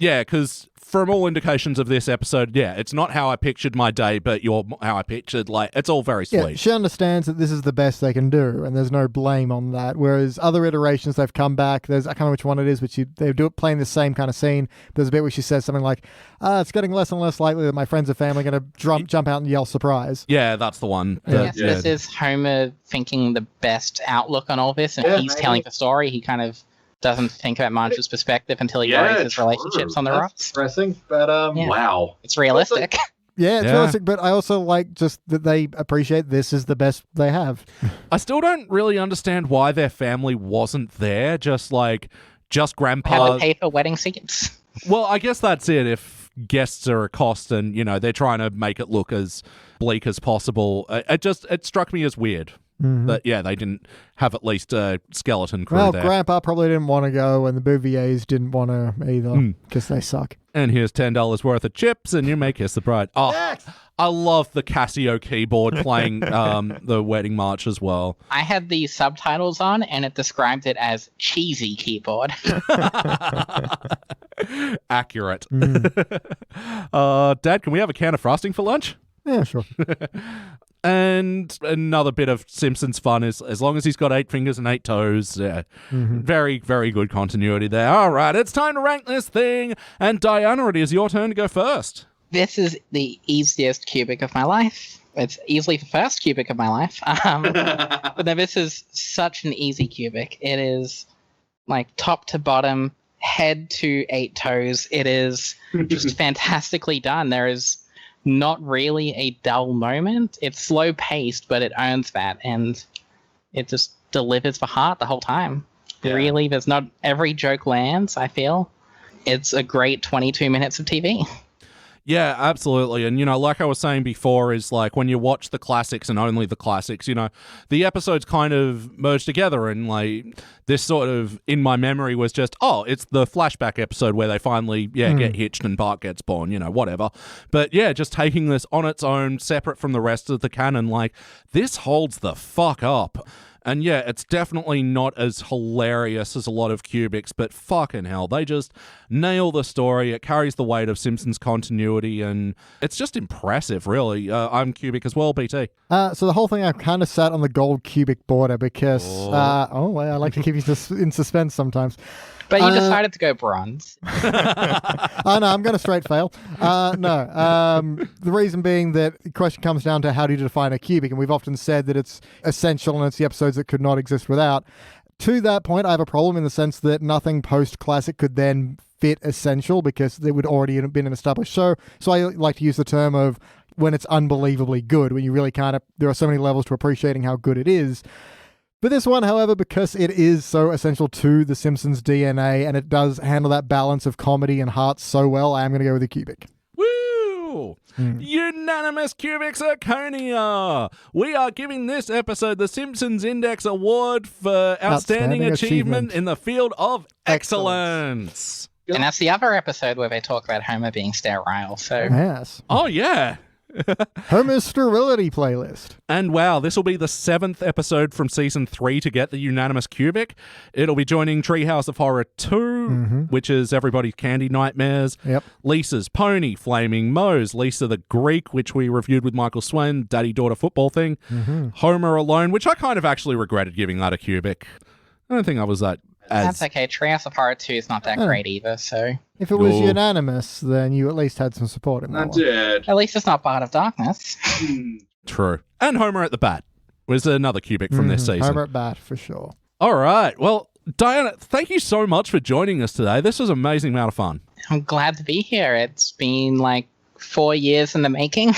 Yeah, because from all indications of this episode, yeah, it's not how I pictured my day, but you're how I pictured, like, it's all very sweet. Yeah, she understands that this is the best they can do, and there's no blame on that. Whereas other iterations, they've come back. I can't remember which one it is, but they do it playing the same kind of scene. There's a bit where she says something like, it's getting less and less likely that my friends and family are going to jump out and yell surprise. Yeah, that's the one. Yes, this is Homer thinking the best outlook on all this, and he's telling the story. He kind of doesn't think about Marge's perspective until he worries his relationships on the rocks. Depressing, but wow. It's realistic. Yeah, it's realistic, but I also like just that they appreciate this is the best they have. I still don't really understand why their family wasn't there, just grandpa. Had to pay for wedding tickets. Well, I guess that's it. If guests are a cost and, they're trying to make it look as bleak as possible, it struck me as weird. Mm-hmm. That, they didn't have at least a skeleton crew well, there. Grandpa probably didn't want to go, and the Bouviers didn't want to either, because they suck. And here's $10 worth of chips, and you may kiss the bride. Oh, Yes! I love the Casio keyboard playing the wedding march as well. I had the subtitles on, and it described it as cheesy keyboard. Accurate. Dad, can we have a can of frosting for lunch? Yeah, sure. And another bit of Simpsons fun is as long as he's got 8 fingers and 8 toes. Very, very good continuity there. All right, it's time to rank this thing. And Diana, it is your turn to go first. This is the easiest cubic of my life. It's easily the first cubic of my life. But now this is such an easy cubic. It is like top to bottom, head to 8 toes. It is just fantastically done. There is not really a dull moment. It's slow paced, but it owns that, and it just delivers for heart the whole time. Yeah. Really, there's not every joke lands, I feel. It's a great 22 minutes of TV. Yeah, absolutely. And, like I was saying before, is like when you watch the classics and only the classics, the episodes kind of merge together. And like this sort of, in my memory, was just, it's the flashback episode where they finally, get hitched and Bart gets born, whatever. But yeah, just taking this on its own, separate from the rest of the canon, like this holds the fuck up. And yeah, it's definitely not as hilarious as a lot of cubics, but fucking hell, they just nail the story. It carries the weight of Simpsons continuity, and it's just impressive, really. I'm cubic as well, BT. So the whole thing, I've kind of sat on the gold cubic border because, I like to keep you in suspense sometimes. But you decided to go bronze. Oh, no, I'm going to straight fail. The reason being that the question comes down to how do you define a cubic, and we've often said that it's essential and it's the episodes that could not exist without. To that point, I have a problem in the sense that nothing post-classic could then fit essential because there would already have been an established show. So I like to use the term of when it's unbelievably good, when you really there are so many levels to appreciating how good it is. But this one, however, because it is so essential to The Simpsons DNA and it does handle that balance of comedy and heart so well, I am going to go with the cubic. Woo! Unanimous Cubic Zirconia! We are giving this episode the Simpsons Index Award for Outstanding Achievement in the Field of Excellence. And that's the other episode where they talk about Homer being sterile, so... Yes. Oh, yeah. Homer's sterility playlist. And wow, this will be the 7th episode from season 3 to get the unanimous cubic. It'll be joining Treehouse of Horror 2, which is Everybody's Candy Nightmares. Yep. Lisa's Pony, Flaming Moe's, Lisa the Greek, which we reviewed with Michael Swain, Daddy-Daughter Football Thing, Homer Alone, which I kind of actually regretted giving that a cubic. I don't think I was that That's okay. Treehouse of Horror 2 is not that great either, so... If it was unanimous, then you at least had some support in that one. Did. At least it's not Part of Darkness. True. And Homer at the Bat was another cubic from this season. Homer at Bat, for sure. All right. Well, Diana, thank you so much for joining us today. This was an amazing amount of fun. I'm glad to be here. It's been like 4 years in the making.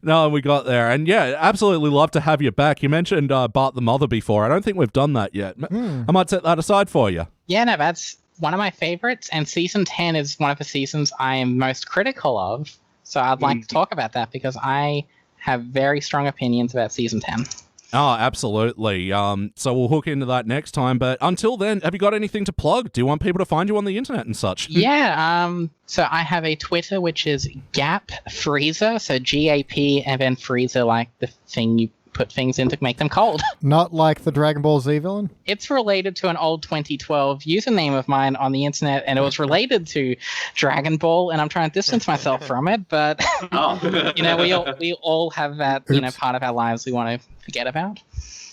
No, we got there. And yeah, absolutely love to have you back. You mentioned Bart the Mother before. I don't think we've done that yet. I might set that aside for you. Yeah, no, that's one of my favorites. And season 10 is one of the seasons I am most critical of. So I'd like to talk about that because I have very strong opinions about season 10. Oh, absolutely. So we'll hook into that next time. But until then, have you got anything to plug? Do you want people to find you on the internet and such? Yeah. So I have a Twitter, which is Gap Freezer. So GAP and then Freezer, like the thing you put things in to make them cold. Not like the Dragon Ball Z villain? It's related to an old 2012 username of mine on the internet, and it was related to Dragon Ball, and I'm trying to distance myself from it, but we all have that, part of our lives we want to forget about.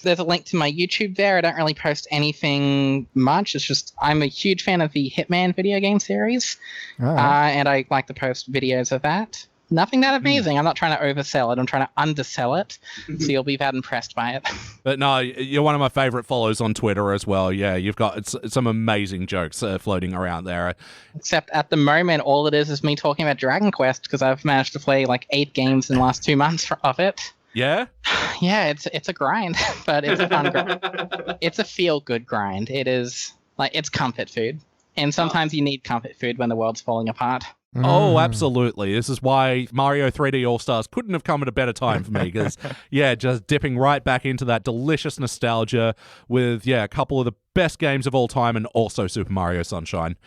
There's a link to my YouTube there. I don't really post anything much. It's just I'm a huge fan of the Hitman video game series, and I like to post videos of that. Nothing that amazing. I'm not trying to oversell it. I'm trying to undersell it, so you'll be that impressed by it. But no, you're one of my favorite follows on Twitter as well. Yeah, you've got some amazing jokes floating around there. Except at the moment, all it is me talking about Dragon Quest, because I've managed to play like 8 games in the last 2 months of it. Yeah? Yeah, it's a grind, but it's a fun grind. It's a feel-good grind. It is, it's comfort food. And sometimes you need comfort food when the world's falling apart. Oh, absolutely. This is why Mario 3D All-Stars couldn't have come at a better time for me, because, just dipping right back into that delicious nostalgia with, a couple of the best games of all time and also Super Mario Sunshine.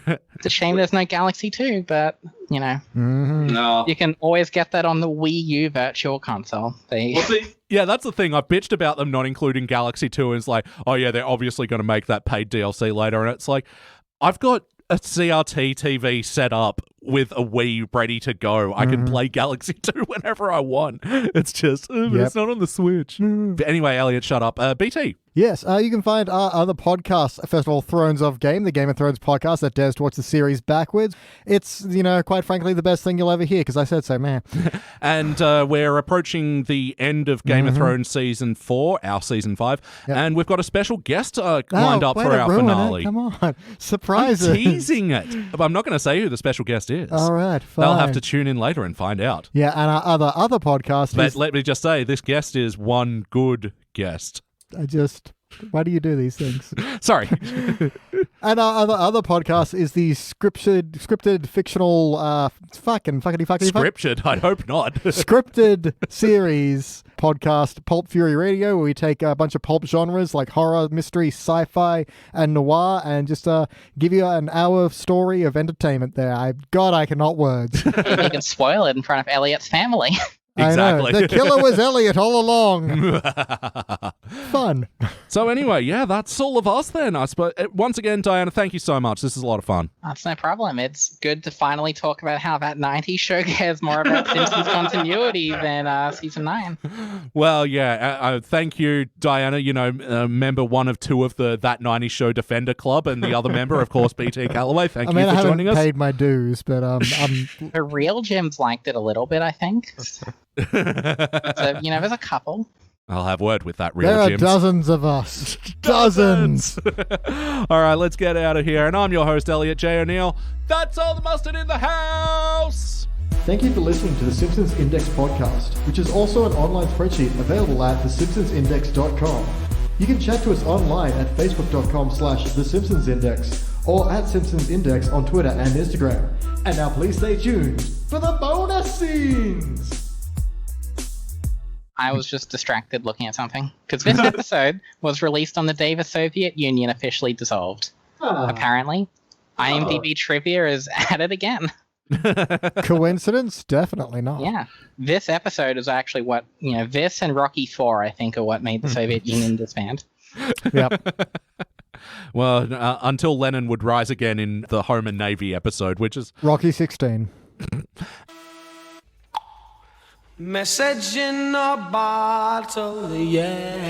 It's a shame there's no Galaxy 2, but, No. you can always get that on the Wii U Virtual Console. Yeah, that's the thing. I've bitched about them not including Galaxy 2, and it's like, oh yeah, they're obviously going to make that paid DLC later, and it's like, I've got a CRT TV set up with a Wii ready to go. I can play Galaxy 2 whenever I want. It's just, it's not on the Switch. But anyway, Elliot, shut up. BT. Yes, you can find our other podcasts. First of all, Thrones of Game, the Game of Thrones podcast that dares to watch the series backwards. It's, quite frankly, the best thing you'll ever hear, because I said so, man. And we're approaching the end of Game of Thrones Season 4, our Season 5, and we've got a special guest lined up for our finale. Come on, surprises. I'm teasing it. But I'm not going to say who the special guest is. All right, fine. They'll have to tune in later and find out. Yeah, and our other podcast But let me just say, this guest is one good guest. Why do you do these things? Sorry. And our other podcast is the scripted fictional Scripted? I hope not. scripted series podcast, Pulp Fury Radio, where we take a bunch of pulp genres like horror, mystery, sci-fi, and noir, and just give you an hour story of entertainment there. I cannot words. You can spoil it in front of Elliot's family. Exactly. I know. The killer was Elliot all along. Fun. So anyway, that's all of us then, I suppose. Once again, Diana, thank you so much. This is a lot of fun. That's no problem. It's good to finally talk about how that 90s show cares more about Simpsons continuity than Season 9. Well, thank you, Diana, member one of two of the That 90s Show Defender Club, and the other member, of course, BT Calloway. Thank you for joining us. I haven't paid my dues, but The real Gems liked it a little bit, I think. So, there's a couple. I'll have word with that real There are Jims. dozens of us. Dozens. All right, let's get out of here. And I'm your host, Elliot J. O'Neill. That's all the mustard in the house. Thank you for listening to the Simpsons Index podcast, which is also an online spreadsheet available at thesimpsonsindex.com. You can chat to us online at facebook.com/thesimpsonsindex or at Simpsons Index on Twitter and Instagram. And now please stay tuned for the bonus scenes. I was just distracted looking at something, because this episode was released on the day the Soviet Union officially dissolved. Apparently, IMDb trivia is at it again. Coincidence? Definitely not. Yeah. This episode is actually what, this and Rocky IV, I think, are what made the Soviet Union disband. Yep. Well, until Lenin would rise again in the Home and Navy episode, which is... Rocky 16. Message in a bottle, yeah.